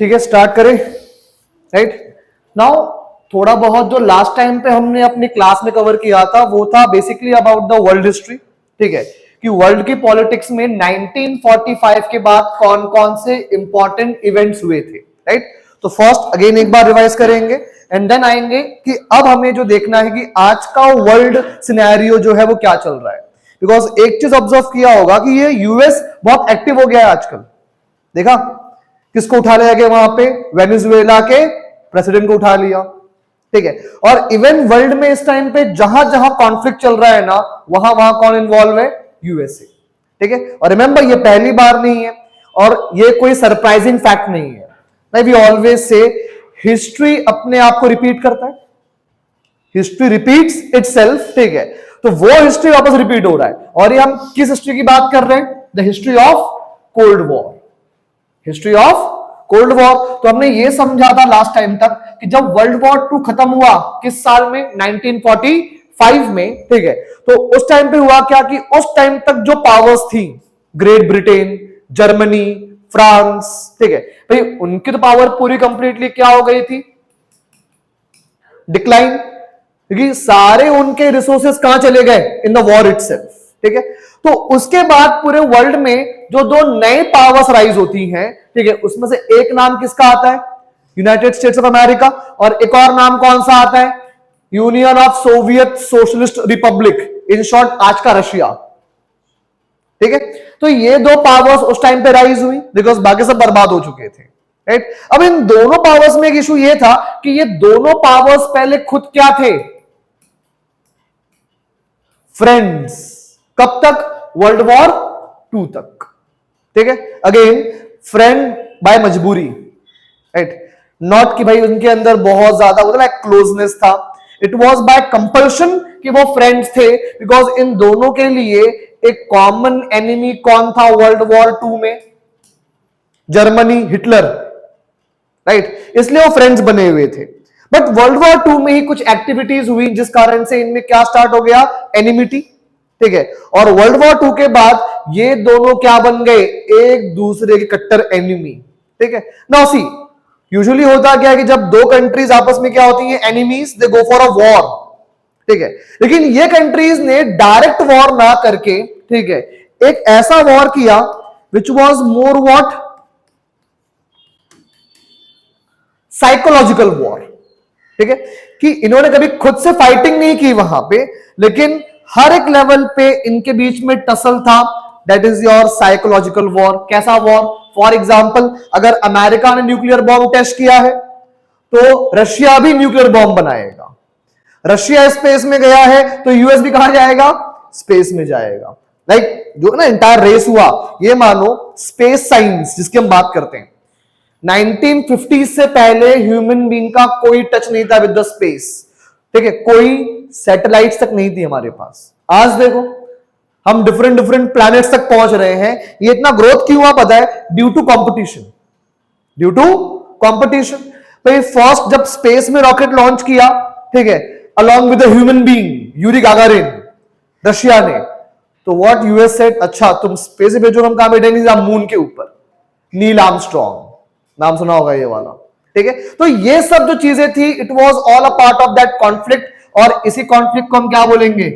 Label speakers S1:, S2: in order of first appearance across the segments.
S1: ठीक है, स्टार्ट करें। राइट नाउ थोड़ा बहुत जो लास्ट टाइम पे हमने अपनी क्लास में कवर किया था वो था basically about the world history. ठीक है, कि वर्ल्ड की पॉलिटिक्स में 1945 के बाद कौन कौन से इंपॉर्टेंट इवेंट्स हुए थे। राइट, तो फर्स्ट अगेन एक बार रिवाइज करेंगे एंड देन आएंगे कि अब हमें जो देखना है कि आज का वर्ल्ड सिनेरियो जो है वो क्या चल रहा है। बिकॉज एक चीज ऑब्जर्व किया होगा कि ये यूएस बहुत एक्टिव हो गया है आजकल। देखा किसको उठा लिया गया वहां पे, वेनेजुएला के प्रेसिडेंट को उठा लिया। ठीक है, और इवन वर्ल्ड में इस टाइम पे जहां जहां कॉन्फ्लिक्ट चल रहा है ना वहां वहां कौन इन्वॉल्व है, यूएसए। ठीक है, और रिमेंबर ये पहली बार नहीं है और ये कोई सरप्राइजिंग फैक्ट नहीं है। नहीं, वी ऑलवेज से हिस्ट्री अपने आप को रिपीट करता है, हिस्ट्री रिपीट्स इटसेल्फ। ठीक है, तो वो हिस्ट्री वापस रिपीट हो रहा है। और ये हम किस हिस्ट्री की बात कर रहे हैं, the history of cold war, history of cold war. तो हमने ये समझा था लास्ट टाइम तक कि जब वर्ल्ड वॉर 2 खत्म हुआ किस साल में, 1945 में। ठीक है, तो उस टाइम पे हुआ क्या कि उस टाइम तक जो पावर्स थी, ग्रेट ब्रिटेन, जर्मनी, फ्रांस, ठीक है भाई, उनकी तो पावर पूरी कंप्लीटली क्या हो गई थी, डिक्लाइन, क्योंकि सारे उनके रिसोर्सेस कहां चले गए, इन द वॉर इटसेल्फ। ठीक है, तो उसके बाद पूरे वर्ल्ड में जो 2 नए पावर्स राइज होती हैं, ठीक है, उसमें से एक नाम किसका आता है, यूनाइटेड स्टेट्स ऑफ अमेरिका, और एक और नाम कौन सा आता है, union of Soviet socialist Republic, in short आज का रशिया। ठीक है, तो ये 2 पावर्स उस टाइम पे राइज हुई बिकॉज बाकी सब बर्बाद हो चुके थे। राइट, अब इन दोनों पावर्स में एक इशू ये था कि ये दोनों पावर्स पहले खुद क्या थे, फ्रेंड्स। कब तक, वर्ल्ड वॉर 2 तक। ठीक है, अगेन फ्रेंड बाय मजबूरी। राइट, नॉट कि भाई उनके अंदर बहुत ज्यादा मतलब क्लोजनेस था, इट वॉज बाय कंपल्शन कि वो फ्रेंड्स थे। बिकॉज इन दोनों के लिए एक कॉमन एनिमी कौन था वर्ल्ड वॉर 2 में, जर्मनी, हिटलर। राइट, इसलिए वो फ्रेंड्स बने हुए थे। बट वर्ल्ड वॉर 2 में ही कुछ एक्टिविटीज हुई जिस कारण से इनमें क्या स्टार्ट हो गया, एनिमिटी। ठीक है, और वर्ल्ड वॉर 2 के बाद ये दोनों क्या बन गए, एक दूसरे के कट्टर एनिमी। ठीक है, नाउ सी यूजुअली होता क्या है कि जब 2 कंट्रीज आपस में क्या होती हैं, enemies, they go for a war. ठीक है, लेकिन ये कंट्रीज ने डायरेक्ट वॉर ना करके, ठीक है, एक ऐसा वॉर किया which was more what, psychological war. ठीक है, कि इन्होंने कभी खुद से फाइटिंग नहीं की वहां पे, लेकिन हर एक लेवल पे इनके बीच में टसल था, that is your psychological war. कैसा वॉर, फॉर एग्जाम्पल अगर अमेरिका ने न्यूक्लियर बॉम्ब टेस्ट किया है तो रशिया भी न्यूक्लियर बॉम्ब बनाएगा। रशिया स्पेस में गया है तो यूएस भी कहां जाएगा, स्पेस में जाएगा। लाइक जो ना इंटायर रेस हुआ, ये मानो स्पेस साइंस जिसकी हम बात करते हैं, 1950 से पहले ह्यूमन बीइंग का कोई टच नहीं था विद द स्पेस। ठीक है, कोई सैटेलाइट्स तक नहीं थी हमारे पास। आज देखो हम डिफरेंट डिफरेंट प्लैनेट्स तक पहुंच रहे हैं। ये इतना ग्रोथ क्यों हुआ पता है, due to competition, due to competition. भाई फर्स्ट जब स्पेस में रॉकेट लॉन्च किया, ठीक है, along with the human being, Yuri Gagarin, Russia ने, तो व्हाट यूएस सेड, अच्छा तुम स्पेस में भेजो, हम कहां बैठेंगे, मून के ऊपर। नील आर्मस्ट्रॉन्ग, नाम सुना होगा ये वाला। ठीक है, तो ये सब जो चीजें थी, it was all a part of that conflict, और इसी कॉन्फ्लिक्ट को हम क्या बोलेंगे,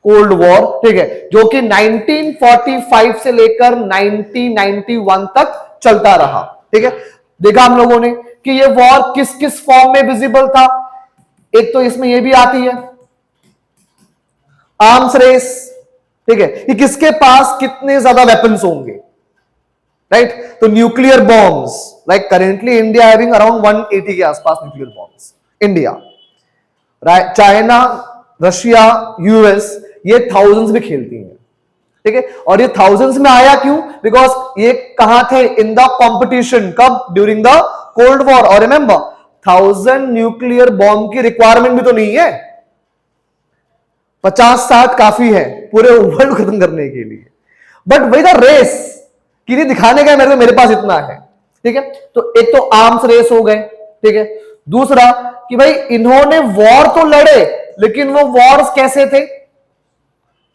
S1: कोल्ड वॉर। ठीक है, जो कि 1945 से लेकर 1991 तक चलता रहा। ठीक है, देखा हम लोगों ने कि ये वॉर किस किस फॉर्म में विजिबल था। एक तो इसमें ये भी आती है आर्म्स रेस। ठीक है, कि किसके पास कितने ज्यादा वेपन्स होंगे। राइट, तो nuclear bombs, like currently India having around 180 के आसपास nuclear bombs, India, China, Russia, US, ये थाउजेंड्स में खेलती हैं। ठीक है, और ये थाउजेंड्स में आया क्यों, बिकॉज ये कहां थे, इन द कंपटीशन, कब, ड्यूरिंग द कोल्ड वॉर। और रिमेंबर 1000 न्यूक्लियर बॉम्ब की रिक्वायरमेंट भी तो नहीं है, 50-60 काफी है पूरे वर्ल्ड खत्म करने के लिए। बट वही द रेस कि नहीं दिखाने का मेरे पास इतना है। ठीक है, तो एक तो आर्म्स रेस हो गए। ठीक है, दूसरा कि भाई इन्होंने वॉर तो लड़े, लेकिन वो वॉर्स कैसे थे,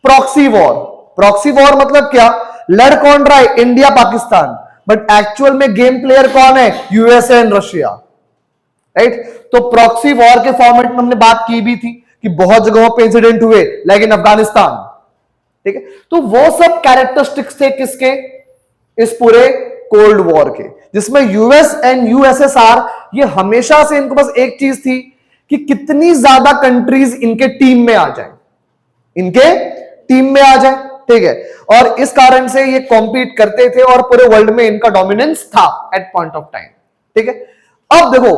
S1: प्रॉक्सी वॉर। प्रॉक्सी वॉर मतलब क्या, लड़ कौन रहा है, इंडिया पाकिस्तान, बट एक्चुअल में गेम प्लेयर कौन है? USA and Russia, right? तो प्रॉक्सी वॉर के फॉर्मेट में हमने बात की भी थी कि बहुत जगहों पे इंसिडेंट हुए, लाइक इन अफगानिस्तान, ठीक है? तो वो सब कैरेक्टरिस्टिक्स थे किसके? इस पूरे कोल्ड वॉर के, जिसमें यूएस एंड यूएसएसआर, ये हमेशा से इनको बस एक चीज थी कि कितनी ज्यादा कंट्रीज इनके टीम में आ जाए, इनके टीम में आ जाए, ठीक है? और इस कारण से ये कॉम्पीट करते थे और पूरे वर्ल्ड में इनका डोमिनेंस था एट पॉइंट ऑफ टाइम, ठीक है? अब देखो,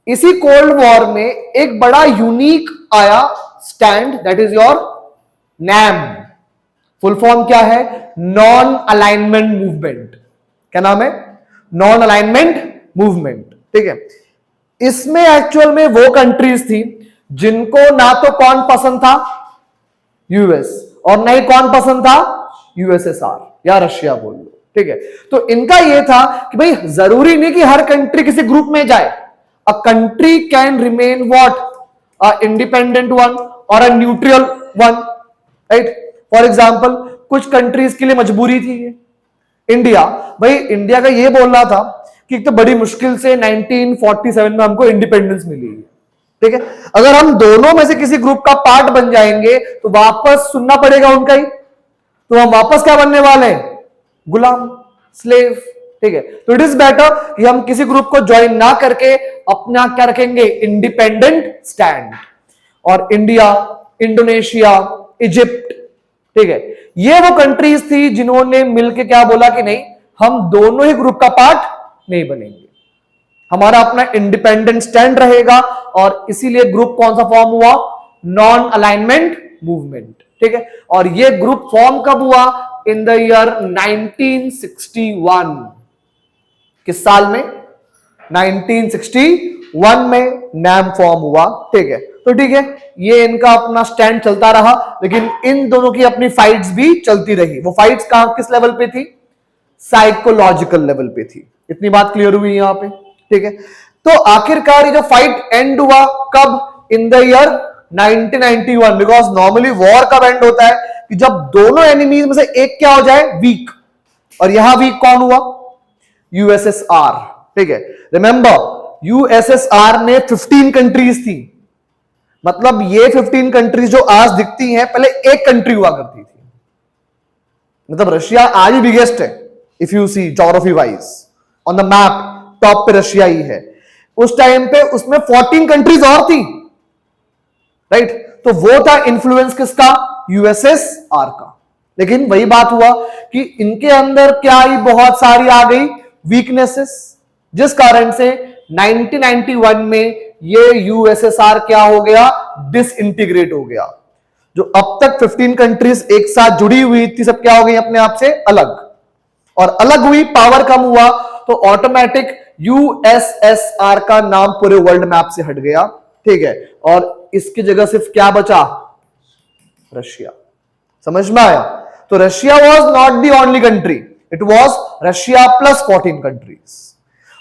S1: इसी कोल्ड वॉर में एक बड़ा यूनिक आया stand, that is your name. Full form क्या है? Non alignment movement. क्या नाम है? नॉन अलाइनमेंट मूवमेंट, ठीक है? इसमें एक्चुअल में वो कंट्रीज थी जिनको ना तो कौन पसंद था? यूएस, और ना ही कौन पसंद था? यूएसएसआर या रशिया बोल लो, ठीक है? तो इनका यह था कि भाई जरूरी नहीं कि हर कंट्री किसी ग्रुप में जाए। A country can remain what? A independent one और a neutral one, right? For example, कुछ कंट्रीज के लिए मजबूरी थी ये। इंडिया, भाई इंडिया का ये बोलना था कि तो बड़ी मुश्किल से 1947 में हमको इंडिपेंडेंस मिली है, ठीक है? अगर हम दोनों में से किसी ग्रुप का पार्ट बन जाएंगे तो वापस सुनना पड़ेगा उनका ही, तो हम वापस क्या बनने वाले हैं? गुलाम, स्लेव, ठीक है? तो इट इज बेटर कि हम किसी ग्रुप को ज्वाइन ना करके अपना क्या रखेंगे? Independent stand. और इंडिया, इंडोनेशिया, इजिप्ट, ठीक है, ये वो कंट्रीज थी जिन्होंने मिलकर क्या बोला कि नहीं, हम दोनों ही ग्रुप का पार्ट नहीं बनेंगे, हमारा अपना इंडिपेंडेंट स्टैंड रहेगा। और इसीलिए ग्रुप कौन सा फॉर्म हुआ? नॉन अलाइनमेंट मूवमेंट, ठीक है? और ये ग्रुप फॉर्म कब हुआ? In the year 1961। किस साल में? 1961 में नैम फॉर्म हुआ, ठीक है? तो ठीक है, ये इनका अपना स्टैंड चलता रहा, लेकिन इन दोनों की अपनी फाइट्स भी चलती रही। वो फाइट्स कहां, किस लेवल पे थी? साइकोलॉजिकल लेवल पे थी। इतनी बात क्लियर हुई यहां पे, ठीक है? तो आखिरकार ये जो फाइट एंड हुआ कब? In the year 1991। Because normally war कब एंड होता है? कि जब दोनों एनिमीज में से एक क्या हो जाए? वीक। और यहां वीक कौन हुआ? यूएसएसआर, ठीक है? रिमेंबर, यूएसएसआर में 15 कंट्रीज थी, मतलब ये 15 कंट्रीज जो आज दिखती हैं, पहले एक कंट्री हुआ करती थी। मतलब रशिया आज भी बिगेस्ट है, if you see geography wise on the map, top पे रशिया ही है। उस टाइम पे उसमें 14 कंट्रीज और थी, राइट? तो वो था इन्फ्लुएंस किसका? यूएसएसआर का। लेकिन वही बात हुआ कि इनके अंदर क्या ही बहुत सारी आ गई वीकनेसेस, जिस कारण से 1991 में ये यूएसएसआर क्या हो गया? डिसइंटीग्रेट हो गया। जो अब तक 15 कंट्रीज एक साथ जुड़ी हुई थी, सब क्या हो गई? अपने आप से अलग। और अलग हुई, पावर कम हुआ, तो ऑटोमेटिक यूएसएसआर का नाम पूरे वर्ल्ड मैप से हट गया, ठीक है? और इसकी जगह सिर्फ क्या बचा? रशिया। समझ में आया? तो Russia was not the only country, it was Russia plus 14 countries.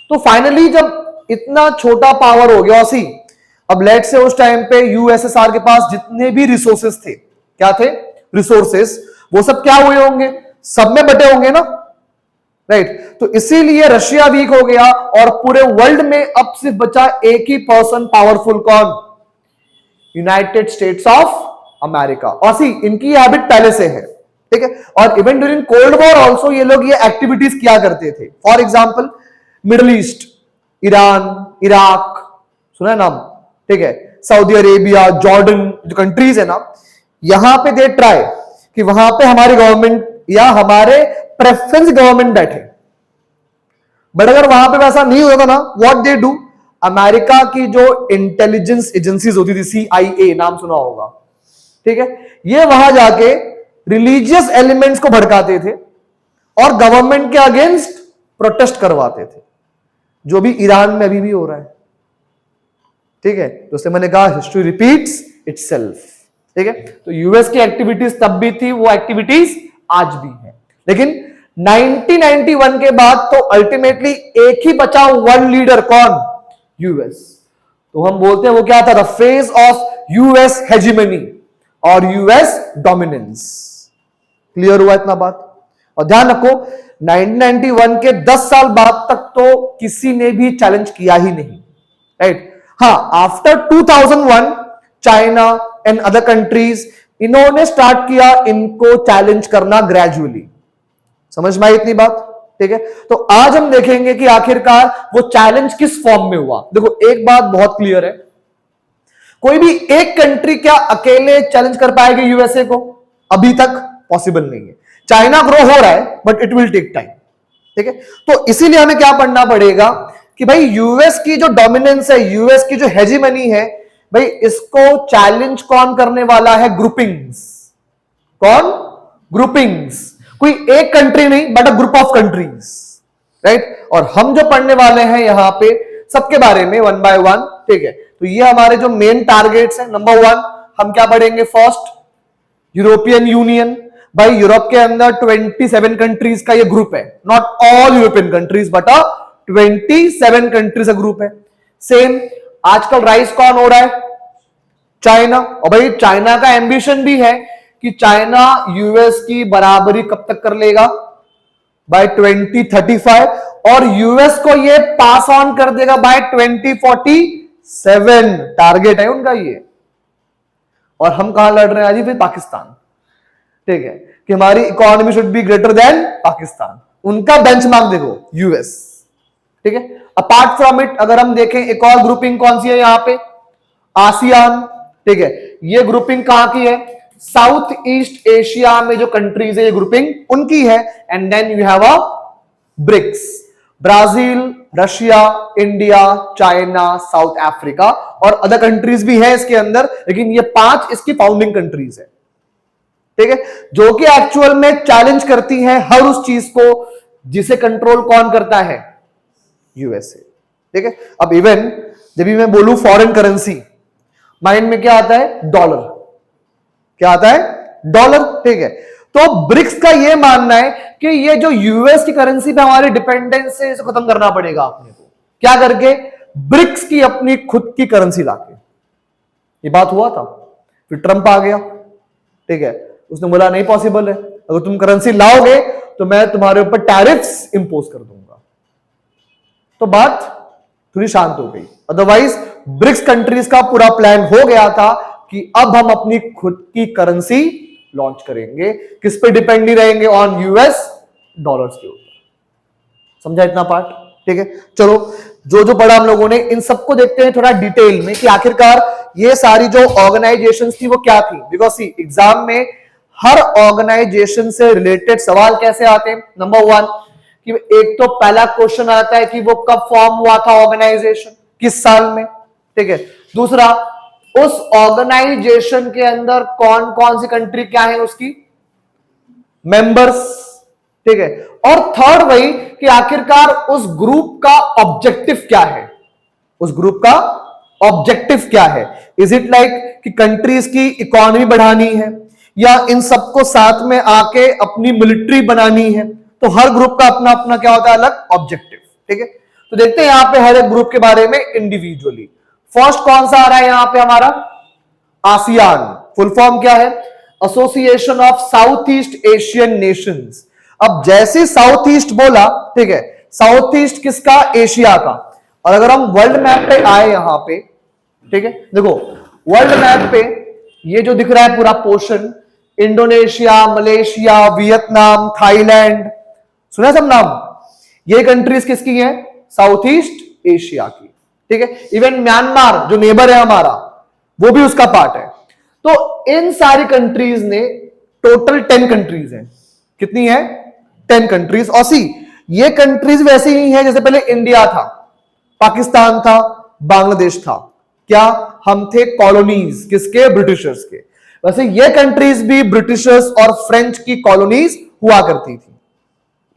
S1: तो फाइनली जब इतना छोटा पावर हो गया, सी अब लेट से उस टाइम पे यूएसएसआर के पास जितने भी रिसोर्सेस थे, क्या थे? रिसोर्सेस, वो सब क्या हुए होंगे? सब में बटे होंगे ना, राइट? तो इसीलिए रशिया वीक हो गया और पूरे वर्ल्ड में अब सिर्फ बचा एक ही पर्सन पावरफुल, कौन? United states of America. और सी इनकी हैबिट पहले से है, ठीक है? और even during cold war also ये लोग ये एक्टिविटीज किया करते थे। For example, middle east, Iran, Iraq, सुना है नाम, ठीक है? सऊदी अरेबिया, जॉर्डन, जो कंट्रीज है ना, यहां पे दे ट्राई कि वहां पे हमारी गवर्नमेंट या हमारे प्रेफरेंस गवर्नमेंट बैठे। बट अगर वहां पे वैसा नहीं होता ना, व्हाट दे डू? अमेरिका की जो इंटेलिजेंस एजेंसीज होती थी, CIA नाम सुना होगा, ठीक है? ये वहां जाके रिलीजियस एलिमेंट्स को भड़काते थे और गवर्नमेंट के अगेंस्ट प्रोटेस्ट करवाते थे, जो भी ईरान में अभी भी हो रहा है, ठीक है? तो उससे मैंने कहा हिस्ट्री रिपीट्स इटसेल्फ, ठीक है? तो यूएस की एक्टिविटीज तब भी थी, वो एक्टिविटीज आज भी है। लेकिन 1991 के बाद तो अल्टीमेटली एक ही बचा वर्ल्ड लीडर, कौन? यूएस। तो हम बोलते हैं वो क्या था? The phase of US hegemony और यूएस डोमिनेंस। क्लियर हुआ इतना बात? और ध्यान रखो 1991 के 10 साल बाद तक तो किसी ने भी चैलेंज किया ही नहीं, राइट। हाँ, after 2001 China and other countries इन्होंने स्टार्ट किया इनको चैलेंज करना ग्रेजुअली। समझ में आई इतनी बात? ठीक है, तो आज हम देखेंगे कि आखिरकार वो चैलेंज किस फॉर्म में हुआ। देखो एक बात बहुत क्लियर है, कोई भी एक कंट्री क्या अकेले चैलेंज कर पाएगी यूएसए को? अभी तक पॉसिबल नहीं है। चाइना ग्रो हो रहा है but it will take time, ठीक है। तो इसीलिए हमें क्या पढ़ना पड़ेगा कि भाई यूएस की जो डोमिनेंस है, यूएस की जो हेजीमनी है, भाई इसको चैलेंज कौन करने वाला है? ग्रुपिंग्स। कौन? ग्रुपिंग्स। कोई एक कंट्री नहीं but a group of countries, right. और हम जो पढ़ने वाले हैं यहां पे सबके बारे में वन बाय वन, ठीक है। तो ये हमारे जो मेन टारगेट्स हैं, नंबर 1 हम क्या पढ़ेंगे? First European union. भाई यूरोप के अंदर 27 कंट्रीज का ये ग्रुप है, not all European countries but 27 countries का ग्रुप है। सेम आजकल राइज कौन हो रहा है? चाइना। और भाई चाइना का एम्बिशन भी है कि चाइना यूएस की बराबरी कब तक कर लेगा? बाय 2035, और यूएस को ये पास ऑन कर देगा बाय 2047। टारगेट है उनका ये। और हम कहां लड़ रहे हैं आज? फिर पाकिस्तान, ठीक है, कि हमारी economy should be greater than Pakistan. उनका बेंचमार्क देखो यूएस, ठीक है। अपार्ट फ्रॉम इट अगर हम देखें एक और ग्रुपिंग कौन सी है यहां पे? आसियान, ठीक है। ये ग्रुपिंग कहां की है? साउथ ईस्ट एशिया में जो कंट्रीज है ये ग्रुपिंग उनकी है। And then you have a BRICS, Brazil, Russia, India, China, South Africa और अदर कंट्रीज भी है इसके अंदर, लेकिन ये 5 इसकी फाउंडिंग कंट्रीज है, ठीक है, जो कि एक्चुअल में चैलेंज करती हैं हर उस चीज को जिसे कंट्रोल कौन करता है? यूएसए, ठीक है। अब इवन जब भी मैं बोलूं फॉरेन करेंसी, माइंड में क्या आता है? डॉलर। क्या आता है? डॉलर, ठीक है। तो ब्रिक्स का यह मानना है कि ये जो यूएस की करेंसी पे हमारी डिपेंडेंस है इसे खत्म करना पड़ेगा अपने को। क्या करके? ब्रिक्स की अपनी खुद की करेंसी लाके। ये बात हुआ था, फिर ट्रंप आ गया, ठीक है, उसने बोला नहीं पॉसिबल है, अगर तुम करेंसी लाओगे तो मैं तुम्हारे ऊपर टैरिफ्स इंपोज कर दूंगा। तो बात थोड़ी शांत हो गई। अदरवाइज ब्रिक्स कंट्रीज का पूरा प्लान हो गया था कि अब हम अपनी खुद की करेंसी लॉन्च करेंगे। किस पे डिपेंड नहीं रहेंगे? ऑन यूएस डॉलर्स के ऊपर। समझा इतना पार्ट? ठीक है, चलो जो जो पढ़ा हम लोगों ने इन सबको देखते हैं थोड़ा डिटेल में कि आखिरकार ये सारी जो ऑर्गेनाइजेशंस थी वो क्या थी। बिकॉज सी एग्जाम में हर ऑर्गेनाइजेशन से रिलेटेड सवाल कैसे आते हैं? नंबर 1 कि एक तो पहला क्वेश्चन आता है कि वो कब फॉर्म हुआ था ऑर्गेनाइजेशन, किस साल में, ठीक है। दूसरा, उस ऑर्गेनाइजेशन के अंदर कौन कौन सी कंट्री क्या है उसकी मेंबर्स, ठीक है। और थर्ड वही कि आखिरकार उस ग्रुप का ऑब्जेक्टिव क्या है? उस ग्रुप का ऑब्जेक्टिव क्या है? इज इट लाइक कि कंट्रीज की इकोनॉमी बढ़ानी है या इन सबको साथ में आके अपनी मिलिट्री बनानी है? तो हर ग्रुप का अपना अपना क्या होता है? अलग ऑब्जेक्टिव, ठीक है। तो देखते हैं यहां पे हर एक ग्रुप के बारे में इंडिविजुअली। फर्स्ट कौन सा आ रहा है यहां पे हमारा? आसियान। फुल फॉर्म क्या है? Association of South east Asian Nations. अब जैसे साउथ ईस्ट बोला, ठीक है, साउथ ईस्ट किसका? एशिया का। और अगर हम वर्ल्ड मैप पे आए यहां पे, ठीक है, देखो वर्ल्ड मैप पे ये जो दिख रहा है पूरा portion, Indonesia, Malaysia, Vietnam, Thailand, सुना सब नाम? ये कंट्रीज किसकी हैं? साउथ ईस्ट एशिया की, ठीक है। इवन म्यांमार जो नेबर है हमारा वो भी उसका पार्ट है। तो इन सारी कंट्रीज ने टोटल 10 कंट्रीज हैं। कितनी है? 10 कंट्रीज। और सी ये कंट्रीज वैसे ही हैं जैसे पहले इंडिया था, पाकिस्तान था, बांग्लादेश था। क्या हम थे? कॉलोनीज। किसके? ब्रिटिशर्स के। वैसे ये कंट्रीज भी ब्रिटिशर्स और फ्रेंच की कॉलोनीज हुआ करती थी।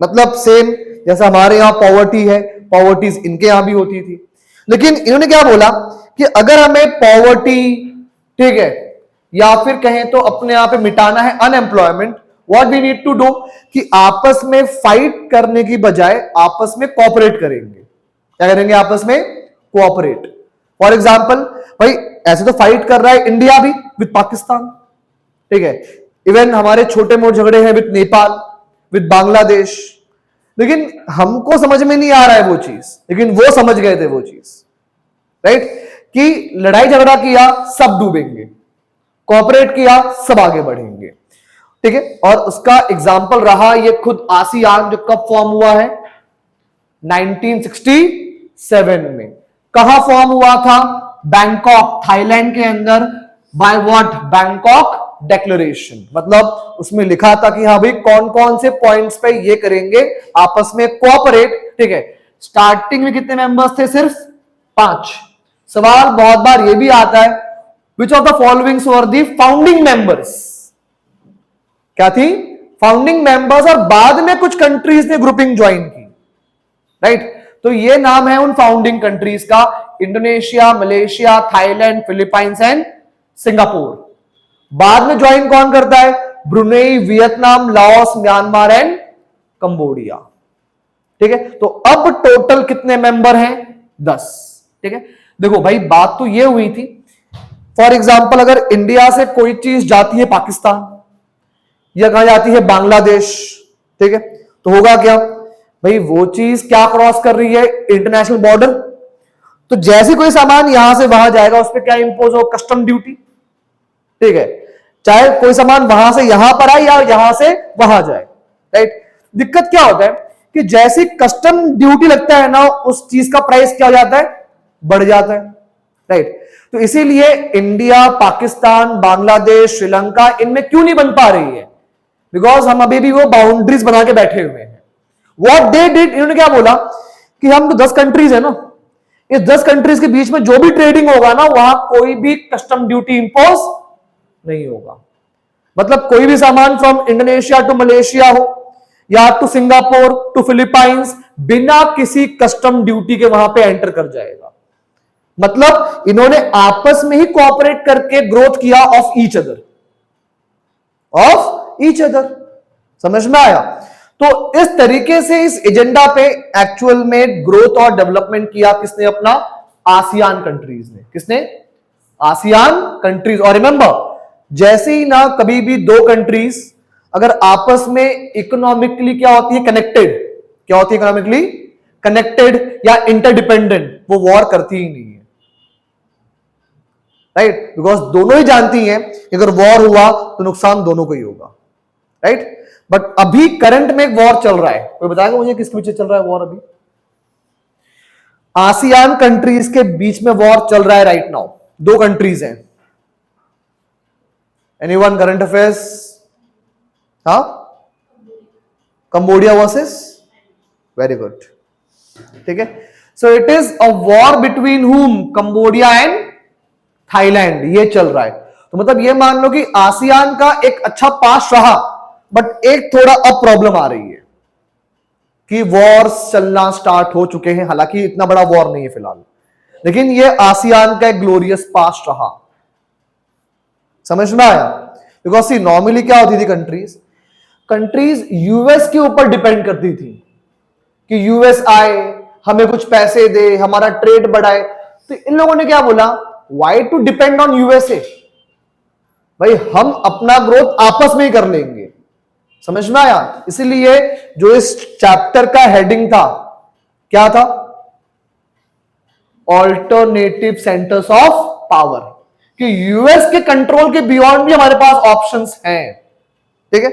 S1: मतलब सेम जैसा हमारे यहां पॉवर्टी है, पॉवर्टीज इनके यहां भी होती थी। लेकिन इन्होंने क्या बोला कि अगर हमें पॉवर्टी, ठीक है, या फिर कहें तो अपने यहां पे मिटाना है unemployment, what we need to do कि आपस में फाइट करने की बजाय आपस में कोऑपरेट करेंगे। क्या करेंगे? आपस में कोऑपरेट। फॉर एग्जाम्पल, भाई ऐसे तो फाइट कर रहा है इंडिया भी विद पाकिस्तान, ठीक है। इवन हमारे छोटे मोटे झगड़े हैं विद नेपाल, विद बांग्लादेश, लेकिन हमको समझ में नहीं आ रहा है वो चीज, लेकिन वो समझ गए थे वो चीज, राइट, कि लड़ाई झगड़ा किया सब डूबेंगे, कोऑपरेट किया सब आगे बढ़ेंगे, ठीक है। और उसका एग्जाम्पल रहा ये खुद आसियान, जो कब फॉर्म हुआ है 1967 में। कहां फॉर्म हुआ था? बैंकॉक, थाईलैंड के अंदर। By what? Bangkok declaration. मतलब उसमें लिखा था कि हाँ भाई कौन कौन से पॉइंट्स पे ये करेंगे आपस में कोऑपरेट, ठीक है। स्टार्टिंग में कितने मेंबर्स थे? सिर्फ 5। सवाल बहुत बार ये भी आता है, which of the followings were the founding members? क्या थी? Founding members. और बाद में कुछ कंट्रीज ने ग्रुपिंग ज्वाइन की, राइट। तो ये नाम है उन फाउंडिंग कंट्रीज का, Indonesia, Malaysia, Thailand, Philippines and Singapore. बाद में ज्वाइन कौन करता है? Brunei, Vietnam, Laos, Myanmar and Cambodia, ठीक है। तो अब टोटल कितने मेंबर हैं? 10, ठीक है। देखो भाई बात तो ये हुई थी, फॉर एग्जाम्पल अगर इंडिया से कोई चीज जाती है पाकिस्तान, या कहां जाती है? बांग्लादेश, ठीक है। तो होगा क्या भाई, वो चीज क्या क्रॉस कर रही है? International border. तो जैसे कोई सामान यहां से वहां जाएगा उस पर क्या इंपोज हो? कस्टम ड्यूटी, ठीक है। चाहे कोई सामान वहां से यहां पर आए या यहां से वहां जाए, राइट। दिक्कत क्या होता है कि जैसे कस्टम ड्यूटी लगता है ना, उस चीज का प्राइस क्या हो जाता है? बढ़ जाता है, राइट। तो इसीलिए इंडिया, पाकिस्तान, बांग्लादेश, श्रीलंका, इनमें क्यों नहीं बन पा रही है? बिकॉज हम अभी भी वो बाउंड्रीज बना के बैठे हुए हैं। व्हाट दे डिड, इन्होंने क्या बोला कि हम तो 10 कंट्रीज है ना, इस 10 कंट्रीज के बीच में जो भी ट्रेडिंग होगा ना, वहां कोई भी कस्टम ड्यूटी इंपोज नहीं होगा। मतलब कोई भी सामान फ्रॉम इंडोनेशिया टू मलेशिया हो या टू सिंगापुर टू फिलीपाइंस, बिना किसी कस्टम ड्यूटी के वहां पे एंटर कर जाएगा। मतलब इन्होंने आपस में ही कोऑपरेट करके ग्रोथ किया ऑफ ईच अदर, समझ में आया? तो इस तरीके से इस एजेंडा पे एक्चुअल में ग्रोथ और डेवलपमेंट किया किसने? अपना आसियान कंट्रीज ने। किसने? ASEAN countries. और रिमेंबर, जैसे ही ना कभी भी दो कंट्रीज अगर आपस में इकोनॉमिकली क्या होती है? कनेक्टेड। क्या होती है? इकोनॉमिकली कनेक्टेड या इंटरडिपेंडेंट, वो वॉर करती ही नहीं है, राइट। बिकॉज दोनों ही जानती हैं कि अगर वॉर हुआ तो नुकसान दोनों को ही होगा, राइट। बट अभी करंट में एक वॉर चल रहा है, कोई बताएगा मुझे किसके पीछे चल रहा है वॉर? अभी आसियान कंट्रीज के बीच में वॉर चल रहा है राइट नाउ। 2 कंट्रीज हैं। Anyone current affairs? हाँ, कंबोडिया वर्सेस, वेरी गुड, ठीक है। So it is a war between हुम? कंबोडिया एंड थाईलैंड, ये चल रहा है। तो मतलब ये मान लो कि आसियान का एक अच्छा पास रहा, बट एक थोड़ा अब प्रॉब्लम आ रही है कि वॉर्स चलना स्टार्ट हो चुके हैं। हालांकि इतना बड़ा वॉर नहीं है फिलहाल, लेकिन ये आसियान का एक ग्लोरियस पास्ट रहा। समझ में आया? बिकॉज सी नॉर्मली क्या होती थी, कंट्रीज यूएस के ऊपर डिपेंड करती थी कि यूएस आए, हमें कुछ पैसे दे, हमारा ट्रेड बढ़ाए। तो इन लोगों ने क्या बोला, why to depend on USA, भाई हम अपना ग्रोथ आपस में ही कर लेंगे। समझ में आया? इसीलिए जो इस चैप्टर का हेडिंग था क्या था? ऑल्टरनेटिव सेंटर्स ऑफ पावर, कि यूएस के कंट्रोल के बियॉन्ड भी हमारे पास ऑप्शंस हैं, ठीक है।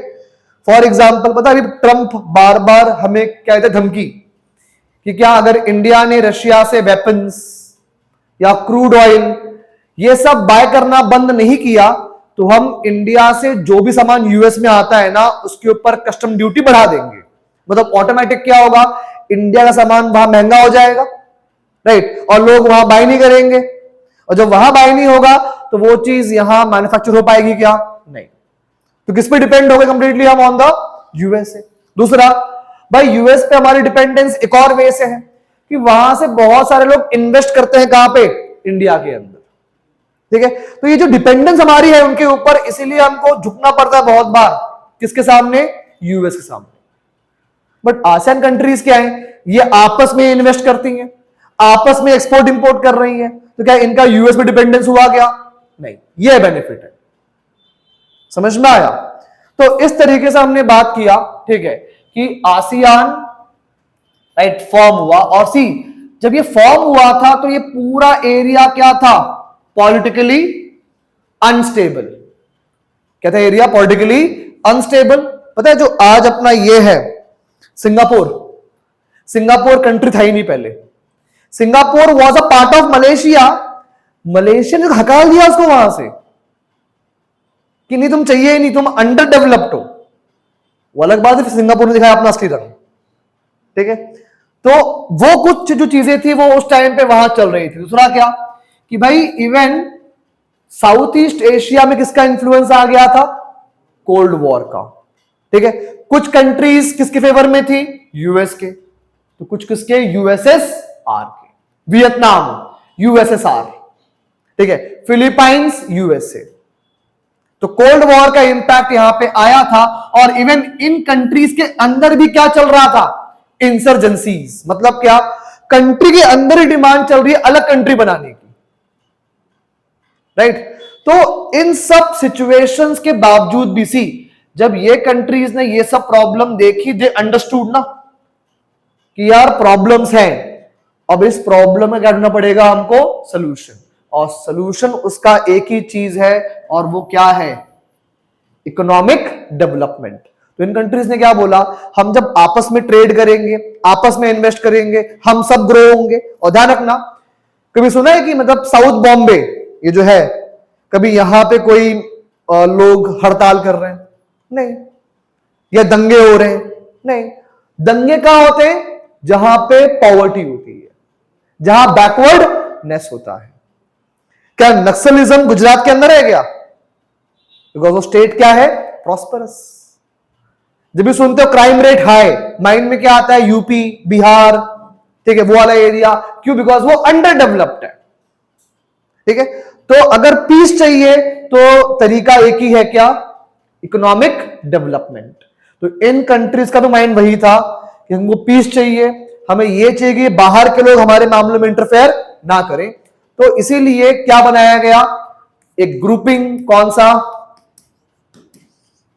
S1: फॉर एग्जाम्पल, पता अभी ट्रंप बार बार हमें कहते धमकी कि क्या अगर इंडिया ने रशिया से वेपन्स या क्रूड ऑयल ये सब बाय करना बंद नहीं किया तो हम इंडिया से जो भी सामान यूएस में आता है ना, उसके ऊपर कस्टम ड्यूटी बढ़ा देंगे। मतलब ऑटोमेटिक क्या होगा, इंडिया का सामान वहां महंगा हो जाएगा, राइट, और लोग वहां बाय नहीं करेंगे। और जब वहां बाय नहीं होगा तो वो चीज यहां मैन्युफैक्चर हो पाएगी क्या? नहीं। तो किस पे डिपेंड हो गए कंप्लीटली हम? On the USA. दूसरा, भाई यूएस पे हमारी डिपेंडेंस एक और वे से है कि वहां से बहुत सारे लोग इन्वेस्ट करते हैं कहां पे? इंडिया के अंदर, ठीक है। तो ये जो डिपेंडेंस हमारी है उनके ऊपर, इसीलिए हमको झुकना पड़ता है बहुत बार किसके सामने? यूएस के सामने। बट आसियान कंट्रीज क्या है, ये आपस में इन्वेस्ट करती हैं, आपस में एक्सपोर्ट इंपोर्ट कर रही हैं, तो क्या इनका यूएस पे डिपेंडेंस हुआ क्या? नहीं, ये बेनिफिट है। समझ में आया? तो इस तरीके से हमने बात किया, ठीक है, कि आसियान राइट फॉर्म हुआ, और सी जब ये फॉर्म हुआ था तो ये पूरा एरिया क्या था, पॉलिटिकली अनस्टेबल। क्या था एरिया, पॉलिटिकली अनस्टेबल। पता है जो आज अपना ये है सिंगापुर, सिंगापुर कंट्री था ही नहीं पहले, Singapore was a part of Malaysia, Malaysia ने हटा दिया उसको वहां से कि नहीं तुम चाहिए ही नहीं, तुम अंडर डेवलप्ड हो। वो अलग बात है, सिंगापुर ने दिखाया अपना असली रंग, ठीक है। तो वो कुछ जो चीजें थी वो उस टाइम पे वहां चल रही थी। दूसरा क्या कि भाई इवन साउथ ईस्ट एशिया में किसका इंफ्लुएंस आ गया था, कोल्ड वॉर का, ठीक है। कुछ कंट्रीज किसके फेवर में थी, यूएस के, तो कुछ किसके, यूएसएसआर के, वियतनाम यूएसएसआर, ठीक है, फिलीपाइंस यूएसए। तो कोल्ड वॉर का इंपैक्ट यहां पे आया था, और इवन इन कंट्रीज के अंदर भी क्या चल रहा था, इंसर्जेंसीज। मतलब क्या, कंट्री के अंदर ही डिमांड चल रही है अलग कंट्री बनाने की, राइट। तो इन सब सिचुएशंस के बावजूद भी सी जब ये कंट्रीज ने ये सब प्रॉब्लम देखी, दे अंडरस्टूड ना कि यार प्रॉब्लम्स हैं, अब इस प्रॉब्लम में क्या ढूंढना पड़ेगा हमको, सोल्यूशन। और सोल्यूशन उसका एक ही चीज है, और वो क्या है, इकोनॉमिक डेवलपमेंट। तो इन कंट्रीज ने क्या बोला, हम जब आपस में ट्रेड करेंगे, आपस में इन्वेस्ट करेंगे, हम सब ग्रो होंगे। और ध्यान रखना, कभी सुना है कि मतलब साउथ बॉम्बे ये जो है, कभी यहां पे कोई लोग हड़ताल कर रहे हैं, नहीं, या दंगे हो रहे हैं, नहीं। दंगे कहां होते हैं, जहां पे पॉवर्टी होती है, जहां बैकवर्डनेस होता है। क्या नक्सलिज्म गुजरात के अंदर है क्या, बिकॉज वो स्टेट क्या है, प्रॉस्परस। जब भी सुनते हो क्राइम रेट हाई, माइंड में क्या आता है, यूपी बिहार, ठीक है, वो वाला एरिया। क्यों, बिकॉज वो अंडर डेवलप्ड है, ठीक है। तो अगर पीस चाहिए तो तरीका एक ही है, क्या, इकोनॉमिक डेवलपमेंट। तो इन कंट्रीज का तो माइंड वही था कि हमको पीस चाहिए, हमें ये चाहिए कि बाहर के लोग हमारे मामलों में इंटरफेयर ना करें। तो इसीलिए क्या बनाया गया, एक ग्रुपिंग, कौन सा,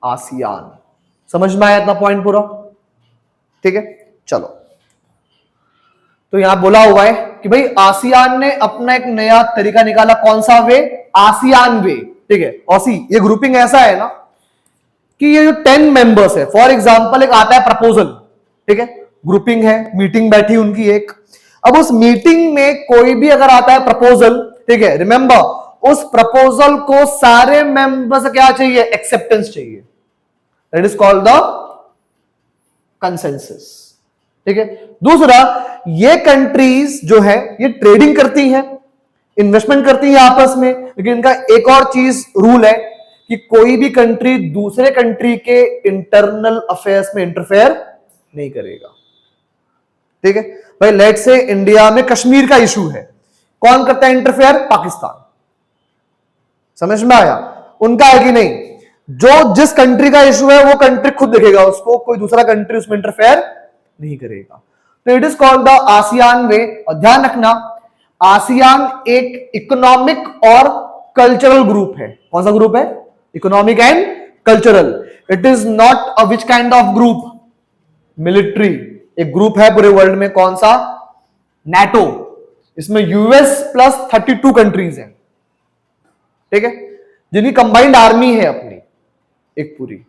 S1: आसियान। समझ में आया इतना पॉइंट पूरा, ठीक है। चलो, तो यहां बोला हुआ है कि भाई आसियान ने अपना एक नया तरीका निकाला, कौन सा वे, आसियान वे, ठीक है। ऑसी ये ग्रुपिंग ऐसा है ना कि ये जो 10 मेंबर्स है, फॉर एग्जांपल एक आता है प्रपोजल, ठीक है, ग्रुपिंग है, मीटिंग बैठी उनकी एक। अब उस मीटिंग में कोई भी अगर आता है प्रपोजल, ठीक है, रिमेंबर उस प्रपोजल को सारे मेंबर्स से क्या चाहिए, एक्सेप्टेंस चाहिए, that is called the consensus, ठीक है। दूसरा, ये कंट्रीज जो है ये ट्रेडिंग करती हैं, इन्वेस्टमेंट करती हैं आपस में, लेकिन इनका एक और चीज रूल है कि कोई भी कंट्री दूसरे कंट्री के इंटरनल अफेयर्स में इंटरफेयर नहीं करेगा, ठीक है। भाई लेट से इंडिया में कश्मीर का इशू है, कौन करता है इंटरफेयर, पाकिस्तान। समझ में आया, उनका है कि नहीं, जो जिस कंट्री का इशू है वो कंट्री खुद देखेगा उसको, कोई दूसरा कंट्री उसमें इंटरफेयर नहीं करेगा। तो it is called the ASEAN way. और ध्यान रखना, आसियान एक इकोनॉमिक और कल्चरल ग्रुप है। कौन सा ग्रुप है, economic and cultural. It is not a which kind of group, military एक ग्रुप है पूरे वर्ल्ड में, कौन सा, नेटो। इसमें यूएस प्लस 32 कंट्रीज हैं, ठीक है, जिनकी कंबाइंड आर्मी है अपनी एक पूरी।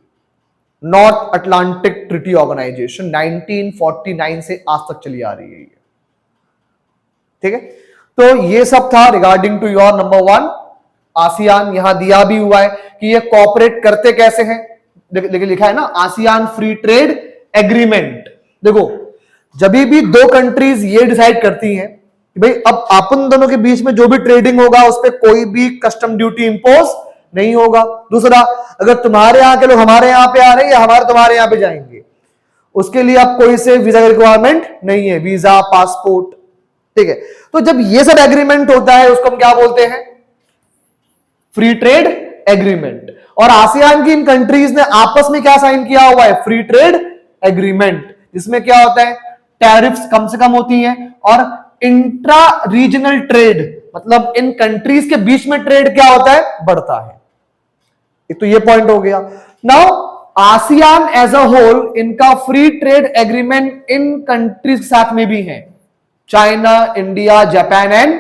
S1: नॉर्थ अटलांटिक ट्रीटी ऑर्गेनाइजेशन 1949 से आज तक चली आ रही है, ठीक है। तो ये सब था regarding to your number 1 ASEAN. यहां दिया भी हुआ है कि ये कॉपरेट करते कैसे हैं, लेकिन लिखा है ना आसियान फ्री ट्रेड एग्रीमेंट। देखो जब भी दो कंट्रीज ये डिसाइड करती हैं कि भाई अब अपन दोनों के बीच में जो भी ट्रेडिंग होगा उस पर कोई भी कस्टम ड्यूटी इंपोज नहीं होगा। दूसरा, अगर तुम्हारे यहां के लोग हमारे यहां पे आ रहे हैं या हमारे तुम्हारे यहां पे जाएंगे, उसके लिए अब कोई से वीजा रिक्वायरमेंट नहीं है, वीजा पासपोर्ट, ठीक है। तो जब ये सब एग्रीमेंट होता है उसको हम क्या बोलते हैं, फ्री ट्रेड एग्रीमेंट। और आसियान की इन कंट्रीज ने आपस में क्या साइन किया हुआ है, फ्री ट्रेड एग्रीमेंट, जिसमें क्या होता है, टैरिफ्स कम से कम होती हैं, और इंट्रा रीजनल ट्रेड मतलब इन कंट्रीज के बीच में ट्रेड क्या होता है, बढ़ता है। एक तो ये पॉइंट हो गया। Now ASEAN as a whole इनका फ्री ट्रेड एग्रीमेंट इन कंट्रीज के साथ में भी है, China, India, Japan and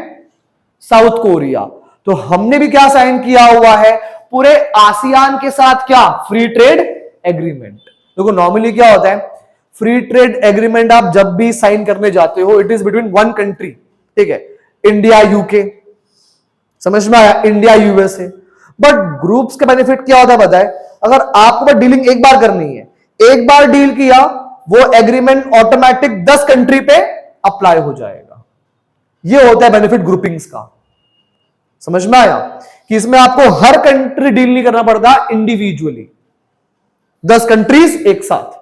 S1: South Korea. तो हमने भी क्या साइन किया हुआ है पूरे आसियान के साथ, क्या फ्री ट्रेड एग्रीमेंट। देखो नॉर्मली क्या होता है, फ्री ट्रेड एग्रीमेंट आप जब भी साइन करने जाते हो it is between one country, ठीक है, इंडिया यूके, समझ में आया, इंडिया यूएसए। बट ग्रुप्स का बेनिफिट क्या होता है बताए, अगर आपको डीलिंग एक बार करनी है, एक बार डील किया वो एग्रीमेंट ऑटोमेटिक 10 कंट्री पे अप्लाई हो जाएगा। ये होता है बेनिफिट ग्रुपिंग्स का। समझ में आया कि इसमें आपको हर कंट्री डील नहीं करना पड़ता, इंडिविजुअली 10 कंट्रीज एक साथ।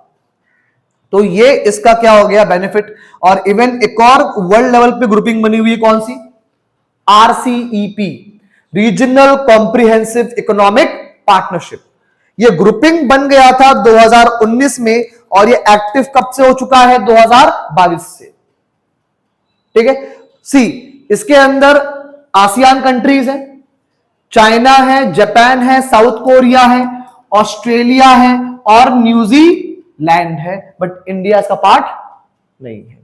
S1: तो ये इसका क्या हो गया बेनिफिट। और इवन एक और वर्ल्ड लेवल पे ग्रुपिंग बनी हुई है, कौन सी, RCEP, regional comprehensive economic partnership. ये ग्रुपिंग बन गया था 2019 में और ये एक्टिव कब से हो चुका है, 2022 से, ठीक है। सी इसके अंदर आसियान कंट्रीज है, चाइना है, जापान है, साउथ कोरिया है, ऑस्ट्रेलिया है और न्यूजीलैंड है, बट इंडिया इसका पार्ट नहीं है,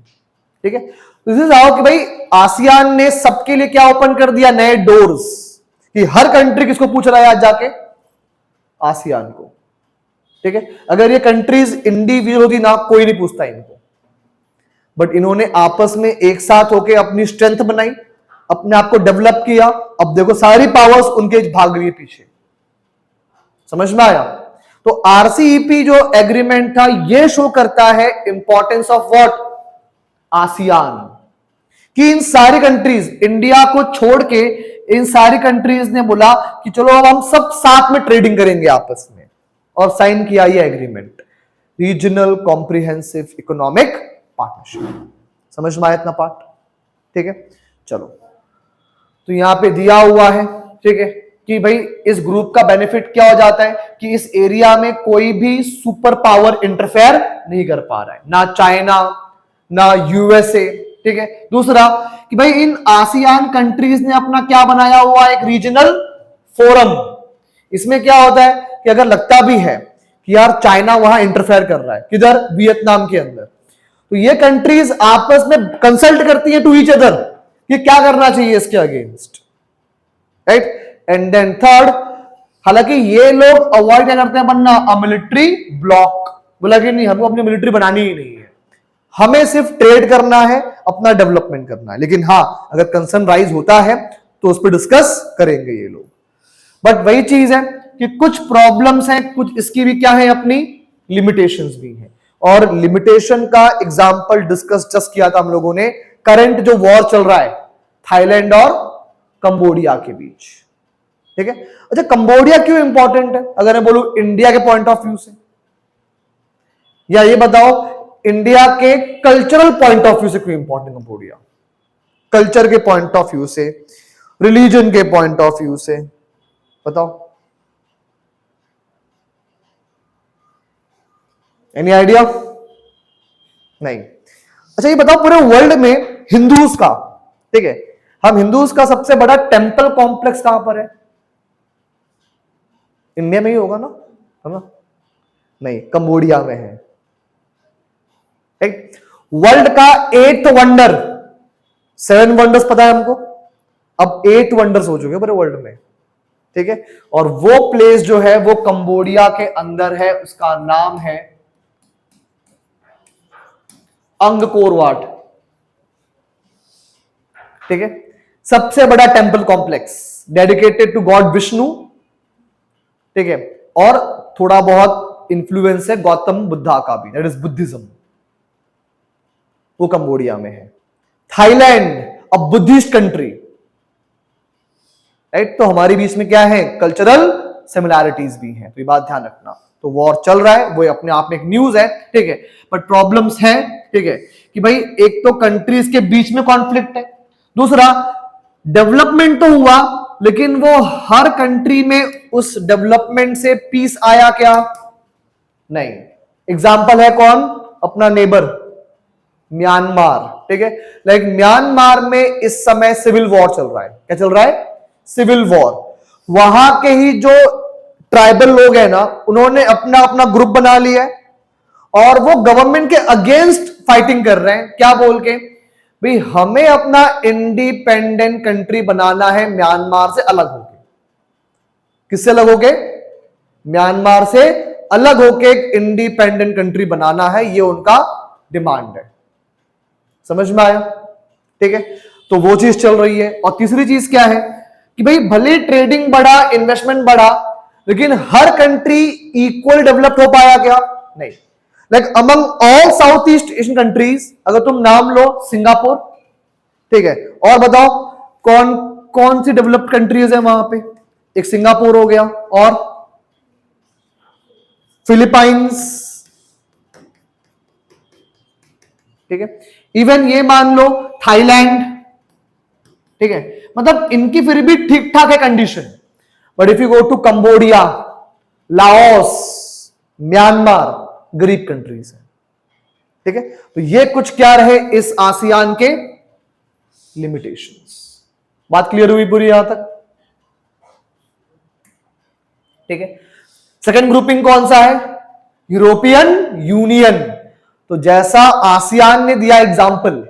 S1: ठीक है। दिस इज हाउ कि भाई आसियान ने सबके लिए क्या ओपन कर दिया, नए डोर्स, कि हर कंट्री किसको पूछ रहा है आज जाके, आसियान को, ठीक है। अगर ये कंट्रीज इंडिविजुअल होती ना, कोई नहीं पूछता इनको, बट इन्होंने आपस में एक साथ होकर अपनी स्ट्रेंथ बनाई, अपने आप को डेवलप किया। अब देखो सारी पावर्स उनके भाग रही है पीछे, समझ में आया। तो आरसीईपी जो एग्रीमेंट था ये शो करता है इंपॉर्टेंस ऑफ व्हाट, आसियान, कि इन सारी कंट्रीज, इंडिया को छोड़ के इन सारी कंट्रीज ने बोला कि चलो अब हम सब साथ में ट्रेडिंग करेंगे आपस में, और साइन किया ये agreement, regional comprehensive economic partnership. समझ में आया इतना पार्ट, ठीक है। चलो तो यहां पे दिया हुआ है, ठीक है, कि भाई इस ग्रुप का बेनिफिट क्या हो जाता है कि इस एरिया में कोई भी सुपर पावर इंटरफेयर नहीं कर पा रहा है, ना चाइना ना यूएसए, ठीक है। दूसरा कि भाई इन आसियान कंट्रीज ने अपना क्या बनाया हुआ है, एक रीजनल फोरम। इसमें क्या होता है कि अगर लगता भी है कि यार चाइना वहां इंटरफेयर कर रहा है, किधर, वियतनाम के अंदर, तो ये कंट्रीज आपस में कंसल्ट करती है टू ईच अदर कि क्या करना चाहिए इसके against, right. And then third, हालांकि ये लोग अवॉइड क्या करते हैं बनना, मिलिट्री ब्लॉक, बोला कि नहीं हमको अपनी मिलिट्री बनानी ही नहीं है, हमें सिर्फ ट्रेड करना है, अपना डेवलपमेंट करना है। लेकिन हाँ अगर कंसर्न राइज होता है तो उस पर डिस्कस करेंगे ये लोग। बट वही चीज है कि कुछ प्रॉब्लम्स हैं, कुछ इसकी भी क्या है, अपनी लिमिटेशंस भी हैं। और लिमिटेशन का एग्जांपल डिस्कस जस्ट किया था हम लोगों ने, करंट जो वॉर चल रहा है थाईलैंड और कंबोडिया के बीच, ठीक है। अच्छा कंबोडिया क्यों इंपॉर्टेंट है अगर मैं बोलूं इंडिया के पॉइंट ऑफ व्यू से, या ये बताओ इंडिया के कल्चरल पॉइंट ऑफ व्यू से क्यों इंपॉर्टेंट कंबोडिया, कल्चर के पॉइंट ऑफ व्यू से, रिलीजन के पॉइंट ऑफ व्यू से, बताओ, एनी आइडिया? नहीं। अच्छा ये बताओ पूरे वर्ल्ड में हिंदूज का, ठीक है, हम हिंदूज का सबसे बड़ा टेंपल कॉम्प्लेक्स कहां पर है, इंडिया में ही होगा ना, है ना? नहीं, कंबोडिया में है। वर्ल्ड का 8th वंडर, 7 वंडर्स पता है हमको, अब 8 वंडर्स हो चुके पूरे वर्ल्ड में, ठीक है। और वो प्लेस जो है वो कंबोडिया के अंदर है, उसका नाम है अंगकोर वाट, ठीक है। सबसे बड़ा temple complex dedicated to god Vishnu, ठीक है। और थोड़ा बहुत इंफ्लुएंस है गौतम बुद्धा का भी, दैट इज बुद्धिज्म, वो कंबोडिया में है। Thailand a Buddhist country, right. तो हमारे बीच में क्या है, कल्चरल सिमिलैरिटीज भी हैं, तो ये बात ध्यान रखना। तो वॉर चल रहा है, वो अपने आप में एक न्यूज है, ठीक है, बट प्रॉब्लम्स हैं, ठीक है, कि भाई एक तो कंट्रीज के बीच में कॉन्फ्लिक्ट है, दूसरा डेवलपमेंट तो हुआ लेकिन वो हर कंट्री में उस डेवलपमेंट से पीस आया क्या, नहीं। एग्जांपल है कौन, अपना नेबर म्यांमार, ठीक है। लाइक म्यांमार में इस समय सिविल वॉर चल रहा है, क्या चल रहा है, सिविल वॉर। वहां के ही जो ट्राइबल लोग हैं ना, उन्होंने अपना अपना ग्रुप बना लिया है और वो गवर्नमेंट के अगेंस्ट फाइटिंग कर रहे हैं। क्या बोल के? भाई हमें अपना इंडिपेंडेंट कंट्री बनाना है म्यांमार से अलग होके। किससे अलग होके? म्यांमार से अलग होके एक इंडिपेंडेंट कंट्री बनाना है, ये उनका डिमांड है। समझ में आया? ठीक है, तो वो चीज चल रही है। और तीसरी चीज क्या है कि भाई भले ट्रेडिंग बढ़ा, इन्वेस्टमेंट बढ़ा, लेकिन हर कंट्री इक्वल डेवलप हो पाया क्या? नहीं। Like among all south east Asian countries, अगर तुम नाम लो सिंगापुर, ठीक है, और बताओ कौन कौन सी डेवलप्ड कंट्रीज है वहां पे? एक सिंगापुर हो गया, और फिलीपाइंस, ठीक है, इवन ये मान लो थाईलैंड, ठीक है, मतलब इनकी फिर भी ठीक ठाक है condition. But if you go to Cambodia, Laos, Myanmar, गरीब कंट्रीज है। ठीक है, तो ये कुछ क्या रहे इस आसियान के लिमिटेशंस। बात क्लियर हुई पूरी यहां तक? ठीक है, सेकंड ग्रुपिंग कौन सा है? European union. तो जैसा आसियान ने दिया एग्जांपल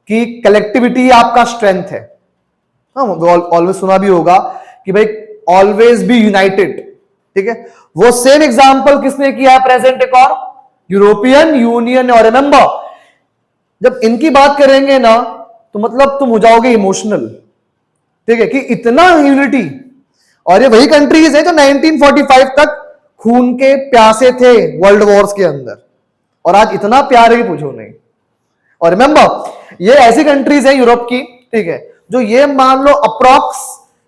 S1: कि कलेक्टिविटी आपका स्ट्रेंथ है, ऑलवेज सुना भी होगा कि भाई ऑलवेज बी यूनाइटेड। ठीक है, वो सेम एग्जांपल किसने किया है प्रेजेंट? एक और यूरोपियन यूनियन। और रिमेंबर, जब इनकी बात करेंगे ना तो मतलब तुम हो जाओगे इमोशनल। ठीक है, कि इतना यूनिटी। और ये वही कंट्रीज है जो 1945 तक खून के प्यासे थे वर्ल्ड वॉर्स के अंदर, और आज इतना प्यार है कि पूछो नहीं। और रिमेंबर, ये ऐसी कंट्रीज है यूरोप की, ठीक है, जो ये मान लो अप्रॉक्स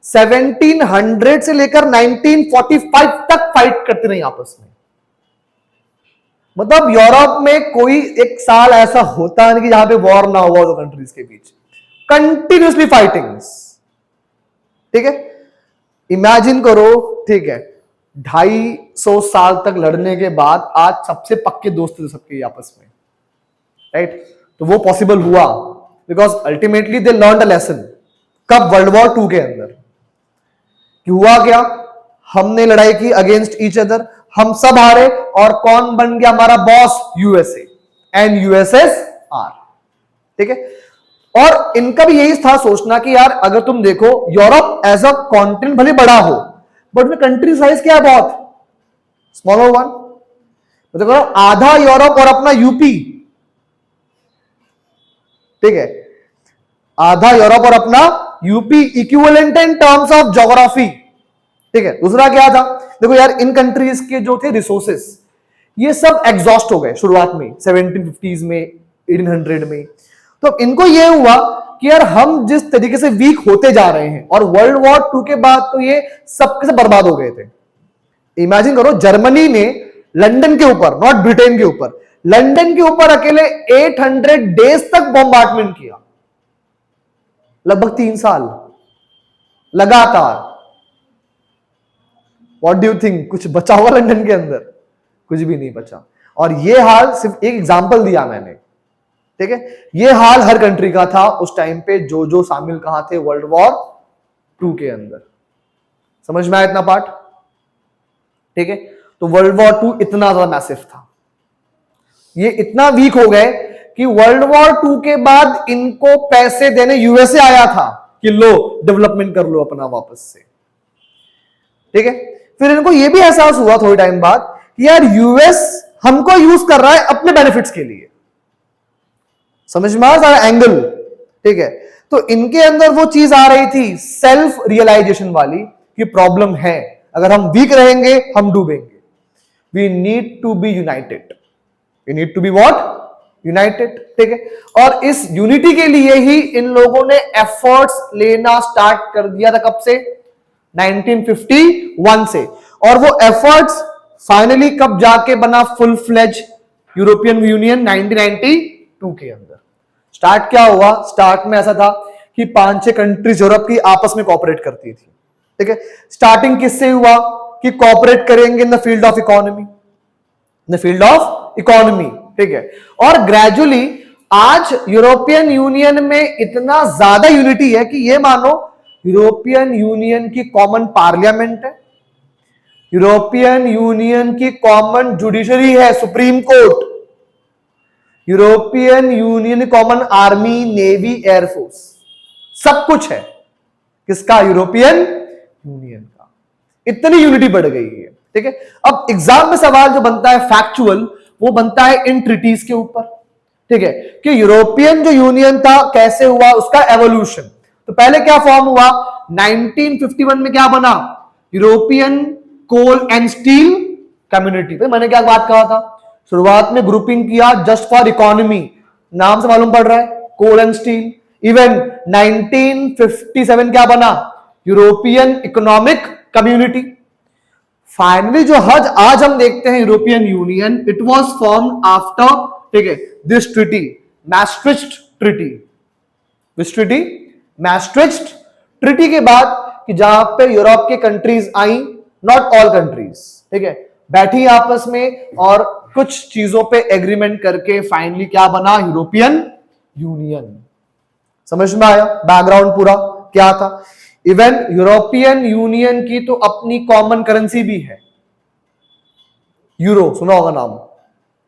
S1: 1700 से लेकर 1945 तक फाइट करती रही आपस में। मतलब यूरोप में कोई एक साल ऐसा होता नहीं कि जहां पे वॉर ना हुआ दो कंट्रीज के बीच, कंटिन्यूसली फाइटिंग्स। ठीक है, इमेजिन करो, ठीक है, 250 साल तक लड़ने के बाद आज सबसे पक्के दोस्त थे सबके आपस में, राइट? तो वो पॉसिबल हुआ because ultimately they learn a lesson. कब? वर्ल्ड वॉर 2 के अंदर। कि हुआ क्या? हमने लड़ाई की अगेंस्ट ईच अदर, हम सब हारे, और कौन बन गया हमारा बॉस? USA and USSR. ठीक है, और इनका भी यही था सोचना कि यार अगर तुम देखो यूरोप एज अ कॉन्टिनेंट भले बड़ा हो, बट में कंट्री साइज क्या है? बहुत स्मॉलर वन। देखो आधा यूरोप और अपना यूपी, ठीक है, आधा यूरोप और अपना UP equivalent in terms of geography. ठीक है, दूसरा क्या था? देखो यार इन कंट्रीज के जो थे रिसोर्सेस, ये सब एग्जॉस्ट हो गए शुरुआत में 1750s में, 1800 में। तो इनको ये हुआ कि यार हम जिस तरीके से वीक होते जा रहे हैं, और वर्ल्ड वॉर 2 के बाद तो ये सबके से बर्बाद हो गए थे। इमेजिन करो, जर्मनी ने लंदन के ऊपर, नॉट ब्रिटेन के ऊपर, लंदन के ऊपर अकेले 800 डेज तक बॉम्बार्डमेंट किया, लगभग 3 साल लगातार। What do you think? कुछ बचा होगा लंदन के अंदर? कुछ भी नहीं बचा। और ये हाल सिर्फ एक एग्जांपल दिया मैंने, ठीक है, ये हाल हर कंट्री का था उस टाइम पे जो शामिल कहां थे वर्ल्ड वॉर 2 के अंदर। समझ में आया इतना पार्ट? ठीक है, तो वर्ल्ड वॉर 2 इतना ज्यादा मैसिव था, ये इतना वीक हो गए कि वर्ल्ड वॉर 2 के बाद इनको पैसे देने यूएसए आया था कि लो डेवलपमेंट कर लो अपना वापस से। ठीक है, फिर इनको यह भी एहसास हुआ थोड़े टाइम बाद कि यार यूएस हमको यूज कर रहा है अपने बेनिफिट्स के लिए। समझ में आ सारा एंगल? ठीक है, तो इनके अंदर वो चीज आ रही थी सेल्फ रियलाइजेशन वाली कि प्रॉब्लम है, अगर हम वीक रहेंगे हम डूबेंगे। We need to be united, we need to be what? United. ठीक है, और इस यूनिटी के लिए ही इन लोगों ने एफर्ट्स लेना स्टार्ट कर दिया था। कब से? 1951 से। और वो एफर्ट्स फाइनली कब जाके बना फुल फ्लेज यूरोपियन यूनियन? 1992 के अंदर। स्टार्ट क्या हुआ? स्टार्ट में ऐसा था कि 5-6 कंट्रीज यूरोप की आपस में कोऑपरेट करती थी। ठीक है, स्टार्टिंग किससे हुआ कि कोऑपरेट करेंगे in the field of economy, in the field of economy. ठीक है, और ग्रेजुअली आज यूरोपियन यूनियन में इतना ज्यादा यूनिटी है कि ये मानो यूरोपियन यूनियन की कॉमन पार्लियामेंट है, यूरोपियन यूनियन की कॉमन जुडिशरी है supreme court, European union common army navy air force, सब कुछ है किसका? यूरोपियन यूनियन का। इतनी यूनिटी बढ़ गई है, ठीक है। अब एग्जाम में सवाल जो बनता है फैक्चुअल, वो बनता है इन ट्रीटीज के ऊपर, ठीक है, कि यूरोपियन जो यूनियन था कैसे हुआ, उसका एवोल्यूशन। तो पहले क्या फॉर्म हुआ? 1951 में क्या बना? European coal and steel community. पे मैंने क्या बात कहा था? शुरुआत में ग्रुपिंग किया जस्ट फॉर इकोनॉमी, नाम से मालूम पड़ रहा है, कोल एंड स्टील। इवन 1957 क्या बना? European economic community. फाइनली जो हज आज हम देखते हैं European Union, it was form after, ठीक है, this treaty, Maastricht treaty. This treaty, Maastricht treaty के बाद कि जहां पे यूरोप के कंट्रीज आई, नॉट ऑल कंट्रीज, ठीक है, बैठी आपस में और कुछ चीजों पे एग्रीमेंट करके फाइनली क्या बना? European union. समझ में आया बैकग्राउंड पूरा क्या था? इवन यूरोपियन यूनियन की तो अपनी कॉमन करेंसी भी है, यूरो, सुना होगा नाम,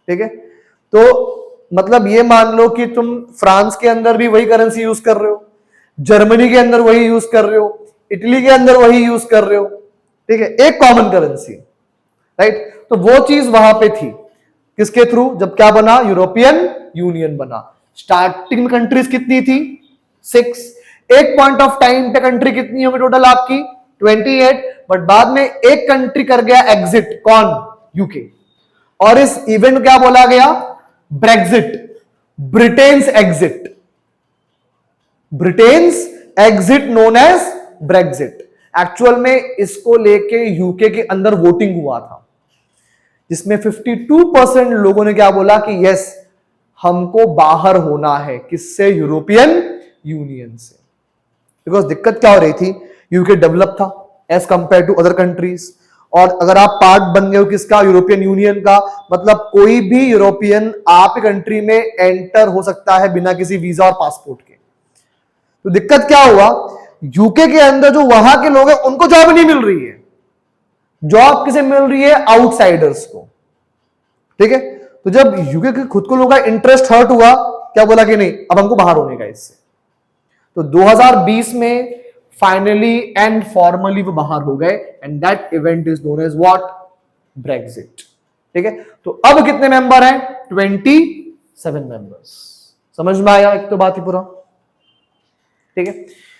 S1: ठीक है। तो मतलब ये मान लो कि तुम फ्रांस के अंदर भी वही करेंसी यूज कर रहे हो, जर्मनी के अंदर वही यूज कर रहे हो, इटली के अंदर वही यूज कर रहे हो, ठीक है, एक कॉमन करेंसी, राइट। तो वो चीज वहां पे थी किसके थ्रू? जब क्या बना? यूरोपियन यूनियन बना। स्टार्टिंग में कंट्रीज कितनी थी? 6। एक पॉइंट ऑफ टाइम पे कंट्री कितनी होगी टोटल आपकी? 28। बट बाद में एक कंट्री कर गया एग्जिट, कौन? यूके। और इस इवेंट क्या बोला गया? Brexit, Britain's exit, Britain's exit known as Brexit. Actual में इसको लेके यूके के अंदर वोटिंग हुआ था, जिसमें 52% लोगों ने क्या बोला कि यस, हमको बाहर होना है, किससे? यूरोपियन यूनियन से। बिकॉज दिक्कत क्या हो रही थी? यूके डेवलप था as compare to other countries, और अगर आप पार्ट बन गए हो किसका? यूरोपियन यूनियन का, मतलब कोई भी यूरोपियन आपकी कंट्री में एंटर हो सकता है बिना किसी वीजा और पासपोर्ट के। तो दिक्कत क्या हुआ? यूके के अंदर जो वहां के लोग हैं उनको जॉब नहीं मिल रही है, जॉब किसे मिल रही है? आउटसाइडर्स को, ठीक है। तो जब यूके के खुद को लोगों का इंटरेस्ट हर्ट हुआ, क्या बोला कि नहीं, अब हमको बाहर होने का इससे। तो 2020 में फाइनली एंड फॉर्मली वो बाहर हो गए, and that event is known as what? Brexit, ठीक है। तो अब कितने मेंबर हैं? 27 मेंबर्स। समझ में आया एक तो बात ही पूरा, ठीक है।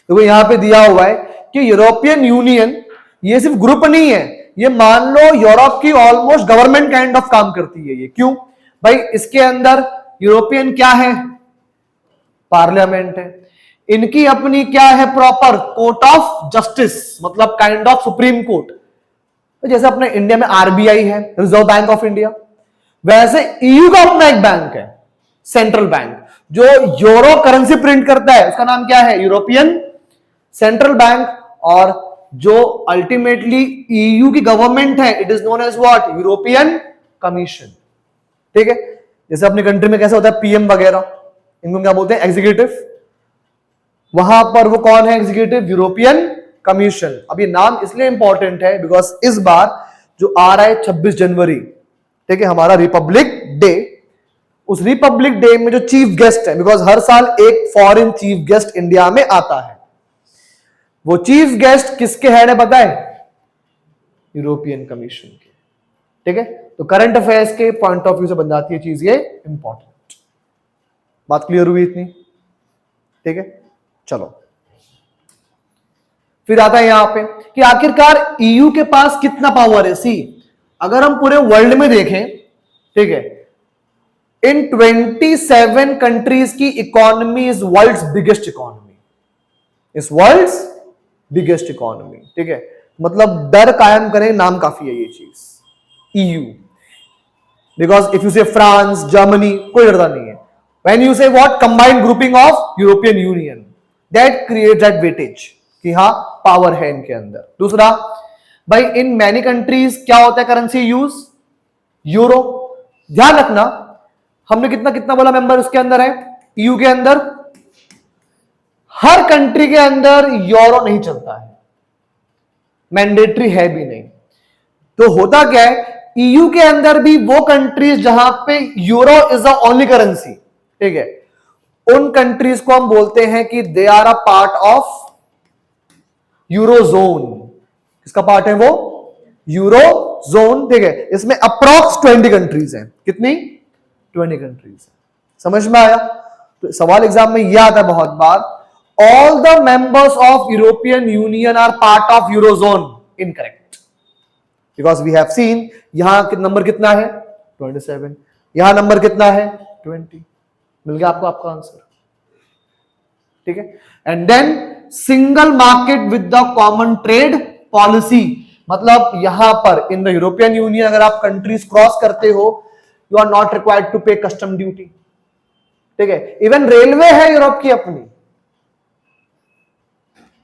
S1: देखो यहां पे दिया हुआ है कि यूरोपियन यूनियन ये सिर्फ ग्रुप नहीं है, ये मान लो यूरोप की ऑलमोस्ट गवर्नमेंट काइंड ऑफ काम करती है ये। क्यों भाई? इसके अंदर यूरोपियन क्या है? पार्लियामेंट है, इनकी अपनी क्या है? प्रॉपर कोर्ट ऑफ जस्टिस, मतलब काइंड ऑफ सुप्रीम कोर्ट। तो जैसे अपने इंडिया में आरबीआई है, रिजर्व बैंक ऑफ इंडिया, वैसे ईयू का अपना एक बैंक है, सेंट्रल बैंक, जो यूरो करेंसी प्रिंट करता है, उसका नाम क्या है? European central bank. और जो अल्टीमेटली ईयू की गवर्नमेंट है, it is known as what? European commission, ठीक है। जैसे अपनी कंट्री में कैसे होता है पीएम वगैरह, इनको क्या बोलते हैं? एग्जीक्यूटिव। वहां पर वो कौन है? Executive, European commission. अब ये नाम इसलिए इंपॉर्टेंट है बिकॉज इस बार जो आ रहा है 26 जनवरी, ठीक है, हमारा रिपब्लिक डे, उस रिपब्लिक डे में जो चीफ गेस्ट है, बिकॉज हर साल एक फॉरेन चीफ गेस्ट इंडिया में आता है, वो चीफ गेस्ट किसके हेड है पता है? यूरोपियन कमीशन के, ठीक है। तो करंट अफेयर्स के पॉइंट ऑफ व्यू से बन जाती है चीज ये इंपॉर्टेंट। बात क्लियर हुई इतनी, ठीक है। चलो फिर आता है यहां पे कि आखिरकार ईयू के पास कितना पावर है। सी, अगर हम पूरे वर्ल्ड में देखें, ठीक है, इन 27 कंट्रीज की economy is world's biggest economy, is world's biggest economy, ठीक है। मतलब डर कायम करें नाम काफी है ये चीज ईयू, बिकॉज इफ यू से फ्रांस, जर्मनी, कोई डरता नहीं है। व्हेन यू से what? Combined grouping of European union, that create that weightage कि हाँ पावर है इनके अंदर। दूसरा भाई, इन मैनी कंट्रीज क्या होता है करेंसी यूज? यूरो। ध्यान रखना, हमने कितना कितना बोला मेंबर उसके अंदर है ईयू के अंदर? हर कंट्री के अंदर यूरो नहीं चलता है, मैंडेटरी है भी नहीं। तो होता क्या है, ईयू के अंदर भी वो कंट्रीज जहां पे euro is the only currency, ठीक है, उन कंट्रीज को हम बोलते हैं कि they are a part of eurozone. किसका पार्ट है वो? यूरो जोन, ठीक है। इसमें अप्रॉक्स 20 कंट्रीज हैं। कितनी? 20 कंट्रीज। समझ में आया? तो सवाल एग्जाम में यह आता है बहुत बार, all the members of European Union are part of eurozone. Incorrect, because we have seen यहां नंबर कितना है 27, यहां नंबर कितना है 20। मिल गया आपको आपका आंसर, ठीक है। And then single market with the common trade policy, मतलब यहां पर इन द यूरोपियन यूनियन अगर आप कंट्रीज क्रॉस करते हो, you are not required to pay custom duty, ठीक है। इवन रेलवे है यूरोप की अपनी,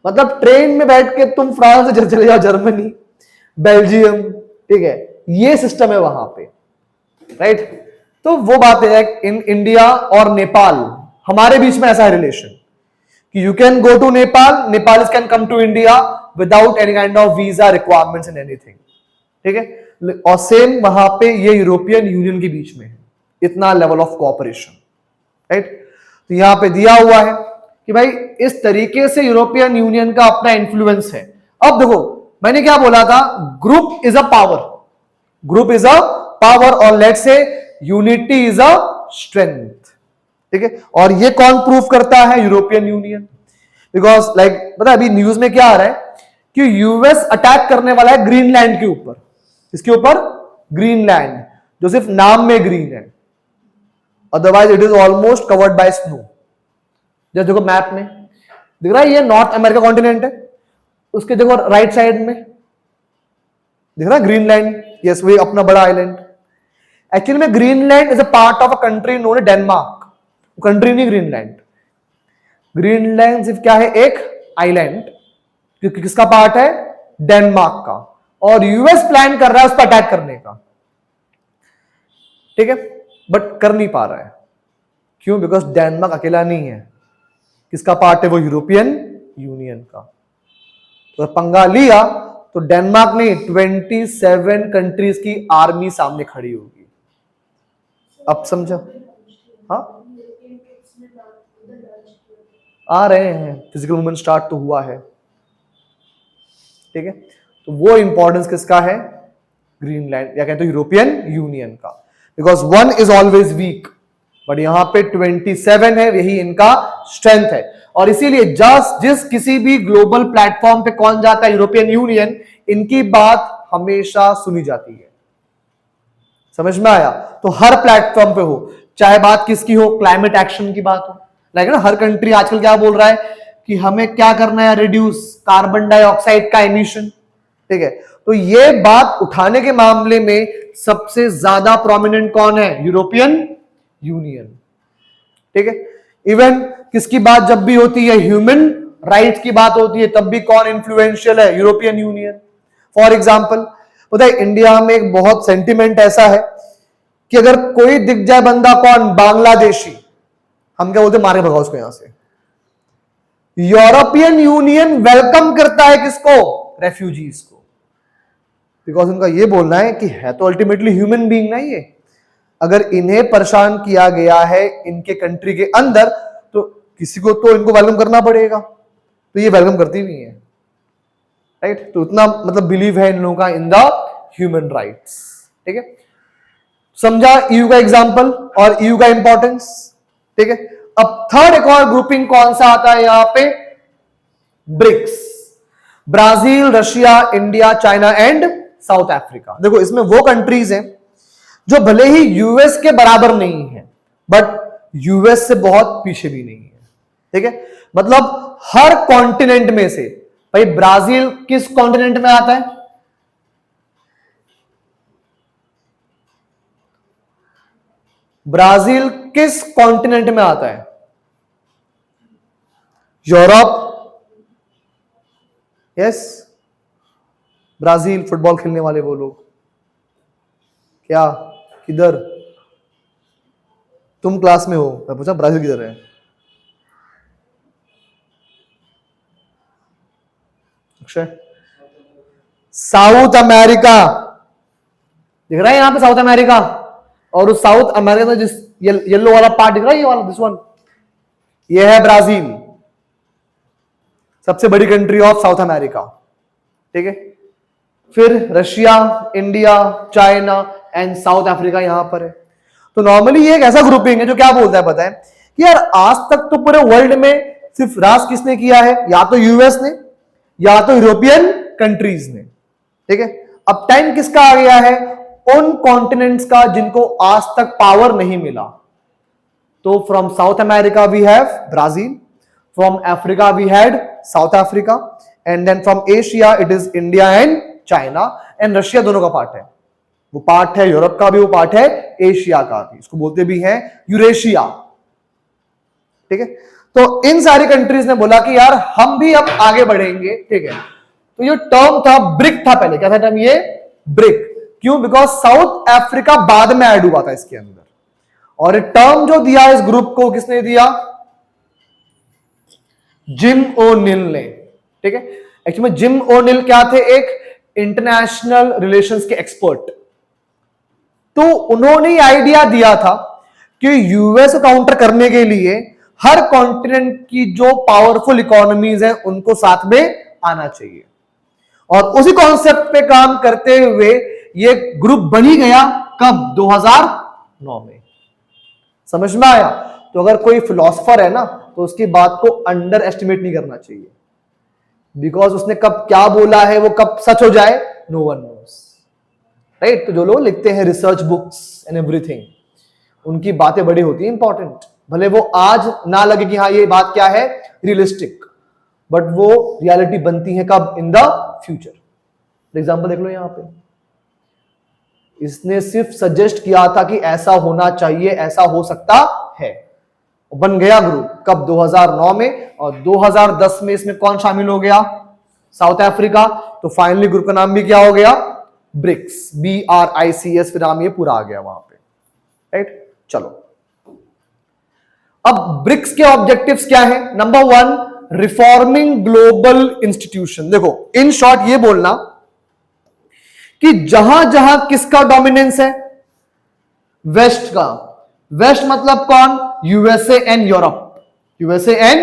S1: मतलब ट्रेन में बैठ के तुम फ्रांस से चले जाओ, जर्मनी, बेल्जियम, ठीक है, ये सिस्टम है वहां पे, राइट। तो वो बात है इन इंडिया और नेपाल हमारे बीच में ऐसा है रिलेशन कि you can go to Nepal, Nepalis can come to India without any kind of visa requirements in anything, ठीक है। और सेम वहां पे ये यूरोपियन यूनियन के बीच में है, इतना लेवल ऑफ कोऑपरेशन, राइट। तो यहां पे दिया हुआ है कि भाई इस तरीके से यूरोपियन यूनियन का अपना इंफ्लुएंस है। अब देखो मैंने क्या बोला था, group is a power, group is a power, और let's say unity is a strength, ठीक है। और ये कौन प्रूफ करता है? European union. बिकॉज लाइक पता है अभी न्यूज में क्या आ रहा है कि यूएस अटैक करने वाला है ग्रीनलैंड के ऊपर। इसके ऊपर? ग्रीनलैंड, जो सिर्फ नाम में ग्रीन है, otherwise it is almost covered by snow. जैसे देखो मैप में दिख रहा है, ये नॉर्थ अमेरिका कॉन्टिनेंट है, उसके देखो राइट साइड में दिख रहा है ग्रीनलैंड, यस वही अपना बड़ा आइलैंड। एक्चुअली में Greenland is a part of a country known as Denmark, country नहीं ग्रीनलैंड। ग्रीनलैंड सिर्फ क्या है? एक आइलैंड, क्योंकि किसका पार्ट है? डेनमार्क का, और यूएस प्लान कर रहा है उस पर अटैक करने का, ठीक है, बट कर नहीं पा रहा है। क्यों? बिकॉज डेनमार्क अकेला नहीं है, किसका पार्ट है वो? यूरोपियन यूनियन का। तो पंगा लिया तो डेनमार्क ने 27 कंट्रीज की आर्मी सामने खड़ी होगी। अब समझो? हाँ आ रहे हैं, फिजिकल मूवमेंट स्टार्ट तो हुआ है, ठीक है। तो वो इंपॉर्टेंस किसका है? ग्रीनलैंड या कहते हैं यूरोपियन यूनियन का, because one is always weak, but यहां पे 27 है, यही इनका स्ट्रेंथ है। और इसीलिए जिस किसी भी ग्लोबल प्लेटफॉर्म पे कौन जाता है? यूरोपियन यूनियन, इनकी बात हमेशा सुनी जाती है। समझ में आया? तो हर प्लेटफॉर्म पे हो, चाहे बात किसकी हो, क्लाइमेट एक्शन की बात हो, लाइक ना हर कंट्री आजकल क्या बोल रहा है कि हमें क्या करना है? रिड्यूस कार्बन डाइऑक्साइड का एमिशन, ठीक है। तो ये बात उठाने के मामले में सबसे ज्यादा प्रोमिनेंट कौन है? यूरोपियन यूनियन, ठीक है। इवन किसकी बात जब भी होती है, ह्यूमन राइट्स की बात होती है, तब भी कौन इन्फ्लुएंशियल है? European union. फॉर एग्जाम्पल पता है इंडिया में एक बहुत सेंटिमेंट ऐसा है कि अगर कोई दिख जाए बंदा, कौन? बांग्लादेशी, हम क्या बोलते? मारे भगाओ उसको यहां से। यूरोपियन यूनियन वेलकम करता है किसको? रेफ्यूजीज को, बिकॉज उनका यह बोलना है कि है तो अल्टीमेटली ह्यूमन बीइंग ना ये, अगर इन्हें परेशान किया गया है इनके कंट्री के अंदर, तो किसी को तो इनको वेलकम करना पड़ेगा, तो ये वेलकम करती भी है, राइट। तो उतना मतलब बिलीव है इन लोगों का इन द ह्यूमन राइट्स, ठीक है। समझा ईयू का एग्जांपल और ईयू का इंपॉर्टेंस, ठीक है। अब थर्ड एक और ग्रुपिंग कौन सा आता है यहां पे? BRICS, Brazil, Russia, India, China and South Africa. देखो इसमें वो कंट्रीज हैं जो भले ही यूएस के बराबर नहीं है, बट यूएस से बहुत पीछे भी नहीं है, ठीक है। मतलब हर कॉन्टिनेंट में से, भाई ब्राजील किस कॉन्टिनेंट में आता है? ब्राजील किस कॉन्टिनेंट में आता है? Europe, yes. ब्राजील फुटबॉल खेलने वाले वो लोग, क्या किधर? तुम क्लास में हो, मैं पूछा ब्राजील किधर है? अक्षय, साउथ अमेरिका, दिख रहा है यहाँ पे साउथ अमेरिका, और उस साउथ अमेरिका में जिस येलो वाला पार्ट दिख रहा है, ये वाला, दिस वन, ये है ब्राजील, सबसे बड़ी कंट्री ऑफ साउथ अमेरिका, ठीक है। फिर Russia, India, China and South Africa यहां पर है। तो नॉर्मली ये एक ऐसा ग्रुपिंग है जो क्या बोलता है पता है कि यार आज तक तो पूरे वर्ल्ड में सिर्फ राज किसने किया है, या तो यूएस ने या तो यूरोपियन कंट्रीज ने, ठीक है। अब टाइम किसका आ गया है, उन कॉन्टिनेंट्स का जिनको आज तक पावर नहीं मिला। तो from South America we have Brazil, from Africa we had South Africa, and then from Asia it is India and China, and Russia दोनों का पार्ट है, वो पार्ट है यूरोप का भी, वो पार्ट है एशिया का भी, इसको बोलते भी हैं यूरेशिया, ठीक है। तो इन सारी कंट्रीज ने बोला कि यार हम भी अब आगे बढ़ेंगे, ठीक है। तो ये टर्म था ब्रिक था पहले, क्या था टर्म ये, ब्रिक। क्यों, बिकॉज साउथ अफ्रीका बाद में ऐड हुआ था इसके अंदर, और ये टर्म जो दिया इस ग्रुप को किसने दिया, जिम ओनिल ने, ठीक है। एक्चुअली में जिम ओनिल क्या थे, एक इंटरनेशनल रिलेशंस के एक्सपर्ट। तो उन्होंने आइडिया दिया था कि यूएस को काउंटर करने के लिए हर कॉन्टिनेंट की जो पावरफुल इकोनॉमीज हैं उनको साथ में आना चाहिए, और उसी कॉन्सेप्ट पे काम करते हुए ये ग्रुप बनी गया, कब, 2009 में। समझ में आया। तो अगर कोई फिलोसोफर है ना तो उसकी बात को अंडर एस्टिमेट नहीं करना चाहिए, बिकॉज उसने कब क्या बोला है वो कब सच हो जाए, नो वन नोस, राइट। तो जो लोग लिखते हैं रिसर्च बुक्स एंड एवरीथिंग, उनकी बातें बड़ी होती हैं इंपॉर्टेंट, भले वो आज ना लगे कि हाँ ये बात क्या है रियलिस्टिक, बट वो रियलिटी बनती है कब, इन द फ्यूचर। एग्जांपल देख लो यहां पे, इसने सिर्फ सजेस्ट किया था कि ऐसा होना चाहिए, ऐसा हो सकता है, बन गया ग्रुप कब, 2009 में, और 2010 में इसमें कौन शामिल हो गया, साउथ अफ्रीका। तो फाइनली ग्रुप का नाम भी क्या हो गया, ब्रिक्स, BRICS, फिर नाम ये पूरा आ गया वहां पे, राइट। चलो अब ब्रिक्स के ऑब्जेक्टिव्स क्या है, नंबर 1, रिफॉर्मिंग ग्लोबल इंस्टीट्यूशन। देखो इन शॉर्ट ये बोलना कि जहां जहां किसका डोमिनेंस है, वेस्ट का, वेस्ट मतलब कौन, USA and Europe, USA and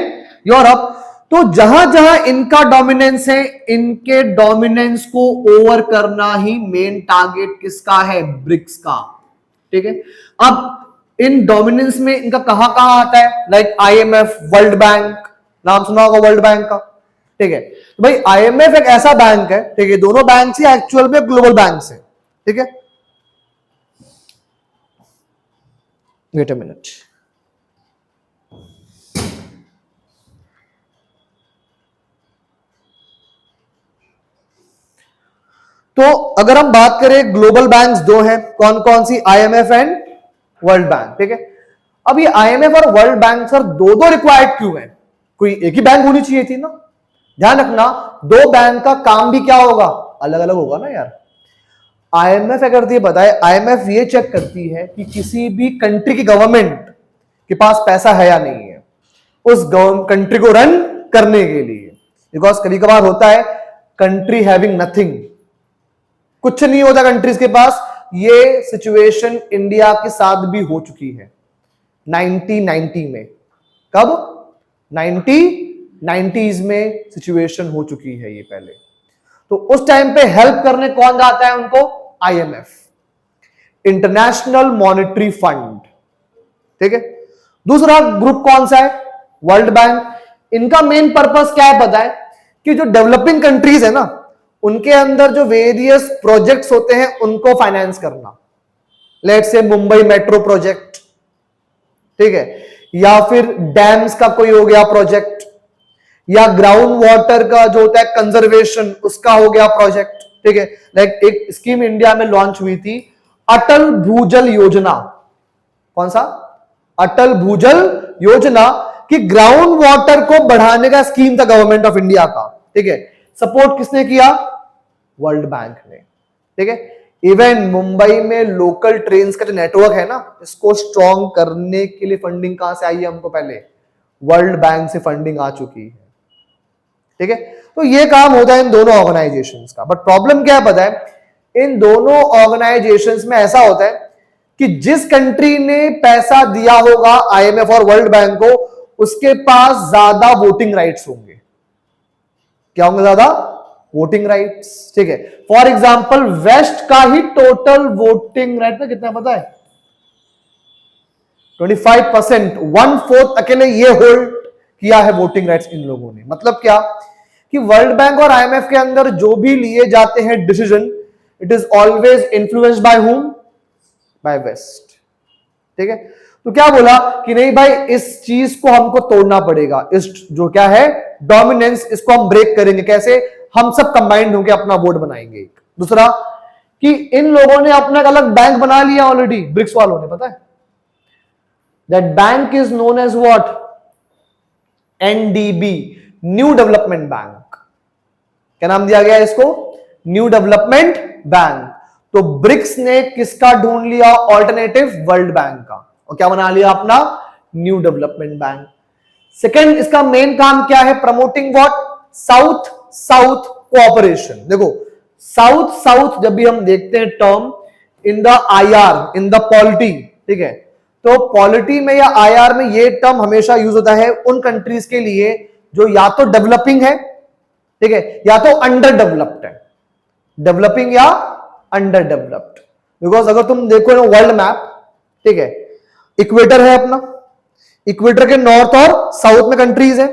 S1: Europe. तो जहां जहां इनका डोमिनेंस है, इनके डोमिनेंस को ओवर करना ही मेन टारगेट किसका है, ब्रिक्स का, ठीक है। अब इन डोमिनेंस में इनका कहां कहां आता है, लाइक IMF, वर्ल्ड बैंक, नाम सुना होगा वर्ल्ड बैंक का, ठीक है। तो भाई IMF एक ऐसा बैंक है, ठीक है, दोनों बैंक ही एक्चुअल में ग्लोबल बैंक है, ठीक है। वेट अ मिनट, तो अगर हम बात करें ग्लोबल बैंक्स दो हैं, कौन कौन सी, IMF एंड वर्ल्ड बैंक, ठीक है। अब ये IMF और वर्ल्ड बैंक सर दो दो रिक्वायर्ड क्यों है, कोई एक ही बैंक होनी चाहिए थी ना। ध्यान रखना, दो बैंक का काम भी क्या होगा, अलग अलग होगा ना यार। IMF क्या करती है बताए, IMF ये चेक करती है कि किसी भी कंट्री की गवर्नमेंट के पास पैसा है या नहीं है उस कंट्री को रन करने के लिए, बिकॉज कभी कभार होता है कंट्री हैविंग नथिंग, कुछ नहीं होता कंट्रीज के पास। ये सिचुएशन इंडिया के साथ भी हो चुकी है 1990 में, कब, 1990s में सिचुएशन हो चुकी है ये पहले। तो उस टाइम पे हेल्प करने कौन जाता है उनको, IMF, इंटरनेशनल मॉनेटरी फंड, ठीक है। दूसरा ग्रुप कौन सा है, वर्ल्ड बैंक। इनका मेन पर्पस क्या है पता है, कि जो डेवलपिंग कंट्रीज है ना उनके अंदर जो वेरियस प्रोजेक्ट्स होते हैं उनको फाइनेंस करना, let's say Mumbai metro project, ठीक है, या फिर डैम्स का कोई हो गया प्रोजेक्ट, या ग्राउंड वाटर का जो होता है कंजर्वेशन उसका हो गया प्रोजेक्ट, ठीक है। लाइक एक स्कीम इंडिया में लॉन्च हुई थी, अटल भूजल योजना। कौन सा, अटल भूजल योजना, कि ग्राउंड वाटर को बढ़ाने का स्कीम था गवर्नमेंट ऑफ इंडिया का, ठीक है। सपोर्ट किसने किया, वर्ल्ड बैंक ने, ठीक है। इवन मुंबई में लोकल ट्रेन्स का जो नेटवर्क है ना, इसको स्ट्रॉन्ग करने के लिए फंडिंग कहां से आई है हमको, पहले वर्ल्ड बैंक से फंडिंग आ चुकी है, ठीक है। तो ये काम होता है इन दोनों ऑर्गेनाइजेशंस का। बट प्रॉब्लम क्या है पता है, इन दोनों ऑर्गेनाइजेशंस में ऐसा होता है कि जिस कंट्री ने पैसा दिया होगा आईएमएफ और वर्ल्ड बैंक को, उसके पास ज्यादा वोटिंग राइट्स होंगे। क्या होंगे? ज्यादा वोटिंग राइट्स। ठीक है, फॉर एग्जाम्पल वेस्ट का ही टोटल वोटिंग राइट में कितना पता है? 25%, 1/4 अकेले ये होल्ड किया है वोटिंग राइट्स इन लोगों ने। मतलब क्या कि वर्ल्ड बैंक और आईएमएफ के अंदर जो भी लिए जाते हैं decision, it is always influenced by whom? By west. ठीक है, तो क्या बोला कि नहीं भाई इस चीज को हमको तोड़ना पड़ेगा, इस जो क्या है डोमिनेंस, इसको हम ब्रेक करेंगे। कैसे? हम सब कंबाइंड होकर अपना बोर्ड बनाएंगे। दूसरा कि इन लोगों ने अपना एक अलग बैंक बना लिया ऑलरेडी, ब्रिक्स वालों ने, पता है? That bank is known as what? NDB, new development bank. क्या नाम दिया गया इसको? New development bank. तो ब्रिक्स ने किसका ढूंढ लिया ऑल्टरनेटिव? वर्ल्ड बैंक का, और क्या बना लिया अपना? New development bank. सेकंड, इसका मेन काम क्या है? Promoting what? South south cooperation. देखो साउथ साउथ जब भी हम देखते हैं term in the IR, in the polity, ठीक है, तो पॉलिटी में या आईआर में ये टर्म हमेशा यूज होता है उन कंट्रीज के लिए जो या तो डेवलपिंग है, ठीक है, या तो अंडर डेवलप्ड है। डेवलपिंग या अंडर डेवलप्ड। बिकॉज अगर तुम देखो ना वर्ल्ड मैप, ठीक है, इक्वेटर है अपना, इक्वेटर के नॉर्थ और साउथ में कंट्रीज है।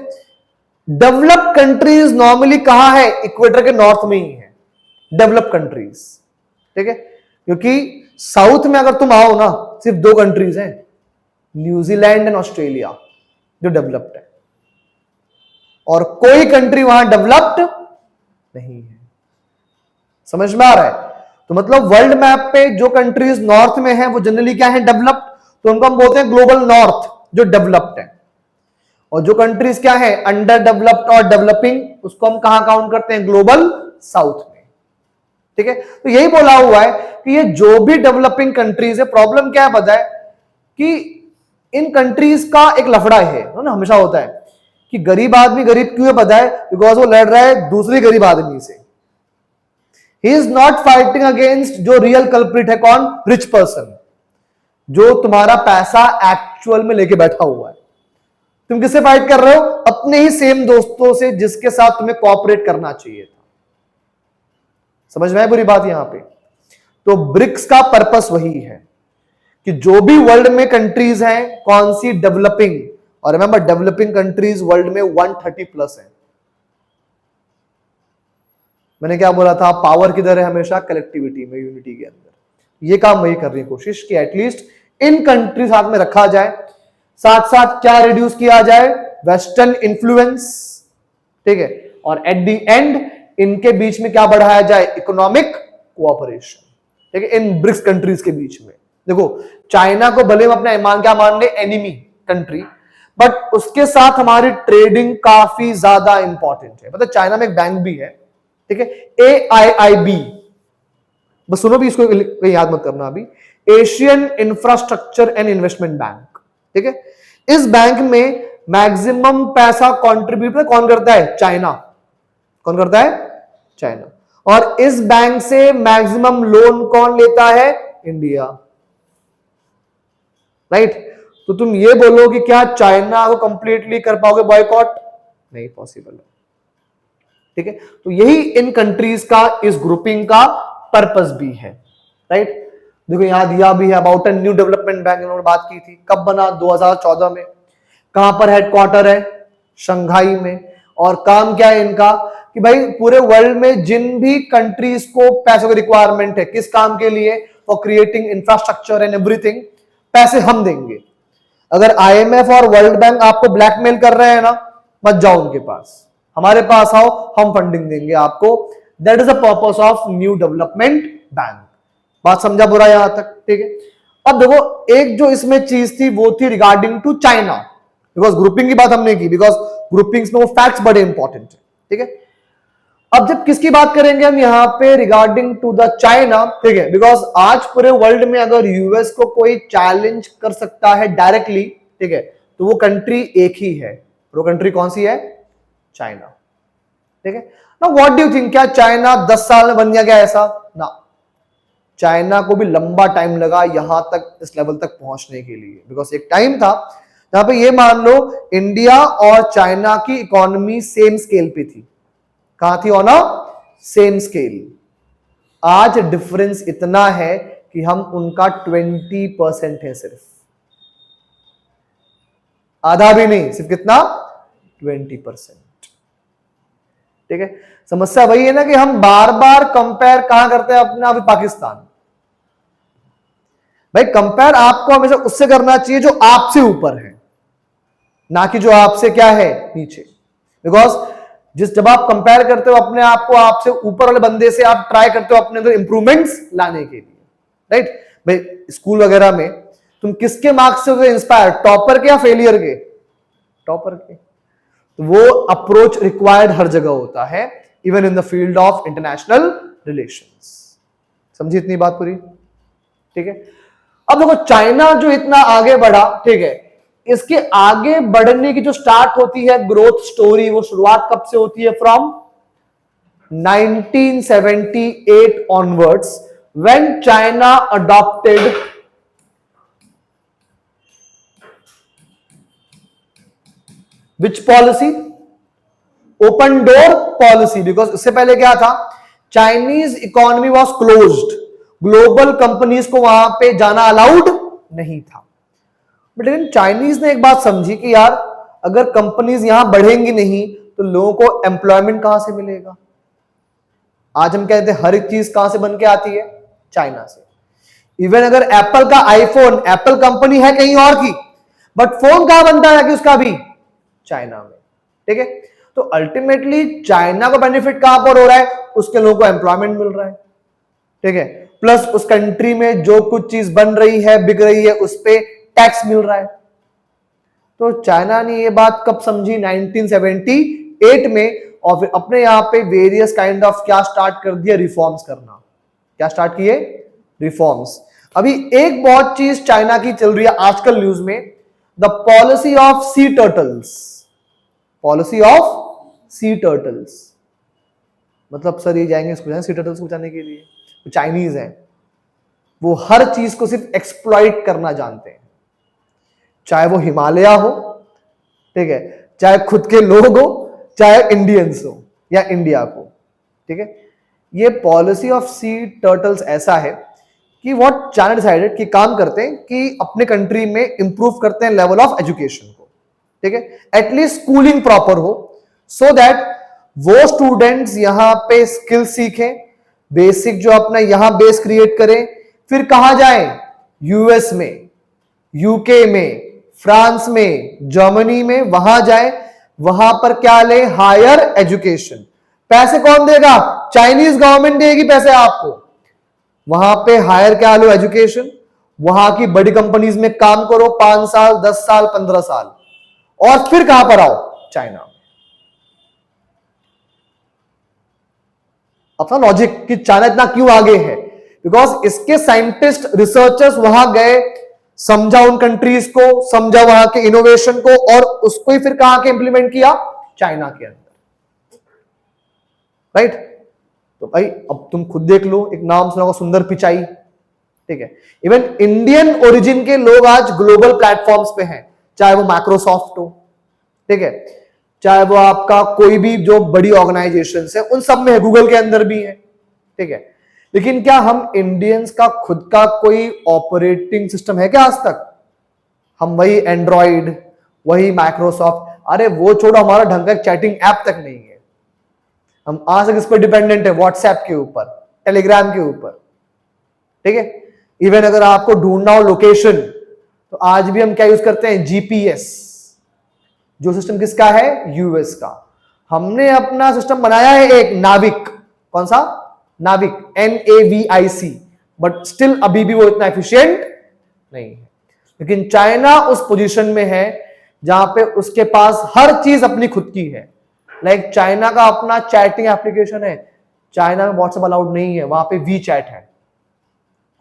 S1: डेवलप्ड कंट्रीज नॉर्मली कहां है? इक्वेटर के नॉर्थ में ही है डेवलप्ड कंट्रीज। ठीक है, क्योंकि साउथ में अगर तुम आओ ना, सिर्फ 2 कंट्रीज हैं, न्यूजीलैंड एंड ऑस्ट्रेलिया, जो डेवलप्ड है, और कोई कंट्री वहां डेवलप्ड नहीं है। समझ में आ रहा है? तो मतलब वर्ल्ड मैप पे जो कंट्रीज नॉर्थ में है वो जनरली क्या है? डेवलप्ड। तो उनको हम बोलते हैं ग्लोबल नॉर्थ, जो डेवलप्ड है। और जो कंट्रीज क्या है? अंडर डेवलप्ड और डेवलपिंग, उसको हम कहां काउंट करते हैं? ग्लोबल साउथ में। ठीक है, तो यही बोला हुआ है कि ये जो भी डेवलपिंग कंट्रीज है, प्रॉब्लम क्या है पता है? कि इन कंट्रीज का एक लफड़ा है ना, हमेशा होता है कि गरीब आदमी गरीब क्यों है पता है? बिकॉज वो लड़ रहा है दूसरे गरीब आदमी से। He is not fighting against जो रियल कल्प्रिट है। कौन? रिच पर्सन, जो तुम्हारा पैसा एक्चुअल में लेके बैठा हुआ है। तुम किससे फाइट कर रहे हो? अपने ही सेम दोस्तों से, जिसके साथ तुम्हें कोऑपरेट करना चाहिए था। समझ में आए पूरी बात यहां पे? तो ब्रिक्स का पर्पस वही है कि जो भी वर्ल्ड में कंट्रीज हैं, कौन सी? डेवलपिंग। और रिमेंबर डेवलपिंग कंट्रीज वर्ल्ड में 130+ है। मैंने क्या बोला था? पावर किधर है? हमेशा कलेक्टिविटी में, यूनिटी के अंदर। ये काम वही कर रही है कोशिश कि एटलीस्ट इन कंट्री साथ में रखा जाए। साथ साथ क्या रिड्यूस किया जाए? Western influence. ठीक है, और एट द एंड इनके बीच में क्या बढ़ाया जाए? Economic cooperation. ठीक है, इन ब्रिक्स कंट्रीज के बीच में। देखो चाइना को भले हम अपना ईमान क्या मान ले, एनिमी कंट्री, बट उसके साथ हमारी ट्रेडिंग काफी ज्यादा इंपॉर्टेंट है। मतलब चाइना में एक बैंक भी है, ठीक है, AIIB, बस सुनो भी, इसको याद मत करना अभी, Asian infrastructure and investment bank. ठीक है, इस बैंक में मैक्सिमम पैसा कंट्रीब्यूट कौन करता है? चाइना। कौन करता है? चाइना। और इस बैंक से मैक्सिमम लोन कौन लेता है? इंडिया। राइट? तो तुम ये बोलो कि क्या चाइना को कंप्लीटली कर पाओगे बॉयकॉट? नहीं पॉसिबल है। ठीक है, तो यही इन कंट्रीज का, इस ग्रुपिंग का पर्पस भी है। राइट? देखो यहां दिया भी है about a new development bank, इन्होंने बात की थी। कब बना? 2014 में। कहां पर हेडक्वार्टर है? शंघाई में। और काम क्या है इनका? कि भाई पूरे वर्ल्ड में जिन भी कंट्रीज को पैसों की रिक्वायरमेंट है, किस काम के लिए? For creating infrastructure and everything, पैसे हम देंगे। अगर आईएमएफ और वर्ल्ड बैंक आपको ब्लैकमेल कर रहे हैं ना, मत जाओ उनके पास, हमारे पास आओ, हम फंडिंग देंगे आपको। That is the purpose of new development bank. बात समझा बुरा यहां तक? ठीक है, अब देखो एक जो इसमें चीज थी वो थी regarding to China, because grouping की बात हमने की, बिकॉज ग्रुपिंग्स में वो फैक्ट्स बड़े इंपॉर्टेंट है। ठीक है, अब जब किसकी बात करेंगे हम यहां पे? Regarding to the China. ठीक है, बिकॉज आज पूरे वर्ल्ड में अगर यूएस को कोई चैलेंज कर सकता है डायरेक्टली, ठीक है, तो वो कंट्री एक ही है। वो कंट्री कौन सी है? चाइना। ठीक है ना, व्हाट डू यू थिंक? क्या चाइना 10 साल में बन गया क्या ऐसा? ना, चाइना को भी लंबा टाइम लगा यहां तक, इस लेवल तक पहुंचने के लिए। बिकॉज एक टाइम था जहां पे ये मान लो इंडिया और चाइना की इकोनॉमी सेम स्केल पे थी। कहां थी? On a same scale. आज डिफरेंस इतना है कि हम उनका 20% है, सिर्फ आधा भी नहीं, सिर्फ कितना? 20%। ठीक है, समस्या वही है ना कि हम बार बार कंपेयर कहां करते हैं अपना? अभी पाकिस्तान। भाई कंपेयर आपको हमेशा उससे करना चाहिए जो आपसे ऊपर है, ना कि जो आपसे क्या है? नीचे। बिकॉज जब आप कंपेयर करते हो अपने आप को आपसे ऊपर वाले बंदे से, आप ट्राई करते हो अपने अंदर इंप्रूवमेंट्स लाने के लिए, राइट? भाई स्कूल वगैरह में तुम किसके मार्क्स से इंस्पायर? टॉपर के या फेलियर के? टॉपर के। तो वो अप्रोच रिक्वायर्ड हर जगह होता है, even in the field of international relations. समझी इतनी बात पूरी? ठीक है। अब देखो चाइना जो इतना आगे बढ़ा, ठीक है, इसके आगे बढ़ने की जो स्टार्ट होती है ग्रोथ स्टोरी, वो शुरुआत कब से होती है? From 1978 onwards, when China adopted which policy? Open door policy. Because इससे पहले क्या था? Chinese economy was closed, global companies को वहां पे जाना अलाउड नहीं था। बट लेकिन चाइनीज ने एक बात समझी कि यार अगर कंपनीज यहां बढ़ेंगी नहीं तो लोगों को एम्प्लॉयमेंट कहां से मिलेगा? आज हम कहते हैं हर एक चीज कहां से बन के आती है? चाइना से। इवन अगर एप्पल का आईफोन, एप्पल कंपनी है कहीं और की, बट फोन कहां बनता है कि उसका भी? चाइना में। ठीक है, तो अल्टीमेटली चाइना को बेनिफिट कहां पर हो रहा है? उसके लोगों को एम्प्लॉयमेंट मिल रहा है। ठीक है, प्लस उस कंट्री में जो कुछ चीज बन रही है, बिक रही है, उस पर टैक्स मिल रहा है। तो चाइना ने ये बात कब समझी? 1978 में। और फिर अपने यहां पे वेरियस काइंड ऑफ क्या स्टार्ट कर दिया? रिफॉर्म्स करना। क्या स्टार्ट किए? रिफॉर्म्स। अभी एक बहुत चीज चाइना की चल रही है आजकल न्यूज में, the policy of C turtles. Policy of C turtles मतलब सर ये जाएंगे इसको सी टर्टल्स को बचाने के लिए? वो चाइनीज हैं, वो हर चीज को सिर्फ एक्सप्लॉइट करना जानते हैं, चाहे वो हिमालय हो, ठीक है, चाहे खुद के लोग हो, चाहे इंडियंस हो या इंडिया को। ठीक है, ये पॉलिसी ऑफ सी टर्टल्स ऐसा है कि व्हाट चाइना डिसाइडेड कि काम करते हैं कि अपने कंट्री में इंप्रूव करते हैं लेवल ऑफ एजुकेशन को। ठीक है, एटलीस्ट स्कूलिंग प्रॉपर हो, सो दैट वो स्टूडेंट्स यहां पे स्किल सीखें, बेसिक जो अपना यहां बेस क्रिएट करें, फिर कहां जाएं? यूएस में, यूके में, फ्रांस में, जर्मनी में, वहां जाए, वहां पर क्या ले? Higher education. पैसे कौन देगा? चाइनीज गवर्नमेंट देगी पैसे आपको। वहां पे हायर क्या लो? एजुकेशन। वहां की बड़ी कंपनीज में काम करो 5 साल, 10 साल, 15 साल, और फिर कहां पर आओ? चाइना। अपना लॉजिक कि चाइना इतना क्यों आगे है? बिकॉज इसके साइंटिस्ट, रिसर्चर्स वहां गए, समझा उन कंट्रीज को, समझा वहां के इनोवेशन को, और उसको ही फिर कहां के इंप्लीमेंट किया? चाइना के अंदर। राइट? तो भाई अब तुम खुद देख लो, एक नाम सुना होगा सुंदर पिचाई। ठीक है, इवन इंडियन ओरिजिन के लोग आज ग्लोबल प्लेटफॉर्म्स पे हैं, चाहे वो माइक्रोसॉफ्ट हो, ठीक है, चाहे वो आपका कोई भी जो बड़ी ऑर्गेनाइजेशन है, उन सब में है, गूगल के अंदर भी है। ठीक है, लेकिन क्या हम इंडियंस का खुद का कोई ऑपरेटिंग सिस्टम है क्या आज तक? हम वही एंड्रॉइड, वही माइक्रोसॉफ्ट, अरे वो छोड़ो, हमारा ढंग का चैटिंग ऐप तक नहीं है। हम आज तक इस पर डिपेंडेंट है, व्हाट्सएप के ऊपर, टेलीग्राम के ऊपर। ठीक है, इवन अगर आपको ढूंढना हो लोकेशन, तो आज भी हम क्या यूज करते हैं? जीपीएस, जो सिस्टम किसका है? यूएस का। हमने अपना सिस्टम बनाया है एक नाविक। कौन सा? नाविक, NAVIC, बट स्टिल अभी भी वो इतना एफिशिएंट नहीं है। लेकिन चाइना उस पोजीशन में है जहां पे उसके पास हर चीज अपनी खुद की है। लाइक चाइना का अपना चैटिंग एप्लीकेशन है, चाइना में व्हाट्सएप अलाउड नहीं है, वहां पे वी चैट है।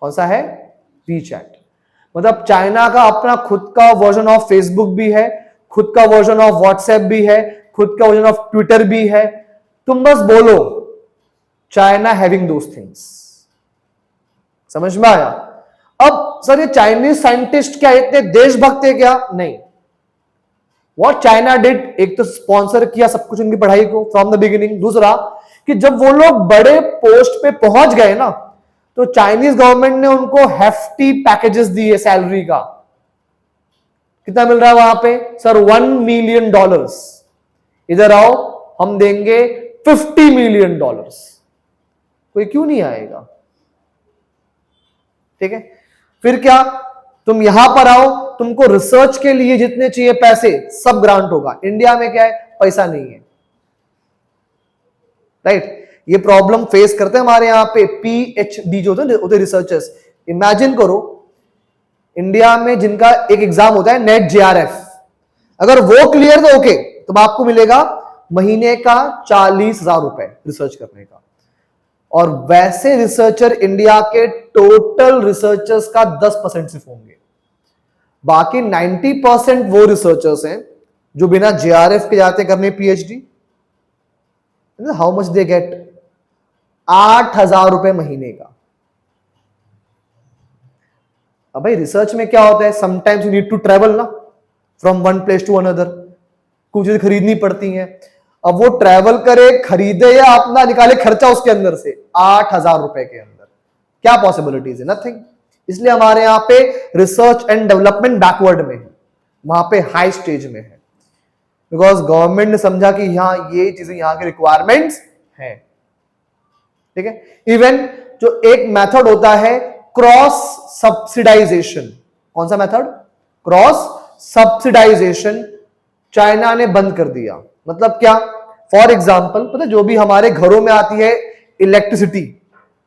S1: कौन सा है? We chat. मतलब चाइना का अपना खुद का वर्जन ऑफ फेसबुक भी है, खुद का वर्जन ऑफ व्हाट्सएप भी है, खुद का वर्जन ऑफ ट्विटर भी है। तुम बस बोलो चाइना हैविंग दोस थिंग्स। समझ में आया? अब सर ये चाइनीज साइंटिस्ट क्या इतने देशभक्त है क्या? नहीं। व्हाट चाइना डिड, एक तो स्पॉन्सर किया सब कुछ उनकी पढ़ाई को फ्रॉम द बिगिनिंग। दूसरा कि जब वो लोग बड़े पोस्ट पे पहुंच गए ना, तो चाइनीज गवर्नमेंट ने उनको हेफ्टी पैकेजेस दिए सैलरी का। कितना मिल रहा है वहां पे सर? $1 मिलियन। इधर आओ, हम देंगे $50 मिलियन। कोई क्यों नहीं आएगा? ठीक है। फिर क्या, तुम यहां पर आओ, तुमको रिसर्च के लिए जितने चाहिए पैसे सब ग्रांट होगा। इंडिया में क्या है, पैसा नहीं है। राइट, ये प्रॉब्लम फेस करते हैं हमारे यहां पे पीएचडी जो होते रिसर्चर्स। इमेजिन करो, इंडिया में जिनका एक एग्जाम होता है नेट जेआरएफ, अगर वो क्लियर तो ओके, तो आपको मिलेगा महीने का 40,000 रुपए रिसर्च करने का। और वैसे रिसर्चर इंडिया के टोटल रिसर्चर्स का 10% सिर्फ होंगे। बाकी 90% वो रिसर्चर्स हैं जो बिना जेआरएफ के जाते करने PhD. How much they get? 8,000 रुपए महीने का। अब भाई रिसर्च में क्या होता है, sometimes you need to travel ना from one place to another, कुछ चीजें खरीदनी पड़ती हैं। अब वो ट्रेवल करे, खरीदे या अपना निकाले खर्चा उसके अंदर से 8,000 रुपए के अंदर, क्या पॉसिबिलिटीज है? नथिंग। इसलिए हमारे यहां पे रिसर्च एंड डेवलपमेंट बैकवर्ड में है, वहां पे हाई स्टेज में है, बिकॉज गवर्नमेंट ने समझा कि यहां ये चीजें यहां के रिक्वायरमेंट्स हैं। ठीक है। इवन जो एक मेथड होता है क्रॉस सब्सिडाइजेशन, कौन सा मेथड? क्रॉस सब्सिडाइजेशन, चाइना ने बंद कर दिया। मतलब क्या? फॉर एग्जाम्पल, पता है जो भी हमारे घरों में आती है इलेक्ट्रिसिटी,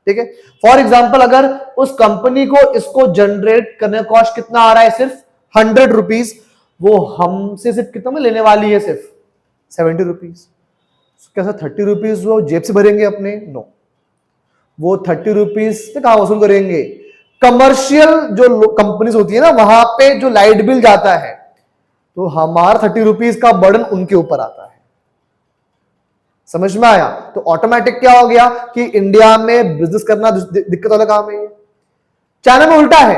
S1: ठीक है, फॉर एग्जाम्पल अगर उस कंपनी को इसको जनरेट करने का कॉस्ट कितना आ रहा है, सिर्फ 100 रुपीज, वो हमसे सिर्फ कितना में लेने वाली है? सिर्फ 70 रुपीज। कैसा 30 रुपीज वो जेब से भरेंगे अपने? नो, वो 30 रुपीज से कहां वसूल करेंगे? कमर्शियल जो कंपनीज होती है ना, वहां पे जो लाइट बिल जाता है, तो हमारा 30 रुपीज का बर्डन उनके ऊपर आता है। समझ में आया? तो ऑटोमेटिक क्या हो गया कि इंडिया में बिजनेस करना दिक्कत वाला काम है। चाइना में उल्टा है,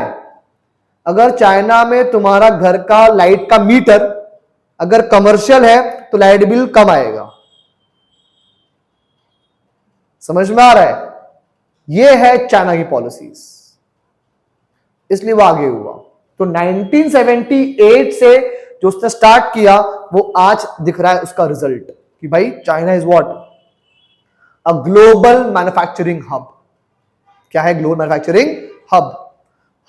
S1: अगर चाइना में तुम्हारा घर का लाइट का मीटर अगर कमर्शियल है तो लाइट बिल कम आएगा। समझ में आ रहा है? ये है चाइना की पॉलिसीज, इसलिए वो आगे हुआ। तो 1978 से जो उसने स्टार्ट किया, वो आज दिख रहा है उसका रिजल्ट कि भाई China is what? A global manufacturing hub. क्या है ग्लोबल मैन्युफैक्चरिंग हब?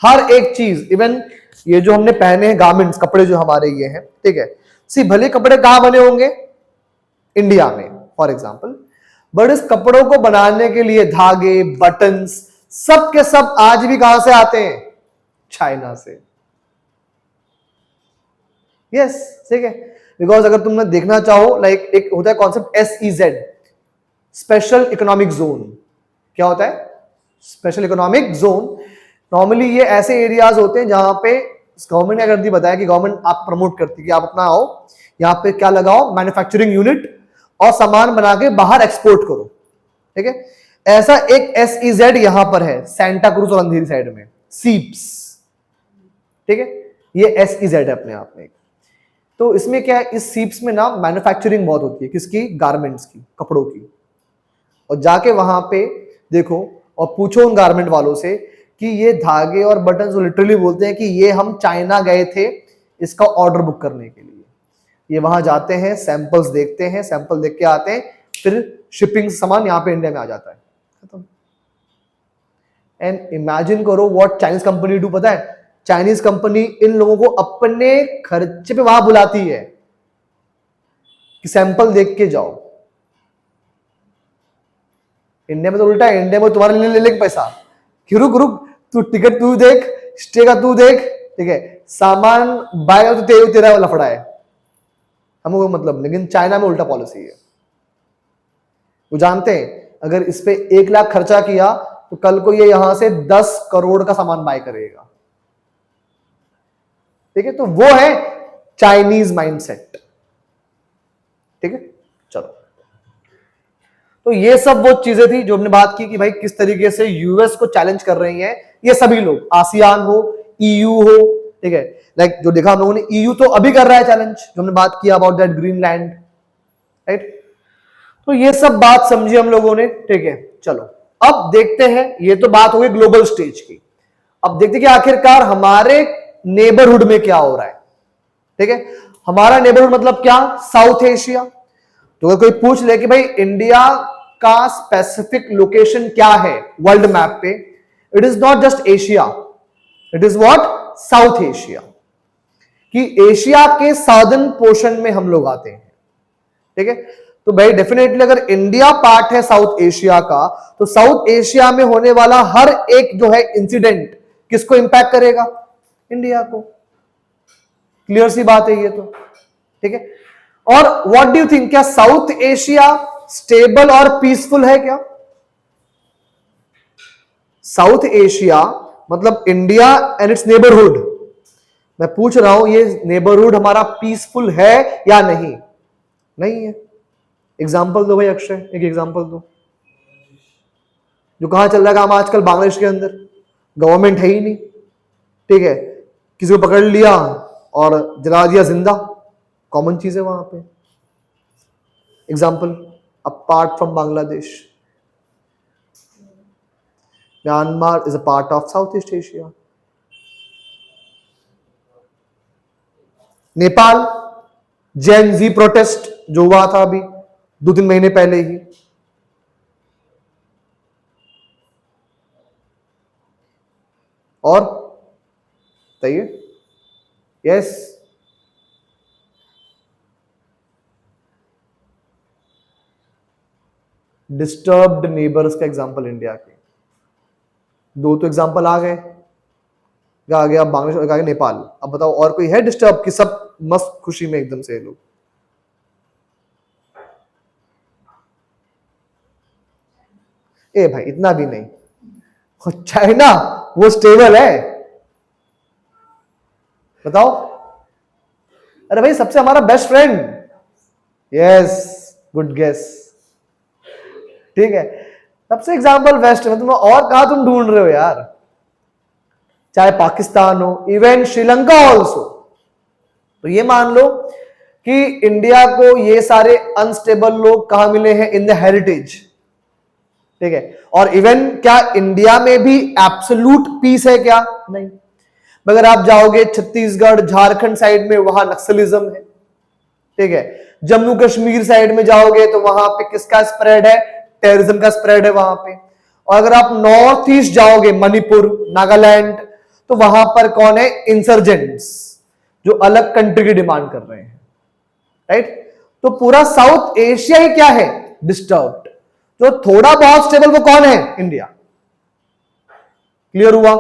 S1: हर एक चीज, इवन ये जो हमने पहने हैं गारमेंट्स, कपड़े जो हमारे ये हैं, ठीक है, सी भले कपड़े कहां बने होंगे? इंडिया में फॉर एग्जाम्पल, बट इस कपड़ों को बनाने के लिए धागे, बटन्स, सब के सब आज भी कहां से आते हैं? चाइना से। यस, ठीक है। बिकॉज अगर तुमने देखना चाहो, लाइक एक होता है concept SEZ, special economic zone. क्या होता है स्पेशल इकोनॉमिक जोन? नॉर्मली ये ऐसे एरियाज होते हैं जहां पे गवर्नमेंट क्या करती है, बताया कि गवर्नमेंट आप प्रमोट करती है कि आप अपना आओ यहां पे क्या लगाओ, मैन्युफैक्चरिंग यूनिट, और सामान बना के बाहर एक्सपोर्ट करो। ठीक है। ऐसा एक SEZ यहां पर है, सेंटा क्रूज और अंधेरी साइड में, सीप्स। ठीक है, ये SEZ है अपने आप में। तो इसमें क्या है, इस सीप्स में ना मैन्युफैक्चरिंग बहुत होती है, किसकी? गारमेंट्स की, कपड़ों की। और जाके वहां पे देखो और पूछो उन गारमेंट वालों से कि ये धागे और बटन जो लिटरली बोलते हैं कि ये हम चाइना गए थे इसका ऑर्डर बुक करने के लिए। ये वहां जाते हैं, सैंपल्स देखते हैं, सैंपल देख के आते हैं, फिर शिपिंग सामान यहां पे इंडिया में आ जाता है, खत्म। एंड इमेजिन करो व्हाट चाइनीज कंपनी डू, पता है? चाइनीज कंपनी इन लोगों को अपने खर्चे पे वहां बुलाती है कि सैंपल देख के जाओ। इंडिया में तो उल्टा है, इंडिया में तुम्हारे लिए ले लेंगे पैसा कि रुक रुक, तू टिकट तू देख, स्टे का तू देख, ठीक है, सामान बाय तो तेरा वाला फड़ा है, हमको मतलब। लेकिन चाइना में उल्टा पॉलिसी है। वो जानते हैं अगर इस पे 1 लाख खर्चा किया तो कल को ये यहां से 10 करोड़ का सामान बाय करेगा। ठीक है, तो वो है चाइनीज माइंडसेट। ठीक है, चलो। तो ये सब वो चीजें थी जो हमने बात की कि भाई किस तरीके से यूएस को चैलेंज कर रही हैं ये सभी लोग, आसियान हो, ईयू हो, ठीक है। लाइक जो देखा हम लोगों ने, ईयू तो अभी कर रहा है चैलेंज, जो हमने बात किया अबाउट दैट ग्रीनलैंड, राइट। तो ये सब बात समझी हम लोगों ने, ठीक है। चलो अब देखते हैं, ये तो बात हो गई ग्लोबल स्टेज की। अब देखते हैं कि आखिरकार हमारे नेबरहुड में क्या हो रहा है, ठीक है। हमारा नेबरहुड मतलब क्या, साउथ एशिया। तो अगर कोई पूछ ले कि भाई इंडिया का स्पेसिफिक लोकेशन क्या है वर्ल्ड मैप पे, it is not just Asia, it is what, south Asia. कि एशिया के साउदर्न पोर्शन में हम लोग आते हैं, ठीक है। तो भाई डेफिनेटली अगर इंडिया पार्ट है साउथ एशिया का, तो साउथ एशिया में होने वाला हर एक जो है इंसिडेंट किसको इंपैक्ट करेगा, इंडिया को। क्लियर सी बात है ये तो, ठीक है। और व्हाट डू यू थिंक, क्या साउथ एशिया स्टेबल और पीसफुल है क्या? साउथ एशिया मतलब इंडिया एंड इट्स नेबरहुड। मैं पूछ रहा हूं ये नेबरहुड हमारा पीसफुल है या नहीं? नहीं है। एग्जांपल दो भाई अक्षय, एक एग्जांपल दो। जो कहां चल रहा है काम आजकल बांग्लादेश के अंदर, गवर्नमेंट है ही नहीं, ठीक है। किसी को पकड़ लिया और जला दिया जिंदा, कॉमन चीज है वहां पे। Example apart from Bangladesh, Myanmar is a part of South East Asia. Nepal, gen Z protest जो हुआ था अभी 2-3 महीने पहले ही, और बताइए। यस, डिस्टर्ब्ड नेबर्स का एग्जांपल इंडिया के दो तो एग्जांपल आ गए, आ गया बांग्लादेश, आ गया नेपाल। अब बताओ और कोई है डिस्टर्ब कि सब मस्त खुशी में एकदम से लोग? ए भाई इतना भी नहीं। चाइना वो स्टेबल है, बताओ। अरे भाई सबसे हमारा best friend, yes, good guess, ठीक है। सबसे एग्जांपल बेस्ट है, तुम और कहा तुम ढूंढ रहे हो यार? चाहे पाकिस्तान हो, इवन श्रीलंका ऑल्सो। तो ये मान लो कि इंडिया को ये सारे अनस्टेबल लोग कहां मिले हैं, इन द हेरिटेज, ठीक है। और इवन क्या इंडिया में भी एब्सोल्यूट पीस है क्या? नहीं। मगर आप जाओगे छत्तीसगढ़ झारखंड साइड में, वहां नक्सलिज्म है, ठीक है। जम्मू कश्मीर साइड में जाओगे तो वहां पे किसका स्प्रेड है, टेररिज्म का स्प्रेड है वहां पे। और अगर आप नॉर्थ ईस्ट जाओगे, मणिपुर, नागालैंड, तो वहां पर कौन है, इंसर्जेंट्स, जो अलग कंट्री की डिमांड कर रहे हैं, राइट। तो पूरा साउथ एशिया ही क्या है, डिस्टर्ब्ड। जो थोड़ा बहुत स्टेबल वो कौन है, इंडिया। क्लियर हुआ,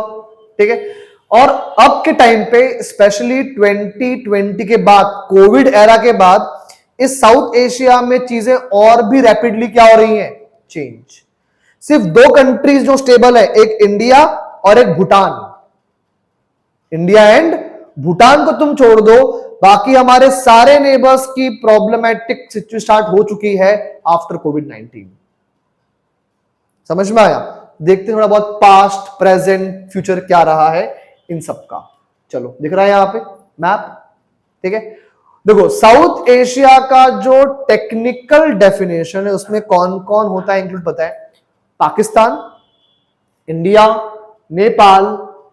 S1: ठीक है। और अब के टाइम पे स्पेशली 2020 के बाद, कोविड एरा के बाद, इस साउथ एशिया में चीजें और भी रैपिडली क्या हो रही हैं, चेंज। सिर्फ 2 कंट्रीज जो स्टेबल है, एक इंडिया और एक भूटान। इंडिया एंड भूटान को तुम छोड़ दो, बाकी हमारे सारे नेबर्स की प्रॉब्लमेटिक सिचुएशन स्टार्ट हो चुकी है आफ्टर कोविड-19। समझ में आया? देखते हैं थोड़ा बहुत पास्ट, प्रेजेंट, फ्यूचर क्या रहा है इन सब का। चलो दिख रहा है यहां पे मैप, ठीक है। देखो साउथ एशिया का जो टेक्निकल डेफिनेशन है उसमें कौन कौन होता है इंक्लूड पता है? Pakistan, India, Nepal,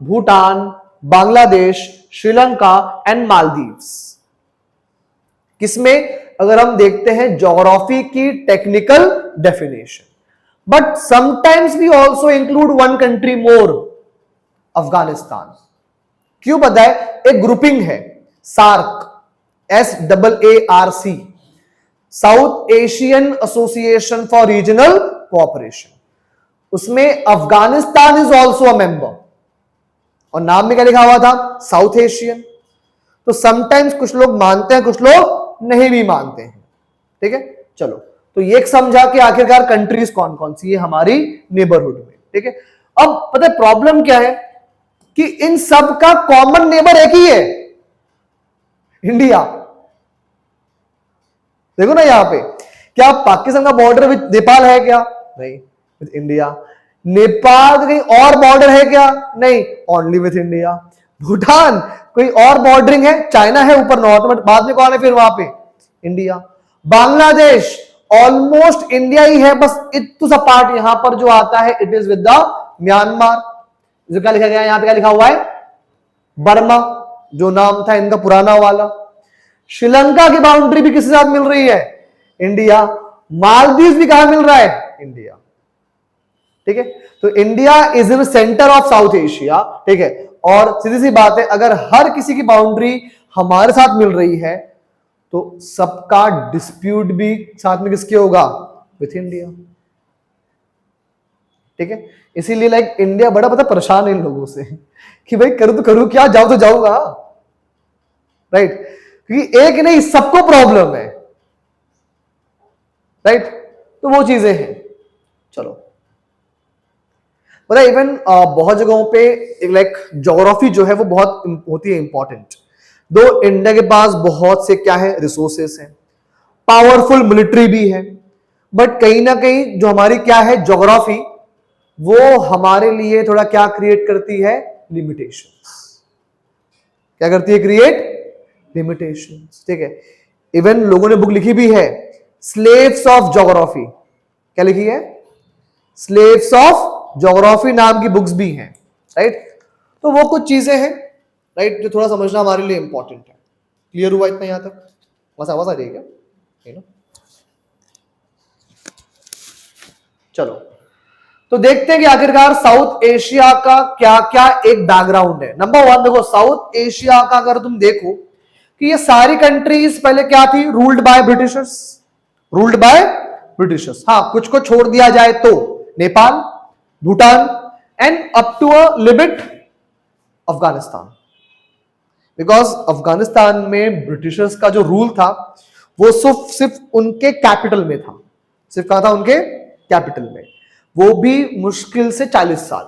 S1: Bhutan, Bangladesh, Sri Lanka and Maldives. किसमें? अगर हम देखते हैं ज्योग्राफी की technical definition. But sometimes we also include 1 country more, Afghanistan. क्यों पता है? एक ग्रुपिंग है SAARC, SAARC, south Asian association for regional cooperation. उसमें Afghanistan is also a member, और नाम में क्या लिखा हुआ था, साउथ एशियन। तो समटाइम्स कुछ लोग मानते हैं, कुछ लोग नहीं भी मानते हैं, ठीक है। चलो तो ये समझा कि आखिरकार कंट्रीज कौन कौन सी है हमारी नेबरहुड में, ठीक है। अब पता है प्रॉब्लम क्या है कि इन सब का कॉमन नेबर एक ही है, इंडिया। देखो ना यहां पे क्या पाकिस्तान का बॉर्डर विद नेपाल है क्या? नहीं, विद इंडिया। नेपाल का कहीं और बॉर्डर है क्या? नहीं, ओनली विद इंडिया। भूटान कोई और बॉर्डरिंग है? चाइना है ऊपर नॉर्थ में, बाद में कौन है फिर वहां पे? इंडिया। बांग्लादेश ऑलमोस्ट इंडिया ही है, बस इतना सा पार्ट यहां पर जो आता है it is with the Myanmar. जो क्या लिखा गया है यहां पे, क्या लिखा हुआ है? बर्मा, जो नाम था इनका पुराना वाला। श्रीलंका की बाउंड्री भी किसके साथ मिल रही है? इंडिया। मालदीव भी कहां मिल रहा है? इंडिया। ठीक है, तो India is in centre of south Asia. ठीक है, और सीधी सी बात है, अगर हर किसी की बाउंड्री हमारे साथ मिल रही है तो सबका डिस्प्यूट भी साथ में किसके होगा? With India. ठीक है, इसीलिए लाइक इंडिया बड़ा पता परेशान है इन लोगों से कि भाई करूं तो करूं क्या, जाओ तो जाऊंगा, राइट? क्योंकि एक नहीं, सबको प्रॉब्लम है, राइट? तो वो चीजें हैं। चलो, पता इवन बहुत जगहों पे लाइक ज्योग्राफी जो है वो बहुत होती है इंपॉर्टेंट। दो इंडिया के पास बहुत से क्या है? रिसोर्सेस हैं, पावरफुल मिलिट्री भी है, बट कहीं ना कहीं जो हमारी क्या है ज्योग्राफी, वो हमारे लिए थोड़ा क्या क्रिएट करती है? लिमिटेशंस। क्या करती है? Create limitations. ठीक है, इवन लोगों ने बुक लिखी भी है, स्लेव्स ऑफ ज्योग्राफी। क्या लिखी है? स्लेव्स ऑफ ज्योग्राफी नाम की बुक्स भी हैं, राइट? तो वो कुछ चीजें हैं, राइट, जो थोड़ा समझना हमारे लिए इंपॉर्टेंट है। क्लियर हुआ इतना यहां तक? बस आवाज आ रही है क्या? चलो, तो देखते हैं कि आखिरकार साउथ एशिया का क्या क्या एक बैकग्राउंड है। नंबर वन देखो, साउथ एशिया का अगर तुम देखो कि ये सारी कंट्रीज पहले क्या थी? Ruled by Britishers. Ruled by Britishers. हाँ, कुछ को छोड़ दिया जाए तो Nepal, Bhutan and up to a limit Afghanistan. Because Afghanistan में ब्रिटिशर्स का जो रूल था वो सिर्फ उनके कैपिटल में था। सिर्फ कहा था? उनके कैपिटल में, वो भी मुश्किल से 40 साल,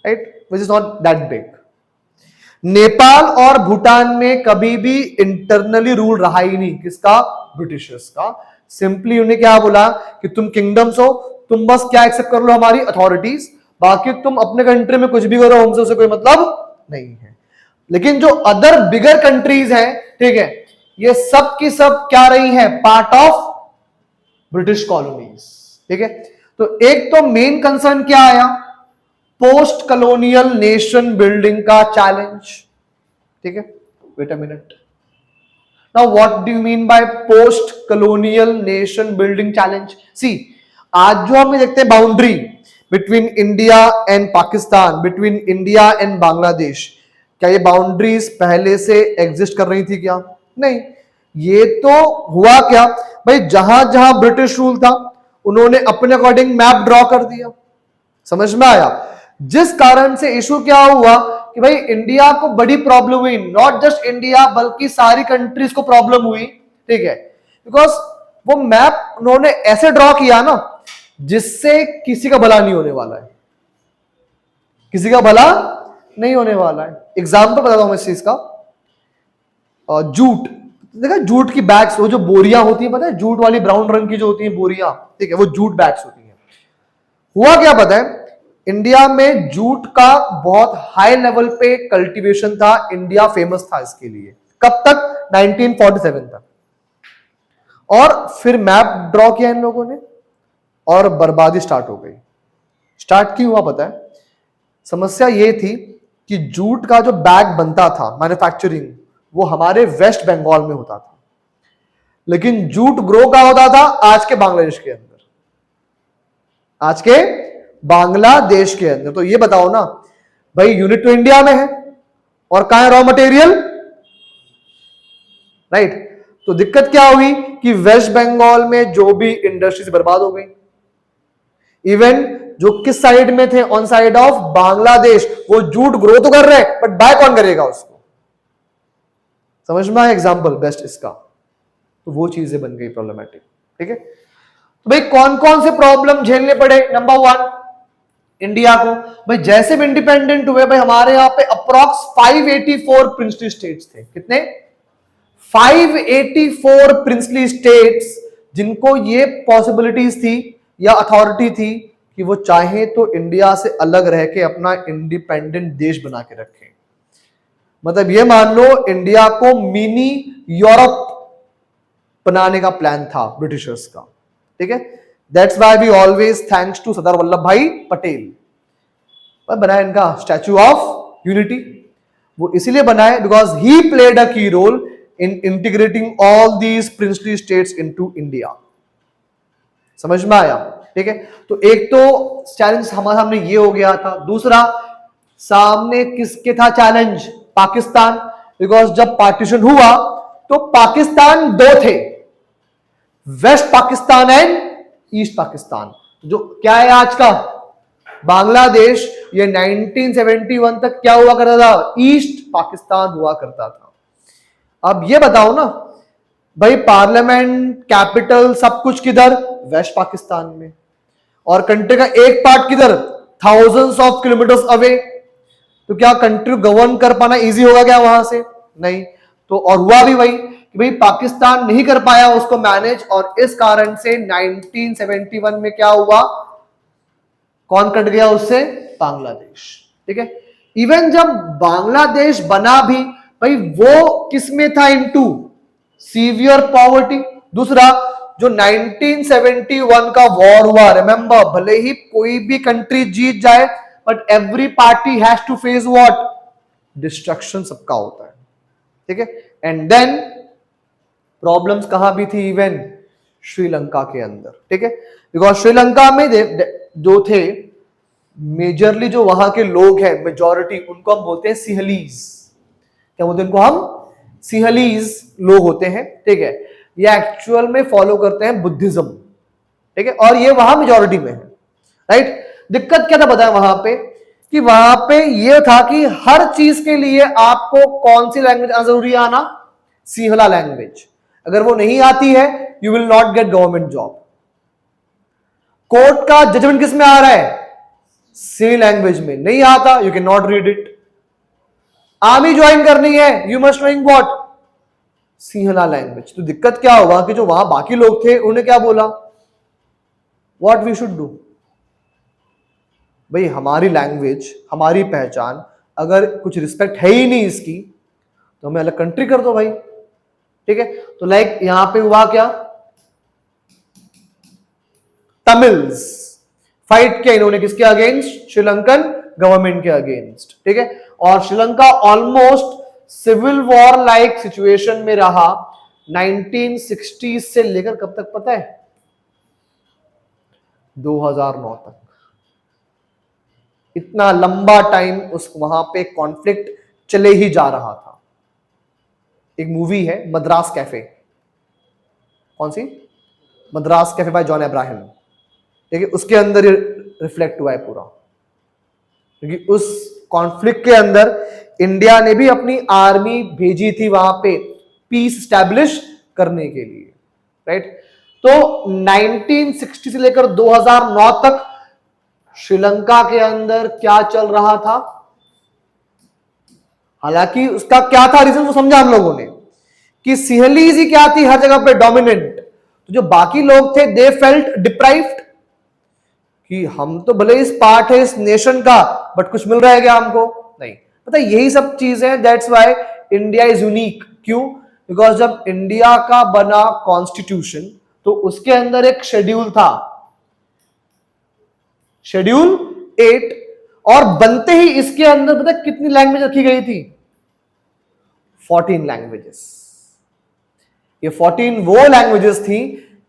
S1: right, which is not that big. Nepal और भूटान में कभी भी इंटरनली रूल रहा ही नहीं, किसका? ब्रिटिशर्स का। सिंपली उन्हें क्या बोला कि तुम किंगडम्स हो, तुम बस क्या एक्सेप्ट कर लो हमारी अथॉरिटीज, बाकी तुम अपने कंट्री में कुछ भी करो, हमसे उसे कोई मतलब नहीं है। लेकिन जो अदर बिगर कंट्रीज हैं, ठीक है, ये सब की सब क्या रही हैं? Part of British colonies. ठीक है, तो एक तो मेन कंसर्न क्या आया? पोस्ट कॉलोनियल नेशन बिल्डिंग का चैलेंज। ठीक है, wait a minute, now what do you mean by post colonial nation building challenge? See, आज जो हम देखते हैं boundary between India and Pakistan, between India and Bangladesh, क्या ये बाउंड्रीज पहले से एग्जिस्ट कर रही थी क्या? नहीं। ये तो हुआ क्या भाई, जहां जहां ब्रिटिश रूल था उन्होंने अपने अकॉर्डिंग मैप ड्रॉ कर दिया। समझ में आया? जिस कारण से इशू क्या हुआ कि भाई इंडिया को बड़ी प्रॉब्लम हुई, नॉट जस्ट इंडिया बल्कि सारी कंट्रीज को प्रॉब्लम हुई। ठीक है, बिकॉज वो मैप उन्होंने ऐसे ड्रॉ किया ना जिससे किसी का भला नहीं होने वाला है, किसी का भला नहीं होने वाला है। एग्जाम्पल बताता हूं मैं इस चीज का। जूट, देखा जूट की बैग्स, वो जो बोरियां होती है, पता है जूट वाली ब्राउन रंग की जो होती है बोरियां, ठीक है, वो जूट बैग्स होती हैं। हुआ क्या पता है, इंडिया में जूट का बहुत हाई लेवल पे कल्टीवेशन था, इंडिया फेमस था इसके लिए। कब तक? 1947 तक। और फिर मैप ड्रॉ किया इन लोगों ने और बर्बादी स्टार्ट हो गई। स्टार्ट क्यों हुआ पता है? समस्या ये थी कि जूट का जो बैग बनता था मैन्युफैक्चरिंग, वो हमारे वेस्ट बंगाल में होता था, लेकिन जूट ग्रो का होता था आज के बांग्लादेश के अंदर, आज के बांग्लादेश के अंदर। तो ये बताओ ना भाई, यूनिट तो इंडिया में है और कहां है रॉ मटेरियल, राइट? तो दिक्कत क्या हुई कि वेस्ट बंगाल में जो भी इंडस्ट्रीज बर्बाद हो गई। इवन जो किस साइड में थे, ऑन साइड ऑफ बांग्लादेश, वो जूट ग्रो तो कर रहे हैं बट बाय कौन करेगा उसको? समझ में आया एग्जांपल बेस्ट इसका? तो वो चीजें बन गई प्रॉब्लमेटिक। ठीक है, तो भाई कौन कौन से प्रॉब्लम झेलने पड़े? नंबर वन, इंडिया को भाई जैसे भी इंडिपेंडेंट हुए भाई हमारे यहां पे अप्रॉक्स 584 प्रिंसली स्टेट्स थे। कितने? 584 प्रिंसली स्टेट्स जिनको ये पॉसिबिलिटीज थी या अथॉरिटी थी कि वो चाहे तो इंडिया से अलग रह के अपना इंडिपेंडेंट देश बना के रखें। मतलब ये मान लो इंडिया को मिनी यूरोप बनाने का प्लान था ब्रिटिशर्स का, ठीक है। That's why we always thanks to Sardar Vallabh Bhai Patel. बनाया इनका स्टैच्यू ऑफ यूनिटी, वो इसीलिए बनाया because he played a key role in integrating all these princely states into India. समझ में आया, ठीक है। तो एक तो चैलेंज हमारे सामने ये हो गया था। दूसरा, सामने किसके था चैलेंज? पाकिस्तान, बिकॉज जब पार्टीशन हुआ तो पाकिस्तान दो थे, west Pakistan and east Pakistan. जो क्या है आज का बांग्लादेश, ये 1971 तक क्या हुआ करता था? ईस्ट पाकिस्तान हुआ करता था। अब ये बताओ ना भाई, पार्लियामेंट, कैपिटल, सब कुछ किधर? वेस्ट पाकिस्तान में। और कंट्री का एक पार्ट किधर? Thousands of kilometres away. तो क्या कंट्री गवर्न कर पाना इजी होगा क्या वहां से? नहीं। तो और हुआ भी वही कि भाई पाकिस्तान नहीं कर पाया उसको मैनेज, और इस कारण से 1971 में क्या हुआ? कौन कट गया उससे? बांग्लादेश, ठीक है। इवन जब बांग्लादेश बना भी भाई वो किसमें था? Into severe poverty. दूसरा, जो 1971 का वॉर हुआ, रिमेंबर, भले ही कोई भी कंट्री जीत जाए but every party has to face what? Destruction सबका होता है, ठीक है। एंड देन प्रॉब्लम्स कहां भी थी? इवन श्रीलंका के अंदर, ठीक है। बिकॉज श्रीलंका में जो थे मेजरली जो वहां के लोग हैं, मेजॉरिटी, उनको हम बोलते हैं सिहलीज। क्या बोलते हैं उनको? हम सिहलीज लोग होते हैं, ठीक है। ये एक्चुअल में फॉलो करते हैं बुद्धिज्म, ठीक है, और ये वहां मेजॉरिटी में है, राइट। दिक्कत क्या था बताया वहां पे? कि वहां पे ये था कि हर चीज के लिए आपको कौन सी लैंग्वेज जरूरी आना? सिंहला लैंग्वेज। अगर वो नहीं आती है you will not gate government job. Court का जजमेंट किस में आ रहा है? सी लैंग्वेज में। नहीं आता, you can not read it. Army join करनी है, you must knowing what? Sinhala language. तो दिक्कत क्या हुआ कि जो वहां बाकी लोग थे उन्होंने क्या बोला? What we should do? भाई हमारी लैंग्वेज, हमारी पहचान, अगर कुछ रिस्पेक्ट है ही नहीं इसकी तो हमें अलग कंट्री कर दो भाई, ठीक है। तो लाइक यहां पे हुआ क्या? तमिल्स फाइट किया इन्होंने किसके अगेंस्ट? श्रीलंकन गवर्नमेंट के अगेंस्ट, ठीक है। और Sri Lanka almost civil war like situation में रहा 1960 से लेकर कब तक पता है? 2009 तक। इतना लंबा टाइम उस वहां पे कॉन्फ्लिक्ट चले ही जा रहा था। एक मूवी है मद्रास कैफे। कौन सी? मद्रास कैफे बाय जॉन अब्राहम, ठीक है। उसके अंदर रिफ्लेक्ट हुआ है पूरा, क्योंकि उस कॉन्फ्लिक्ट के अंदर इंडिया ने भी अपनी आर्मी भेजी थी वहां पे पीस स्टैब्लिश करने के लिए, राइट। तो 1960 से लेकर 2009 तक श्रीलंका के अंदर क्या चल रहा था? हालांकि उसका क्या था रीजन वो समझा हम लोगों ने कि सिहलीज ही क्या थी हर जगह पे डोमिनेंट। तो जो बाकी लोग थे दे फेल्ट डिप्राइव्ड कि हम तो भले इस पार्ट है इस नेशन का बट कुछ मिल रहा है क्या हमको? नहीं। पता यही सब चीजें, that's why India is unique. क्यों? बिकॉज जब इंडिया का बना कॉन्स्टिट्यूशन तो उसके अंदर एक शेड्यूल था, शेड्यूल 8, और बनते ही इसके अंदर पता कितनी लैंग्वेज रखी गई थी? 14 लैंग्वेजेस। ये 14 वो लैंग्वेजेस थी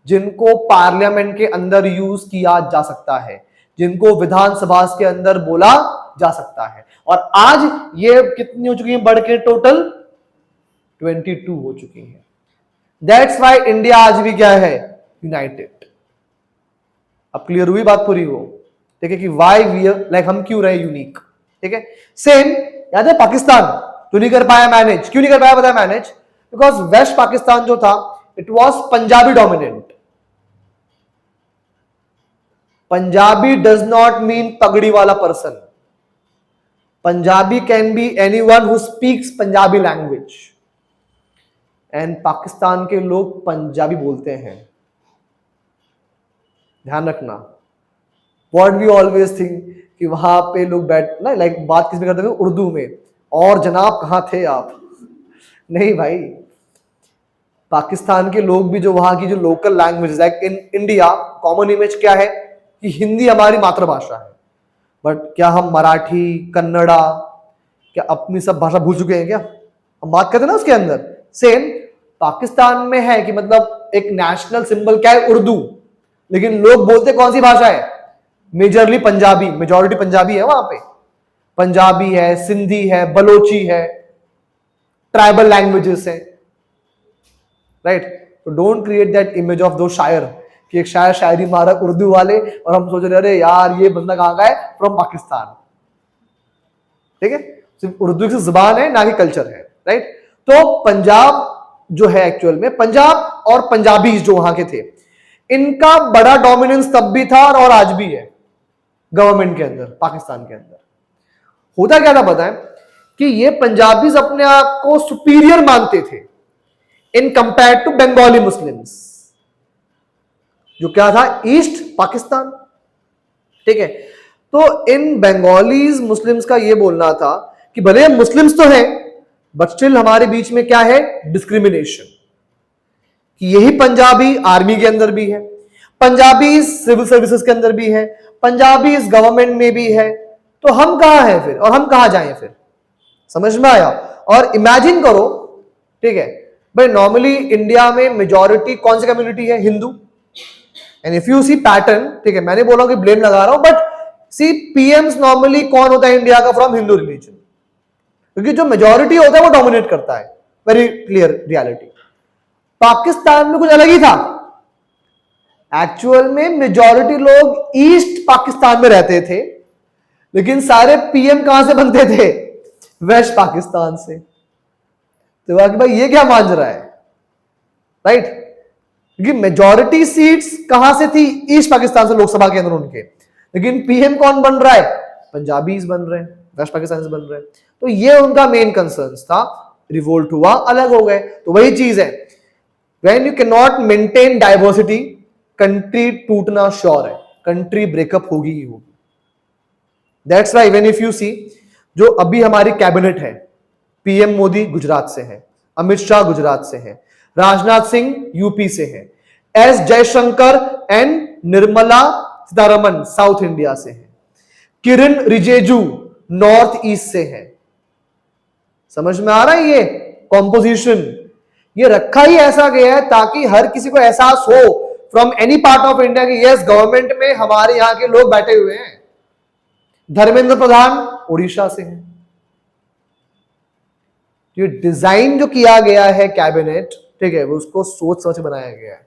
S1: जिनको पार्लियामेंट के अंदर यूज किया जा सकता है, जिनको विधानसभा के अंदर बोला जा सकता है। और आज ये कितनी हो चुकी है बढ़ के? टोटल 22 हो चुकी है। दैट्स व्हाई इंडिया आज भी क्या है? यूनाइटेड। अब क्लियर हुई बात पूरी? वो ठीक है कि वाई वी लाइक हम क्यों रहे यूनिक, ठीक है। सेम याद है पाकिस्तान तो नहीं कर पाया मैनेज। क्यों नहीं कर पाया बताया मैनेज? बिकॉज वेस्ट पाकिस्तान जो था it was Punjabi dominant. Punjabi does not mean पगड़ी वाला person. Punjabi can be anyone who speaks Punjabi language. And Pakistan के लोग पंजाबी बोलते हैं। ध्यान रखना, व्हाट वी ऑलवेज थिंक कि वहां पे लोग बैठ ना लाइक बात किस में करते थे उर्दू में, और जनाब कहाँ थे आप? नहीं भाई, पाकिस्तान के लोग भी जो वहां की जो local language like in India common image क्या है कि हिंदी हमारी मातृभाषा है, बट क्या हम मराठी कन्नड़ा क्या अपनी सब भाषा भूल चुके हैं क्या? हम बात करते हैं ना उसके अंदर सेम पाकिस्तान में है कि मतलब एक नेशनल सिंबल क्या है उर्दू, लेकिन लोग बोलते कौन सी भाषा है? मेजरली पंजाबी, मेजॉरिटी पंजाबी है वहां पे, पंजाबी है, सिंधी है, बलोची है, ट्राइबल लैंग्वेजेस है, राइट? तो don't create that image of दो शायर कि एक शायर शायरी मारा उर्दू वाले और हम सोच रहे अरे यार ये बंदा कहां का है, फ्रॉम पाकिस्तान। ठीक है, सिर्फ उर्दू की जुबान है ना कि कल्चर है, राइट? तो पंजाब जो है एक्चुअल में पंजाब और पंजाबीज जो वहां के थे, इनका बड़ा डोमिनेंस तब भी था और आज भी है गवर्नमेंट के अंदर, पाकिस्तान के अंदर। होता क्या था पता है कि ये पंजाबीज अपने आप को सुपीरियर मानते थे in compare to Bengali Muslims, जो क्या था ईस्ट पाकिस्तान। ठीक है, तो इन बंगालीज मुस्लिम्स का ये बोलना था कि भले हम मुस्लिम्स तो हैं बट स्टिल हमारे बीच में क्या है, डिस्क्रिमिनेशन, कि यही पंजाबी आर्मी के अंदर भी है, पंजाबी सिविल सर्विसेज के अंदर भी है, पंजाबी गवर्नमेंट में भी है, तो हम कहां हैं फिर और हम कहां जाएं फिर? समझ में आया? और इमेजिन करो, ठीक है भाई, नॉर्मली इंडिया में मेजॉरिटी कौन सी कम्युनिटी है? Hindu. And if you see pattern, ठीक है, मैंने बोला कि ब्लेम लगा रहा हूं, बट सी पीएम्स नॉर्मली कौन होता है इंडिया का? फ्रॉम हिंदू रिलीजन, क्योंकि जो मेजॉरिटी होता है वो डोमिनेट करता है, वेरी क्लियर रियलिटी। पाकिस्तान में कुछ अलग ही था, एक्चुअल में मेजॉरिटी लोग ईस्ट पाकिस्तान में रहते थे, लेकिन सारे पीएम कहां से बनते थे? वेस्ट पाकिस्तान से। तो भाई ये क्या मान रहा है, राइट? क्योंकि मेजॉरिटी सीट्स कहां से थी? ईस्ट पाकिस्तान से, लोकसभा के अंदर उनके, लेकिन पीएम कौन बन रहा है? पंजाबीज बन रहे हैं, वेस्ट पाकिस्तान से बन रहे हैं। तो ये उनका मेन कंसर्न था, रिवोल्ट हुआ, अलग हो गए। तो वही चीज है, when you can not maintain diversity, country टूटना श्योर है, कंट्री ब्रेकअप होगी ही होगी। That's why when if you see, जो अभी हमारी कैबिनेट है, पीएम मोदी गुजरात से है, अमित शाह गुजरात से है, राजनाथ सिंह यूपी से है, S Jaishankar and Nirmala Sitharaman south India से है, किरण रिजिजू नॉर्थ ईस्ट से है। समझ में आ रहा है? ये कॉम्पोजिशन ये रखा ही ऐसा गया है ताकि हर किसी को एहसास हो from any part of India कि यस, गवर्नमेंट में हमारे यहां के लोग बैठे हुए हैं। धर्मेंद्र प्रधान उड़ीसा से हैं। ये डिजाइन जो किया गया है कैबिनेट, ठीक है, वो उसको सोच समझ बनाया गया है,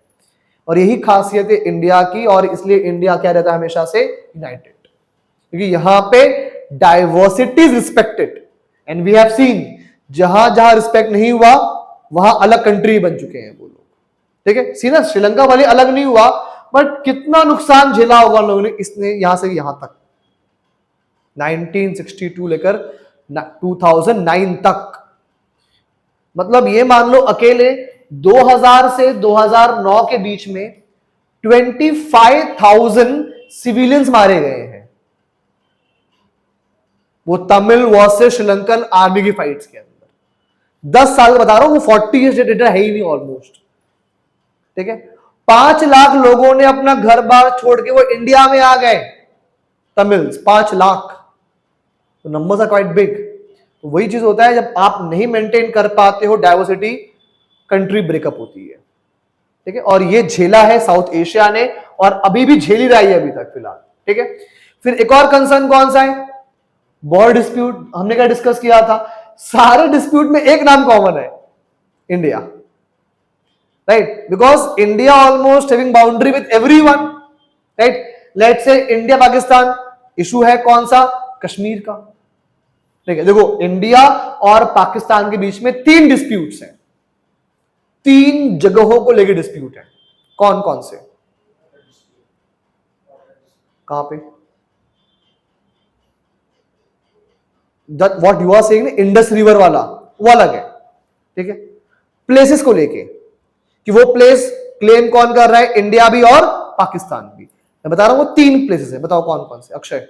S1: और यही खासियत है इंडिया की, और इसलिए इंडिया क्या रहता है हमेशा से यूनाइटेड, क्योंकि यहां पे diversity is respected. And we have seen जहां जहां रिस्पेक्ट नहीं हुआ वहां अलग कंट्री बन चुके हैं वो लोग। ठीक है, सी ना, श्रीलंका वाली अलग नहीं हुआ, बट कितना नुकसान झेला होगा लोगों ने, इसने यहां से यहां तक 1962 लेकर 2009 तक। मतलब ये मान लो अकेले 2000 से 2009 के बीच में 25,000 सिविलियंस मारे गए हैं, वो तमिल वर्सेस श्रीलंकन आर्मी की फाइट्स के अंदर। 10 साल बता रहा हूं, वो 40 ईयर्स डेटा है ही नहीं ऑलमोस्ट। ठीक है, 5 लाख लोगों ने अपना घर बार छोड़ के वो इंडिया में आ गए, तमिल्स 5 लाख, तो नंबर्स आर क्वाइट बिग। तो वही चीज होता है, जब आप नहीं मेंटेन कर पाते हो डाइवर्सिटी, कंट्री ब्रेकअप होती है। ठीक है, और ये झेला है साउथ एशिया ने, और अभी भी झेल ही रही है अभी तक फिलहाल। ठीक है, फिर एक और कंसर्न कौन सा है? Border dispute. हमने क्या डिस्कस किया था? सारे डिस्प्यूट में एक नाम कॉमन है, India, right? Because India almost having boundary with everyone, right? Let's say India Pakistan, issue है कौन सा? कश्मीर का। ठीक है, देखो इंडिया और पाकिस्तान के बीच में 3 डिस्प्यूट्स हैं, 3 जगहों को लेकर डिस्प्यूट है। कौन कौन से? कहां पे? What you are saying, Indus river वाला वो अलग है। ठीक है, प्लेसेस को लेके कि वो प्लेस क्लेम कौन कर रहा है, इंडिया भी और पाकिस्तान भी। मैं बता रहा हूं वो 3 प्लेसेस है, बताओ कौन कौन से। अक्षय,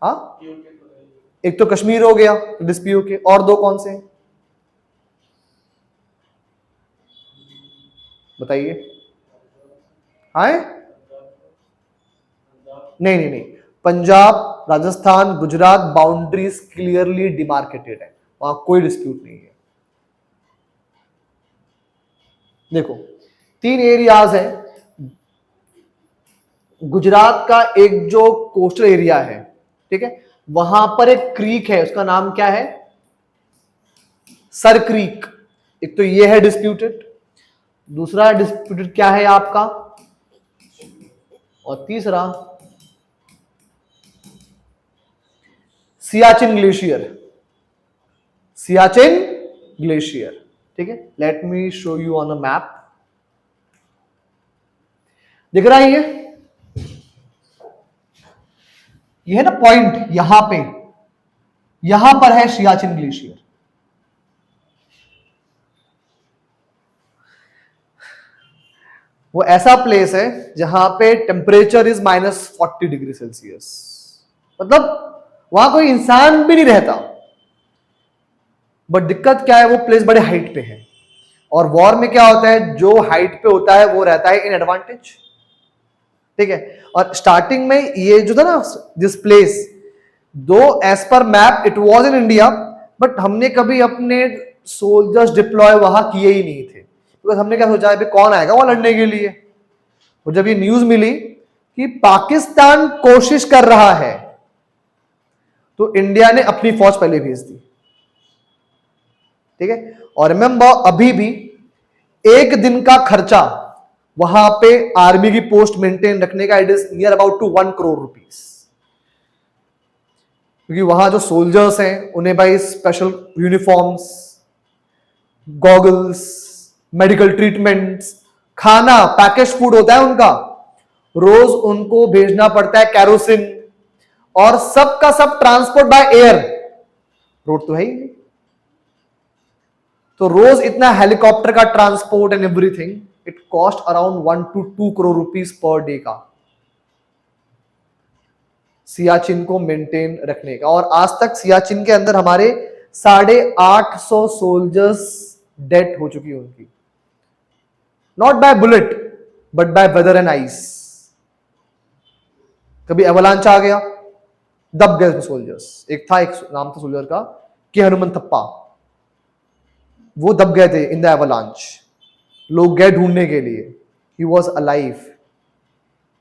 S1: हाँ, एक तो कश्मीर हो गया डिस्प्यूट के, और 2 कौन से हैं बताइए। हाँ, नहीं नहीं नहीं, Punjab, Rajasthan, Gujarat boundaries clearly demarcated है, वहां कोई डिस्प्यूट नहीं है। देखो 3 एरियाज है। गुजरात का एक जो कोस्टल एरिया है, ठीक है, वहां पर एक क्रीक है, उसका नाम क्या है, सर क्रीक। एक तो ये है डिस्प्यूटेड, दूसरा डिस्प्यूटेड क्या है आपका, और तीसरा सियाचिन ग्लेशियर, सियाचिन ग्लेशियर, ठीक है। Let me show you on a map. दिख रहा है ये है ना पॉइंट, यहां पर है सियाचिन ग्लेशियर। वो ऐसा प्लेस है जहां पे टेम्परेचर इज -40 डिग्री सेल्सियस, मतलब वहां कोई इंसान भी नहीं रहता। बट दिक्कत क्या है, वो प्लेस बड़े हाइट पे है, और वॉर में क्या होता है, जो हाइट पे होता है वो रहता है इन एडवांटेज, ठीक है। और स्टार्टिंग में ये जो था ना this place, though as per map it was in India, but हमने कभी अपने सोल्जर्स डिप्लॉय वहां किए ही नहीं थे, बिकॉज हमने क्या सोचा है कौन आएगा वहां लड़ने के लिए। और जब ये न्यूज मिली कि पाकिस्तान कोशिश कर रहा है, तो इंडिया ने अपनी फौज पहले भेज दी, ठीक है। और रिमेंबर अभी भी 1 दिन का खर्चा वहां पे आर्मी की पोस्ट मेंटेन रखने का, it is near about to 1 crore rupees, क्योंकि वहां जो सोल्जर्स हैं उन्हें भाई special uniforms, goggles, medical treatments, खाना, पैकेज फूड होता है उनका, रोज उनको भेजना पड़ता है कैरोसिन, और सबका सब ट्रांसपोर्ट बाय एयर, रोड तो है ही नहीं, तो रोज इतना हेलीकॉप्टर का transport and everything, it cost around 1 to 2 crore rupees per day का सियाचिन को मेंटेन रखने का। और आज तक सियाचिन के अंदर हमारे 850 सोल्जर्स डेथ हो चुकी है उनकी, not by bullet but by weather and ice. कभी एवलांच आ गया, दब गए सोल्जर्स। एक नाम था सोल्जर का कि हनुमन थप्पा, वो दब गए थे इन द एवलांच, लोग गए ढूंढने के लिए, ही वॉज अलाइव,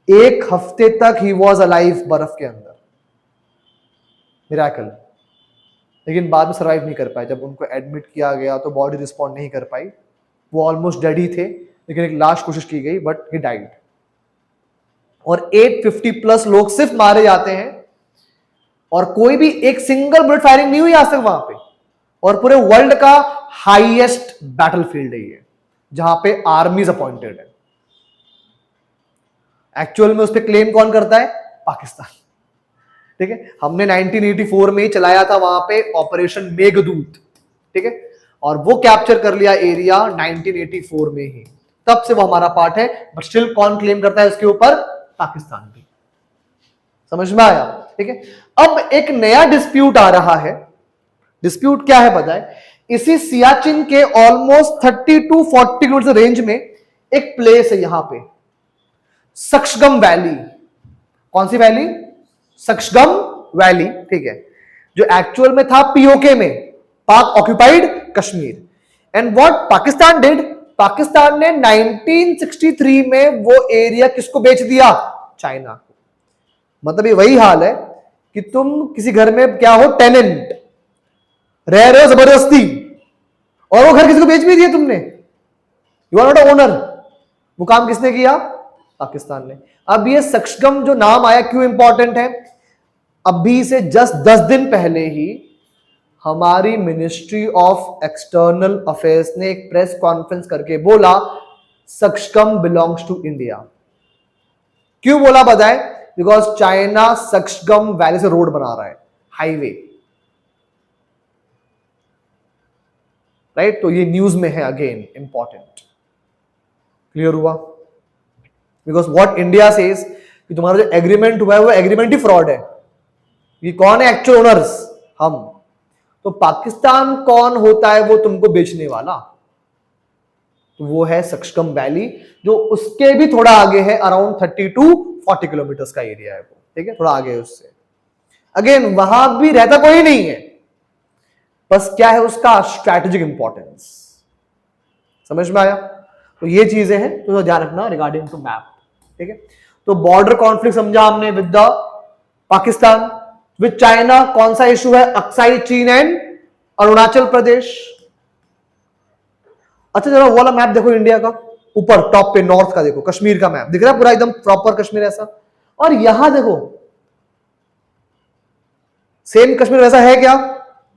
S1: 1 हफ्ते तक ही वॉज अलाइव बर्फ के अंदर, मिरेकल। लेकिन बाद में सर्वाइव नहीं कर पाए, जब उनको एडमिट किया गया तो बॉडी रिस्पॉन्ड नहीं कर पाई, वो ऑलमोस्ट डेड ही थे, लेकिन एक लास्ट कोशिश की गई बट ही डाइड। और 850 प्लस लोग सिर्फ मारे जाते हैं, और कोई भी एक सिंगल बुलेट फायरिंग नहीं हुई आज तक वहां पे, और पूरे वर्ल्ड का हाईएस्ट बैटलफील्ड है ये, जहां पे आर्मीज अपॉइंटेड है। एक्चुअल में उस पर क्लेम कौन करता है, पाकिस्तान, ठीक है। हमने 1984 में ही चलाया था वहां पे ऑपरेशन मेघदूत, ठीक है, और वो कैप्चर कर लिया एरिया 1984 में ही, तब से वो हमारा पार्ट है, बट स्टिल कौन क्लेम करता है उसके ऊपर, पाकिस्तान भी। समझ में आया, ठीक है। अब एक नया डिस्प्यूट आ रहा है, डिस्प्यूट क्या है पता है, इसी सियाचिन के ऑलमोस्ट 30 to 40 किलोमीटर रेंज में एक प्लेस है यहां पे, सक्शगम वैली। कौन सी वैली, सक्शगम वैली, ठीक है, जो एक्चुअल में था पीओके में, पाक occupied Kashmir. And what Pakistan did, Pakistan ने 1963 में वो एरिया किसको बेच दिया, चाइना को। मतलब ये वही हाल है कि तुम किसी घर में क्या हो, टेनेंट, रह रहे हो जबरदस्ती, और वो घर किसी को बेच भी दिया तुमने, you are not a owner. वो काम किसने किया, पाकिस्तान ने। अब ये सक्शगम जो नाम आया क्यों इंपॉर्टेंट है, अभी से जस्ट 10 दिन पहले ही हमारी मिनिस्ट्री ऑफ एक्सटर्नल अफेयर्स ने एक प्रेस कॉन्फ्रेंस करके बोला सक्शगम बिलोंग्स टू इंडिया। क्यों बोला बताए, बिकॉज चाइना सक्शगम वैली से रोड बना रहा है, हाईवे, राइट। तो ये न्यूज में है, अगेन इंपॉर्टेंट। क्लियर हुआ? बिकॉज व्हाट इंडिया सेज कि तुम्हारा जो एग्रीमेंट हुआ है वो एग्रीमेंट ही फ्रॉड है। ये कौन है एक्चुअल ओनर्स? हम। तो पाकिस्तान कौन होता है वो तुमको बेचने वाला? तो वो है सक्सकम वैली, जो उसके भी थोड़ा आगे है, अराउंड 30 to 40 किलोमीटर का एरिया है वो, ठीक है, थोड़ा आगे है उससे। अगेन वहां भी रहता कोई नहीं है, बस क्या है उसका स्ट्रैटेजिक इंपॉर्टेंस। समझ में आया? तो ये चीजें हैं तो ध्यान रखना रिगार्डिंग टू मैप, ठीक है। तो बॉर्डर कॉन्फ्लिक्ट समझा हमने with the Pakistan, with China कौन सा इशू है? अक्साई चीन एंड अरुणाचल प्रदेश। अच्छा जरा वो वाला मैप देखो इंडिया का, ऊपर टॉप पे नॉर्थ का देखो, कश्मीर का मैप दिख रहा है पूरा एकदम प्रॉपर कश्मीर ऐसा। और यहां देखो सेम कश्मीर वैसा है क्या?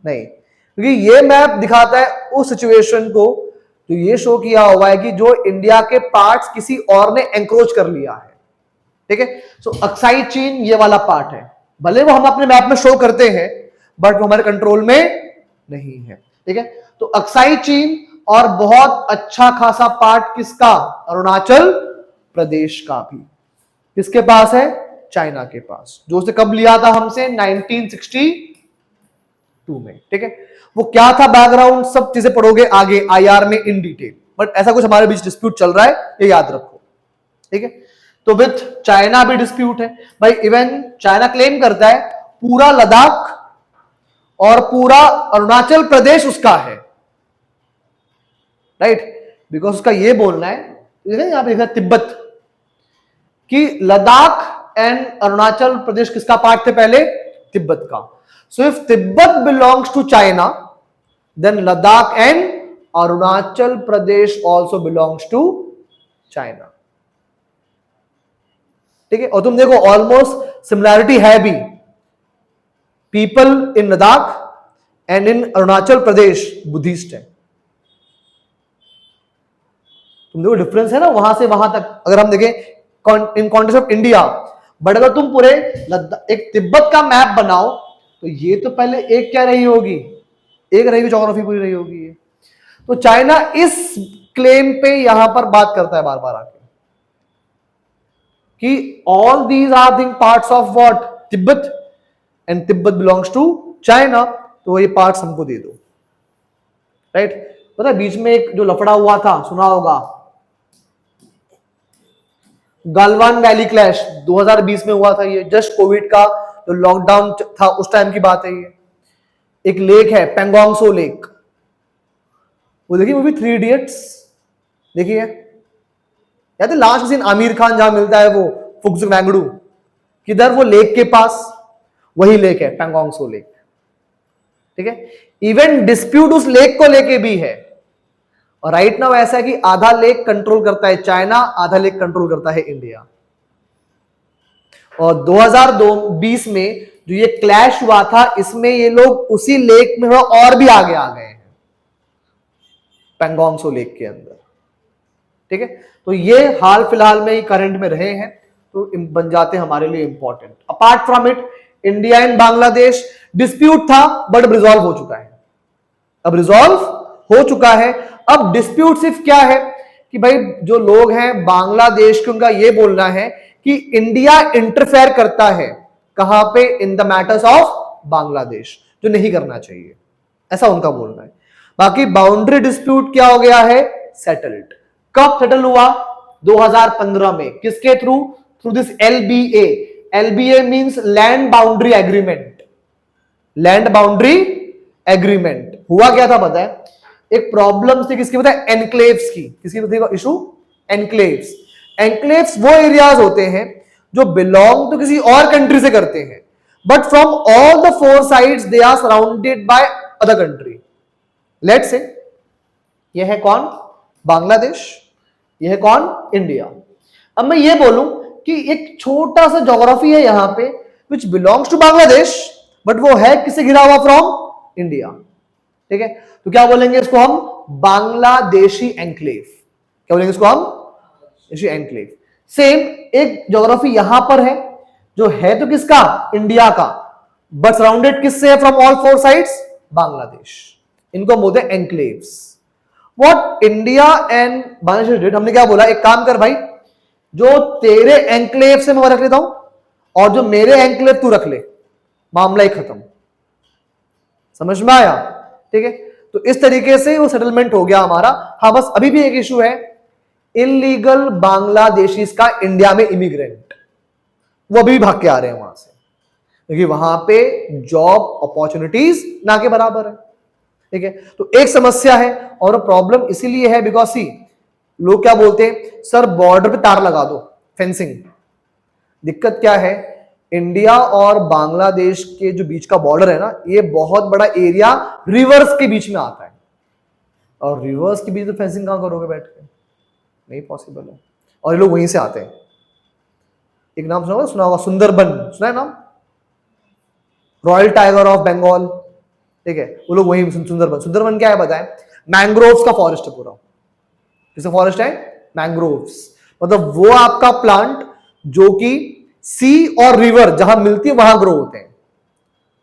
S1: नहीं, क्योंकि ये मैप दिखाता है उस सिचुएशन को जो ये शो किया हुआ है कि जो इंडिया के पार्ट्स किसी और ने एंक्रोच कर लिया है, ठीक है। सो अक्साई चीन ये वाला पार्ट है, भले वो हम अपने मैप में शो करते हैं बट वो हमारे कंट्रोल में नहीं है, ठीक है। तो अक्साई चीन और बहुत अच्छा खासा पार्ट किसका? अरुणाचल प्रदेश का भी किसके पास है? चाइना के पास, जो उसे कब लिया था हमसे? 1962 में, ठीक है। वो क्या था बैकग्राउंड, सब चीजें पढ़ोगे आगे आईआर में इन डिटेल, बट ऐसा कुछ हमारे बीच डिस्प्यूट चल रहा है, ये याद रखो, ठीक है। तो विथ चाइना भी डिस्प्यूट है भाई। इवन चाइना क्लेम करता है पूरा लद्दाख और पूरा अरुणाचल प्रदेश उसका है, राइट। बिकॉज उसका ये बोलना है, यहां पे देखा तिब्बत, कि लद्दाख एंड अरुणाचल प्रदेश किसका पार्ट थे पहले? तिब्बत का। So if Tibet belongs to China then Ladakh and Arunachal Pradesh also belongs to China, ठीक है। और तुम देखो ऑलमोस्ट सिमिलैरिटी है भी, people in Ladakh and in Arunachal Pradesh Buddhist है। तुम देखो डिफरेंस है ना वहां से वहां तक, अगर हम देखें in context of India. But अगर तुम पूरे एक तिब्बत का मैप बनाओ तो ये तो पहले एक क्या रही होगी? एक रहेगी ज्योग्राफी पूरी रही होगी। तो चाइना इस क्लेम पे यहां पर बात करता है बार बार आके कि all these are thing parts of what? Tibet, and Tibet belongs to China, तो ये पार्ट्स हमको दे दो, राइट। पता है बीच में एक जो लफड़ा हुआ था, सुना होगा, गलवान वैली क्लैश 2020 में हुआ था, ये जस्ट कोविड का जो लॉकडाउन था उस टाइम की बात है। ये एक लेक है पेंगोंग सो लेक, वो देखिए मूवी 3 इडियट्स देखिए, या तो लास्ट सीन आमिर खान जहां मिलता है वो फुक्सुवैंगडू, किधर? वो लेक के पास, वही लेक है पेंगोंग सो लेक, ठीक है। इवन डिस्प्यूट उस लेक को लेके भी है, और राइट नाउ ऐसा है कि आधा लेक कंट्रोल करता है चाइना, आधा लेक कंट्रोल करता है इंडिया। और 2020 में जो ये क्लैश हुआ था, इसमें ये लोग उसी लेक में और भी आगे आ गए हैं, पेंगोंग सो लेक के अंदर, ठीक है। तो ये हाल फिलहाल में ही करंट में रहे हैं, तो बन जाते हैं हमारे लिए important. Apart from it, India and Bangladesh dispute था बट रिजॉल्व हो चुका है, अब रिजॉल्व हो चुका है। अब डिस्प्यूट सिर्फ क्या है कि भाई जो लोग हैं बांग्लादेश के, उनका ये बोलना है कि इंडिया इंटरफेयर करता है कहां पे? In the matters of Bangladesh, जो नहीं करना चाहिए, ऐसा उनका बोलना है। बाकी बाउंड्री डिस्प्यूट क्या हो गया है? सेटल्ड। कब सेटल हुआ? 2015 में। किसके through? Through this LBA। LBA means land boundary agreement. Land boundary agreement हुआ क्या था पता है? एक प्रॉब्लम थी किसकी पता है? एनक्लेव्स की। किसकी थी इशू? एनक्लेव्स। एनक्लेव्स वो एरियाज होते हैं जो बिलोंग तो किसी और कंट्री से करते हैं, but from all the 4 sides they are surrounded by other country. Let's say यह है कौन? बांग्लादेश। यह है कौन? इंडिया। अब मैं ये बोलूं कि एक छोटा सा ज्योग्राफी है यहां पे which belongs to Bangladesh, but वो है किससे घिरा हुआ? फ्रॉम इंडिया, ठीक है। तो क्या बोलेंगे इसको हम? बांग्लादेशी एनक्लेव। क्या बोलेंगे इसको हम? एनक्लेव। सेम एक ज्योग्राफी यहां पर है जो है तो किसका? इंडिया का, बट सराउंडेड किससे है? From all 4 sides? बांग्लादेश। इनको बोलते हैं enclaves. What India and Bangladesh did, हमने क्या बोला, एक काम कर भाई, जो तेरे एनक्लेव से मैं रख लेता हूं और जो मेरे एनक्लेव तू रख ले, मामला ही खत्म। समझ में आया? ठीक है, तो इस तरीके से वो सेटलमेंट हो गया हमारा। हाँ, बस अभी भी एक इशू है, इलीगल बांग्लादेशीज का इंडिया में इमिग्रेंट, वो अभी भाग के आ रहे हैं वहां से, क्योंकि वहां पे जॉब अपॉर्चुनिटीज ना के बराबर है। ठीक है, तो एक समस्या है, और प्रॉब्लम इसीलिए है बिकॉज सी, लोग क्या बोलते हैं, सर बॉर्डर पे तार लगा दो, फेंसिंग। दिक्कत क्या है, इंडिया और बांग्लादेश के जो बीच का बॉर्डर है ना, ये बहुत बड़ा एरिया रिवर्स के बीच में आता है, और रिवर्स के बीच में फेंसिंग कहां करोगे बैठ के, नहीं पॉसिबल है। और ये लोग वहीं से आते हैं। एक नाम सुना होगा, सुंदरबन, सुना है नाम, रॉयल टाइगर ऑफ बंगाल। ठीक है, वो लोग वहीं, सुंदरबन, सुंदरबन क्या है बताएं, मैंग्रोव्स का फॉरेस्ट है पूरा। किसका फॉरेस्ट है? मैंग्रोव्स, मतलब वो आपका प्लांट जो कि सी और रिवर जहां मिलती है वहां ग्रो होते हैं,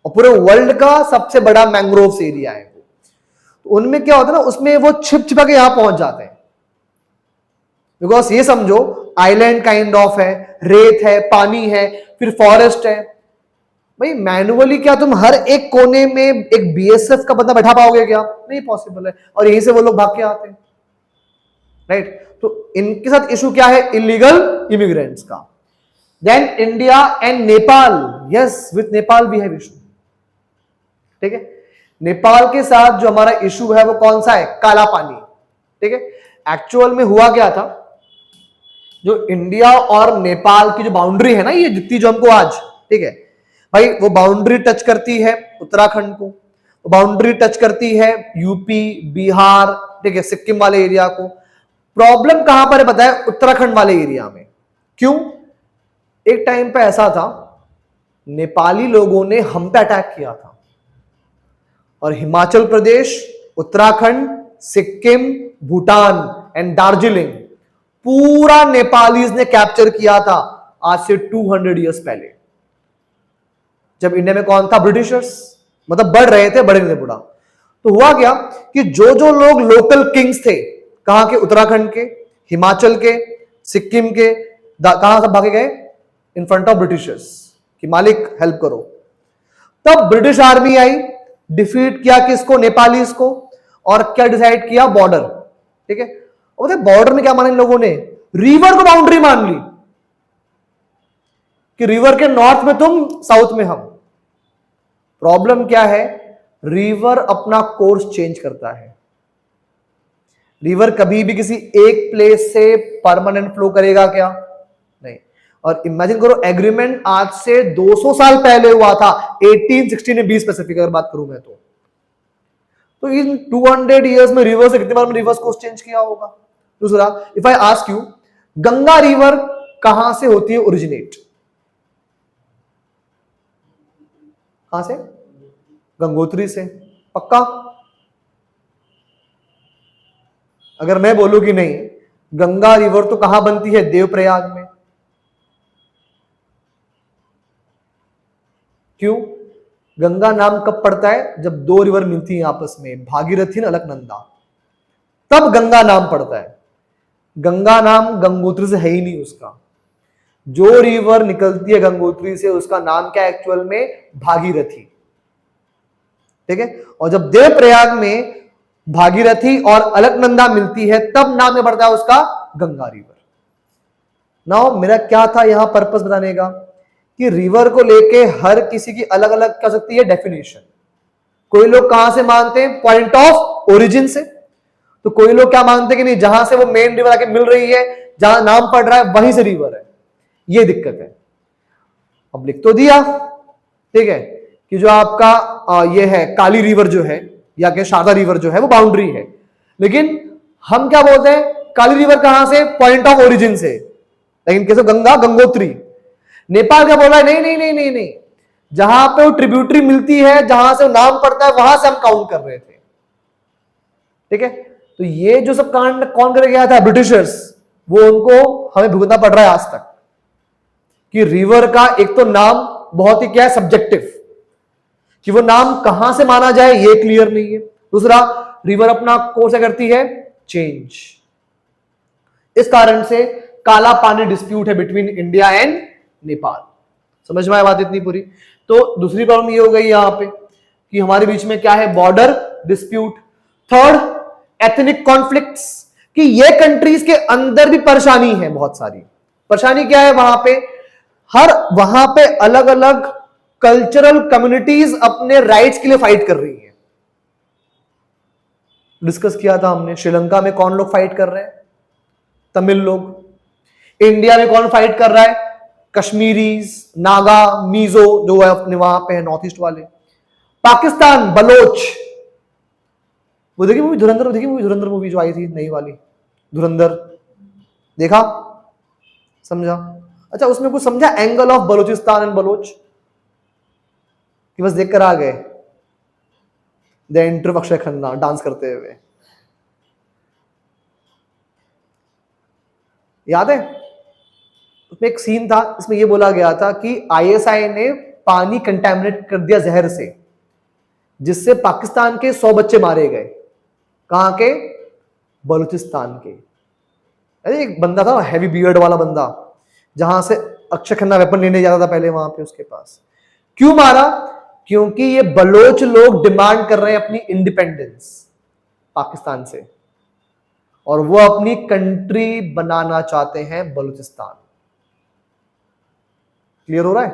S1: और पूरे वर्ल्ड का सबसे बड़ा मैंग्रोव्स एरिया है वो। तो उनमें क्या होता है ना, उसमें वो छिप छिपा के यहां पहुंच जाते हैं, बिकॉज ये समझो आइलैंड काइंड ऑफ है, रेत है, पानी है, फिर फॉरेस्ट है। भाई मैन्युअली क्या तुम हर एक कोने में एक बीएसएफ का बंदा बैठा पाओगे क्या? नहीं पॉसिबल है, और यहीं से वो लोग भाग के आते हैं, राइट। तो इनके साथ इशू क्या है, इलीगल इमिग्रेंट्स का। Then India and Nepal, yes with Nepal we have issue. ठीक है, नेपाल के साथ जो हमारा इशू है वो कौन सा है, काला पानी। ठीक है, एक्चुअल में हुआ क्या था, जो इंडिया और नेपाल की जो बाउंड्री है ना, ये जितनी जो हमको आज, ठीक है भाई, वो बाउंड्री टच करती है उत्तराखंड को, वो बाउंड्री टच करती है यूपी, बिहार, ठीक है, सिक्किम वाले एरिया को। प्रॉब्लम कहां पर है पता है, उत्तराखंड वाले एरिया में। क्यों? एक टाइम पे ऐसा था, नेपाली लोगों ने हम पे अटैक किया था, और हिमाचल प्रदेश, उत्तराखंड, सिक्किम, भूटान एंड दार्जिलिंग पूरा नेपालीज ने कैप्चर किया था आज से 200 इयर्स पहले, जब इंडिया में कौन था, ब्रिटिशर्स। मतलब बढ़ रहे थे, बढ़े नहीं थे बुढ़ा। तो हुआ क्या कि जो जो लोग लोकल किंग्स थे, कहां के, उत्तराखंड के, हिमाचल के, सिक्किम के, कहां सब भागे गए, इन फ्रंट ऑफ ब्रिटिशर्स कि मालिक हेल्प करो। तब ब्रिटिश आर्मी आई, डिफीट किया किसको, नेपालीज को, और क्या डिसाइड किया, बॉर्डर। ठीक है, और बॉर्डर में क्या माना इन लोगों ने, रिवर को बाउंड्री मान ली कि रिवर के नॉर्थ में तुम, साउथ में हम। प्रॉब्लम क्या है, रिवर अपना कोर्स चेंज करता है। रिवर कभी भी किसी एक प्लेस से परमानेंट फ्लो करेगा क्या? नहीं। और इमेजिन करो, एग्रीमेंट आज से 200 साल पहले हुआ था, 1860 में, 20 स्पेसिफिक अगर बात करूं मैं तो इन 200 इयर्स में रिवर से कितने बार में रिवर्स कोर्स चेंज किया होगा? दूसरा, if I ask you, Ganga river कहां से होती है ओरिजिनेट? कहां से? गंगोत्री से। पक्का? अगर मैं बोलूं कि नहीं, गंगा रिवर तो कहां बनती है, देवप्रयाग में। क्यों? गंगा नाम कब पड़ता है, जब दो रिवर मिलती हैं आपस में, भागीरथी और अलकनंदा, तब गंगा नाम पड़ता है। गंगा नाम गंगोत्री से है ही नहीं उसका। जो रिवर निकलती है गंगोत्री से, उसका नाम क्या है एक्चुअल में, भागीरथी। ठीक है, और जब देवप्रयाग में भागीरथी और अलकनंदा मिलती है, तब नाम में पड़ता है उसका गंगा रिवर। नाउ मेरा क्या था यहां पर्पस बताने का, कि रिवर को लेके हर किसी की अलग अलग क्या सकती है डेफिनेशन। कोई लोग कहां से मानते हैं, पॉइंट ऑफ ओरिजिन से। तो कोई लोग क्या मानते हैं कि नहीं, जहां से वो मेन रिवर आके मिल रही है, जहां नाम पड़ रहा है, वहीं से रिवर है। ये दिक्कत है। अब लिख तो दिया, ठीक है, कि जो आपका ये है काली रिवर जो है, या कि शारदा रिवर जो है, वो बाउंड्री है। लेकिन हम क्या बोलते हैं, काली रिवर कहां से, पॉइंट ऑफ ओरिजिन से। लेकिन कैसे, गंगा, गंगोत्री। नेपाल क्या बोल रहा है, नहीं नहीं नहीं नहीं नहीं, जहां पे वो ट्रिब्यूटरी मिलती है, जहां से नाम पड़ता है, वहां से हम काउंट कर रहे थे। ठीक है, तो ये जो सब कांड कौन कर गया था, ब्रिटिशर्स। वो उनको हमें भुगतना पड़ रहा है आज तक, कि रिवर का एक तो नाम बहुत ही क्या है, सब्जेक्टिव, कि वो नाम कहां से माना जाए ये क्लियर नहीं है। दूसरा, रिवर अपना कोर्स करती है चेंज। इस कारण से काला पानी डिस्प्यूट है बिटवीन इंडिया एंड नेपाल। समझ में आया बात इतनी पूरी? तो दूसरी प्रॉब्लम ये हो गई यहां पे कि हमारे बीच में क्या है, border dispute. Third, ethnic conflicts, कि ये कंट्रीज के अंदर भी परेशानी है, बहुत सारी परेशानी। क्या है वहां पे, वहां पे अलग अलग कल्चरल कम्युनिटीज अपने राइट्स के लिए फाइट कर रही हैं। डिस्कस किया था हमने, श्रीलंका में कौन लोग फाइट कर रहे हैं, तमिल लोग। इंडिया में कौन फाइट कर रहा है, कश्मीरीज, नागा, मिजो जो है अपने वहां पे है, नॉर्थ ईस्ट वाले। पाकिस्तान बलोच, वो देखी मूवी धुरंधर, देखी मूवी धुरंधर, मूवी जो आई थी नई वाली धुरंधर, देखा, समझा? अच्छा, उसमें कुछ समझा angle of Balochistan and Baloch, कि बस देखकर आ गए? The entry of Akshaye Khanna dance करते हुए, याद है? उसमें एक सीन था, इसमें यह बोला गया था कि आईएसआई ने पानी कंटेमिनेट कर दिया जहर से, जिससे पाकिस्तान के 100 बच्चे मारे गए। कहां के? बलूचिस्तान के। अरे एक बंदा था हैवी बियर्ड वाला बंदा, जहां से अक्षय खन्ना वेपन लेने जाता था पहले वहां पे उसके पास। क्यों मारा? क्योंकि ये बलोच लोग डिमांड कर रहे हैं अपनी इंडिपेंडेंस पाकिस्तान से, और वो अपनी कंट्री बनाना चाहते हैं बलूचिस्तान। क्लियर हो रहा है?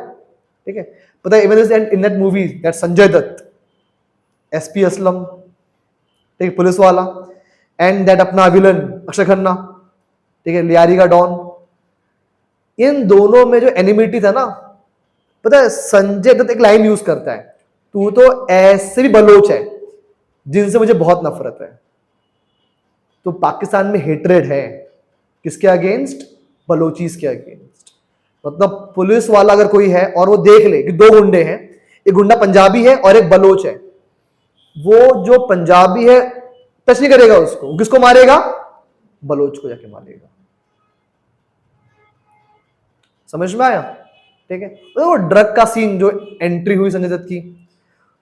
S1: ठीक है। पता है even in that movie that Sanjay Dutt, SP Aslam, ठीक, पुलिस वाला, एंड दैट अपना विलन अक्षय खन्ना, ठीक है, लियारी का डॉन, इन दोनों में जो एनिमिटी था ना, पता है संजय दत्त एक लाइन यूज करता है, तू तो ऐसे भी बलोच है जिनसे मुझे बहुत नफरत है। तो पाकिस्तान में हेट्रेड है किसके अगेंस्ट? बलोचीज के अगेंस्ट। मतलब पुलिस वाला अगर कोई है और वो देख ले कि 2 गुंडे हैं, एक गुंडा पंजाबी है और एक बलोच है, वो जो पंजाबी है टच नहीं करेगा उसको, किसको मारेगा? बलोच को जाके मारेगा। समझ में आया? ठीक है। वो ड्रग का सीन जो एंट्री हुई संजय दत्त की,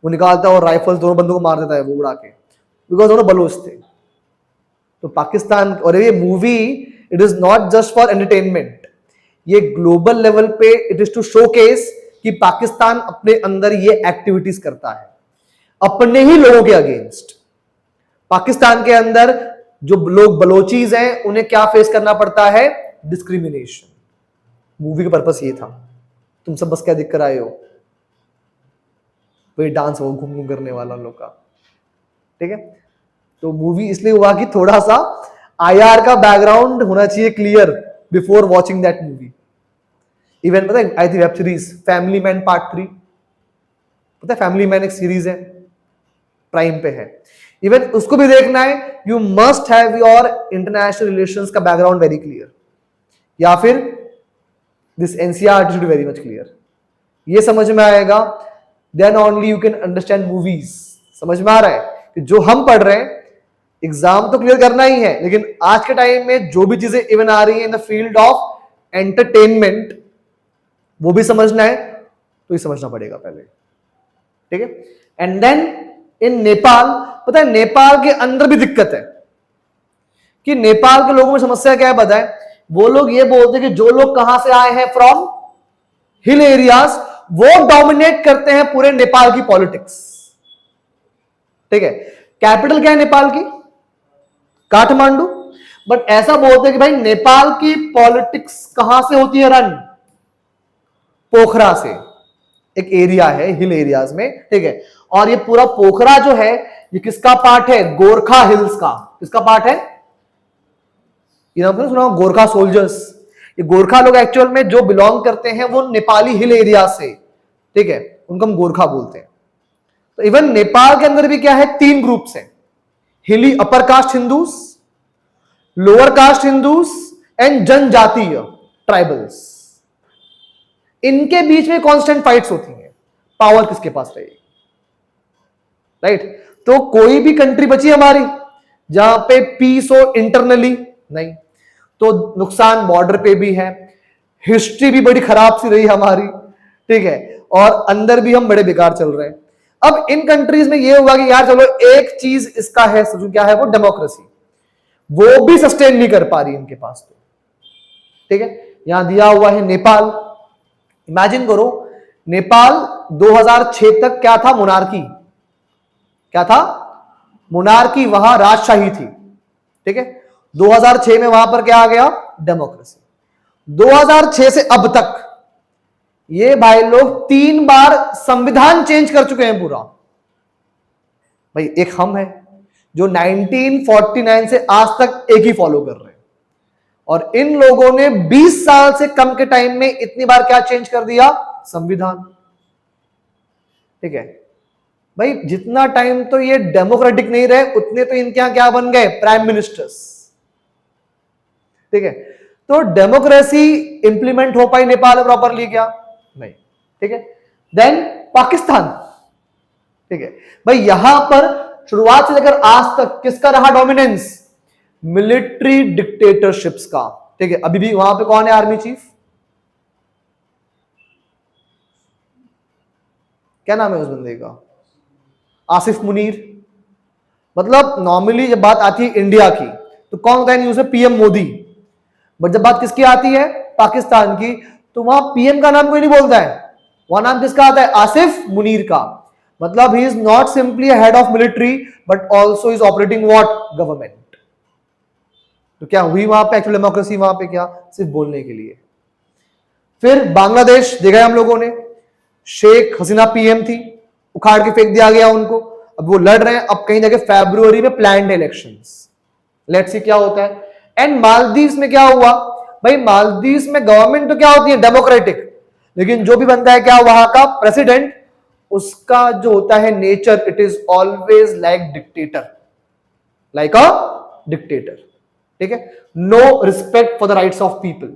S1: वो निकालता है और राइफल दोनों बंदों को मार देता है वो उड़ा के, बिकॉज दोनों बलोच थे। तो पाकिस्तान, और ये movie it is not just for entertainment, ये ग्लोबल लेवल पे इट इज टू शोकेस कि पाकिस्तान अपने अंदर ये एक्टिविटीज करता है अपने ही लोगों के अगेंस्ट। पाकिस्तान के अंदर जो लोग बलोचीज हैं उन्हें क्या फेस करना पड़ता है? डिस्क्रिमिनेशन। मूवी का पर्पस ये था, तुम सब बस क्या दिख कर आए हो? वही डांस हो घूम घूम करने वाला लोग का। ठीक है। तो मूवी इसलिए हुआ कि थोड़ा सा आईआर का बैकग्राउंड होना चाहिए clear before watching that movie. Even पता है आई थी web series Family Man part 3, पता है फैमिली मैन एक सीरीज है, प्राइम पे है, इवन उसको भी देखना है, you must have your international relations का बैकग्राउंड वेरी क्लियर, या फिर this NCERT should be very much clear. ये समझ में आएगा, then only you can understand movies. समझ में आ रहा है कि जो हम पढ़ रहे हैं एग्जाम तो क्लियर करना ही है, लेकिन आज के टाइम में जो भी चीजें इवन आ रही है in the field of entertainment वो भी समझना है, तो ये समझना पड़ेगा पहले। ठीक है। एंड देन इन नेपाल, पता है नेपाल के अंदर भी दिक्कत है कि नेपाल के लोगों में समस्या क्या है पता है? वो लोग ये बोलते हैं कि जो लोग कहां से आए हैं फ्रॉम हिल एरियाज, वो डोमिनेट करते हैं पूरे नेपाल की पॉलिटिक्स। ठीक है। कैपिटल क्या है नेपाल की? काठमांडू। बट ऐसा बोलते हैं कि भाई नेपाल की पॉलिटिक्स कहां से होती है रन? पोखरा से। एक एरिया है हिल एरियाज में, ठीक है। और ये पूरा पोखरा जो है ये किसका पार्ट है? गोरखा हिल्स का। किसका पार्ट है? ये नाम सुना गोरखा सोल्जर्स। ये गोरखा लोग एक्चुअल में जो बिलोंग करते हैं वो नेपाली हिल एरिया से, ठीक है, उनको हम गोरखा बोलते हैं। तो इवन नेपाल के अंदर भी क्या है? 3 ग्रुप्स हैं, हिली upper caste Hindus, lower caste Hindus and जनजातीय ट्राइबल्स। इनके बीच में कांस्टेंट फाइट्स होती हैं, पावर किसके पास रहेगी, राइट। तो कोई भी कंट्री बची हमारी जहां पे पीस हो इंटरनली? नहीं। तो नुकसान बॉर्डर पे भी है, हिस्ट्री भी बड़ी खराब सी रही हमारी, ठीक है, और अंदर भी हम बड़े बेकार चल रहे हैं। अब इन कंट्रीज में ये हुआ कि यार चलो एक चीज इसका है, क्या है वो, डेमोक्रेसी, वो भी सस्टेन नहीं कर पा रही इनके पास। तो ठीक है, यहां दिया हुआ है नेपाल। इमेजिन करो, नेपाल 2006 तक क्या था, मोनार्की, क्या था, मोनार्की, वहां राजशाही थी। ठीक है, 2006 में वहां पर क्या आ गया, डेमोक्रेसी। 2006 से अब तक ये भाई लोग 3 बार संविधान चेंज कर चुके हैं पूरा। भाई एक हम है जो 1949 से आज तक एक ही फॉलो कर रहे हैं, और इन लोगों ने 20 साल से कम के टाइम में इतनी बार क्या चेंज कर दिया, संविधान। ठीक है भाई, जितना टाइम तो ये डेमोक्रेटिक नहीं रहे, उतने तो इनके यहां क्या बन गए, प्राइम मिनिस्टर्स। ठीक है, तो डेमोक्रेसी इंप्लीमेंट हो पाई नेपाल में प्रॉपरली क्या, नहीं। ठीक है, देन पाकिस्तान। ठीक है भाई, यहां पर शुरुआत से लेकर आज तक किसका रहा डोमिनेंस, मिलिट्री डिक्टेटरशिप्स का। ठीक है, अभी भी वहां पे कौन है आर्मी चीफ, क्या नाम है उस बंदे का, आसिफ मुनीर। मतलब नॉर्मली जब बात आती है इंडिया की तो कौन होता है न्यूज में, पीएम मोदी। बट जब बात किसकी आती है, पाकिस्तान की, तो वहां पीएम का नाम कोई नहीं बोलता है, वहां नाम किसका आता है, आसिफ मुनीर का। मतलब he is not simply head of military but also is operating what, government. तो क्या हुई वहां पे एक्चुअल डेमोक्रेसी, वहां पे क्या, सिर्फ बोलने के लिए। फिर बांग्लादेश देखा है हम लोगों ने, शेख हसीना पीएम थी, उखाड़ के फेंक दिया गया उनको, अब वो लड़ रहे हैं, अब कहीं जगह फरवरी में प्लान्ड इलेक्शंस, लेट्स सी क्या होता है। एंड मालदीव्स में क्या हुआ भाई, मालदीव्स में गवर्नमेंट तो क्या होती है, डेमोक्रेटिक, लेकिन जो भी बनता है क्या वहां का प्रेसिडेंट, उसका जो होता है nature, it is always like dictator, like a dictator. ठीक है, no respect for the rights of people.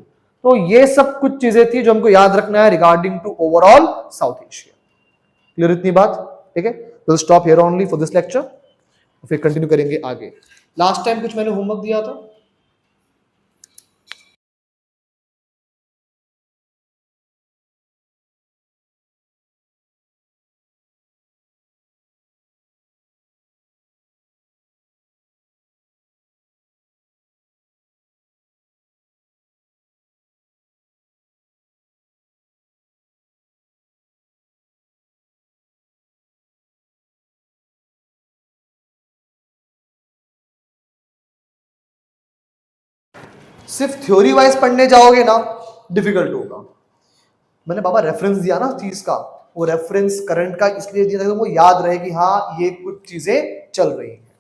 S1: तो ये सब कुछ चीजें थी जो हमको याद रखना है regarding to overall South Asia. Clear इतनी बात, ठीक है, तो stop here only for this lecture, फिर कंटिन्यू करेंगे आगे। लास्ट टाइम कुछ मैंने होमवर्क दिया था, सिर्फ थ्योरी वाइज पढ़ने जाओगे ना, डिफिकल्ट होगा। मैंने बाबा रेफरेंस दिया ना चीज का, वो रेफरेंस करंट का इसलिए दिया था कि वो याद रहे कि हाँ ये कुछ चीजें चल रही हैं।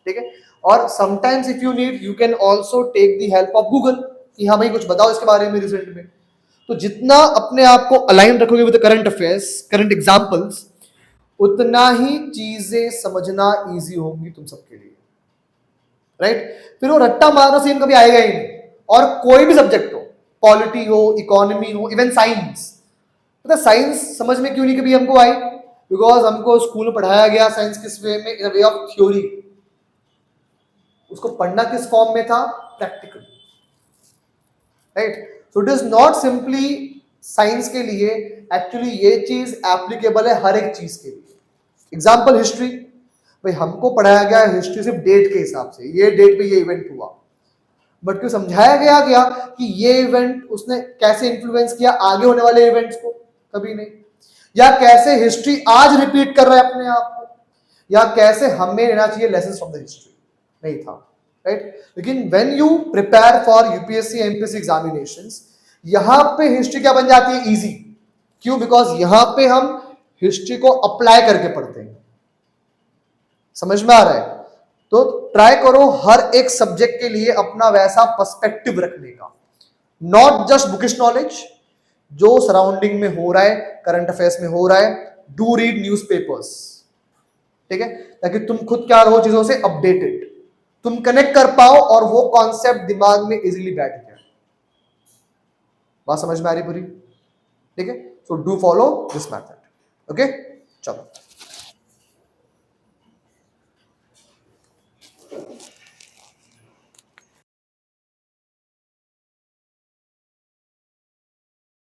S1: ठीक है, और sometimes if you need you can also take the help of Google कि हाँ भाई कुछ बताओ इसके बारे में रिसेंट में। तो जितना अपने आप को अलाइन रखोगे with current affairs, current examples, उतना ही चीजें समझना इजी होंगी तुम सबके लिए। राइट, फिर वो रट्टा मारना सीन कभी आएगा ही नहीं। और कोई भी सब्जेक्ट हो, पॉलिटी हो, इकोनॉमी हो, इवन साइंस, पता साइंस समझ में क्यों नहीं कभी हमको आई, बिकॉज हमको स्कूल में पढ़ाया गया साइंस किस वे में, इन वे ऑफ थ्योरी। उसको पढ़ना किस फॉर्म में था, practical. Right, so it is not simply science के लिए, एक्चुअली ये चीज एप्लीकेबल है हर एक चीज के लिए। एग्जाम्पल हिस्ट्री, भाई हमको पढ़ाया गया हिस्ट्री सिर्फ डेट के हिसाब से, ये डेट पे ये इवेंट हुआ, बट क्यों समझाया गया कि ये इवेंट उसने कैसे इन्फ्लुएंस किया आगे होने वाले इवेंट्स को, कभी नहीं। या कैसे हिस्ट्री आज रिपीट कर रहा है अपने आप को, या कैसे हमें लेना चाहिए लेसन फ्रॉम द हिस्ट्री, नहीं था। राइट, लेकिन when you prepare for UPSC MPSC examinations, यहां पे हिस्ट्री क्या बन जाती है, इजी। क्यों, बिकॉज यहां पे हम हिस्ट्री को अप्लाई करके पढ़ते हैं। समझ में आ रहा है, तो ट्राई करो हर एक सब्जेक्ट के लिए अपना वैसा पर्सपेक्टिव रखने का, नॉट जस्ट बुकिश नॉलेज, जो सराउंडिंग में हो रहा है, करंट अफेयर्स में हो रहा है, डू रीड न्यूज़पेपर्स। ठीक है, ताकि तुम खुद क्या रहो चीजों से अपडेटेड, तुम कनेक्ट कर पाओ और वो कॉन्सेप्ट दिमाग में इजीली बैठ जाए। बात समझ में आ रही पूरी, ठीक है, so do follow this method. Okay, चलो।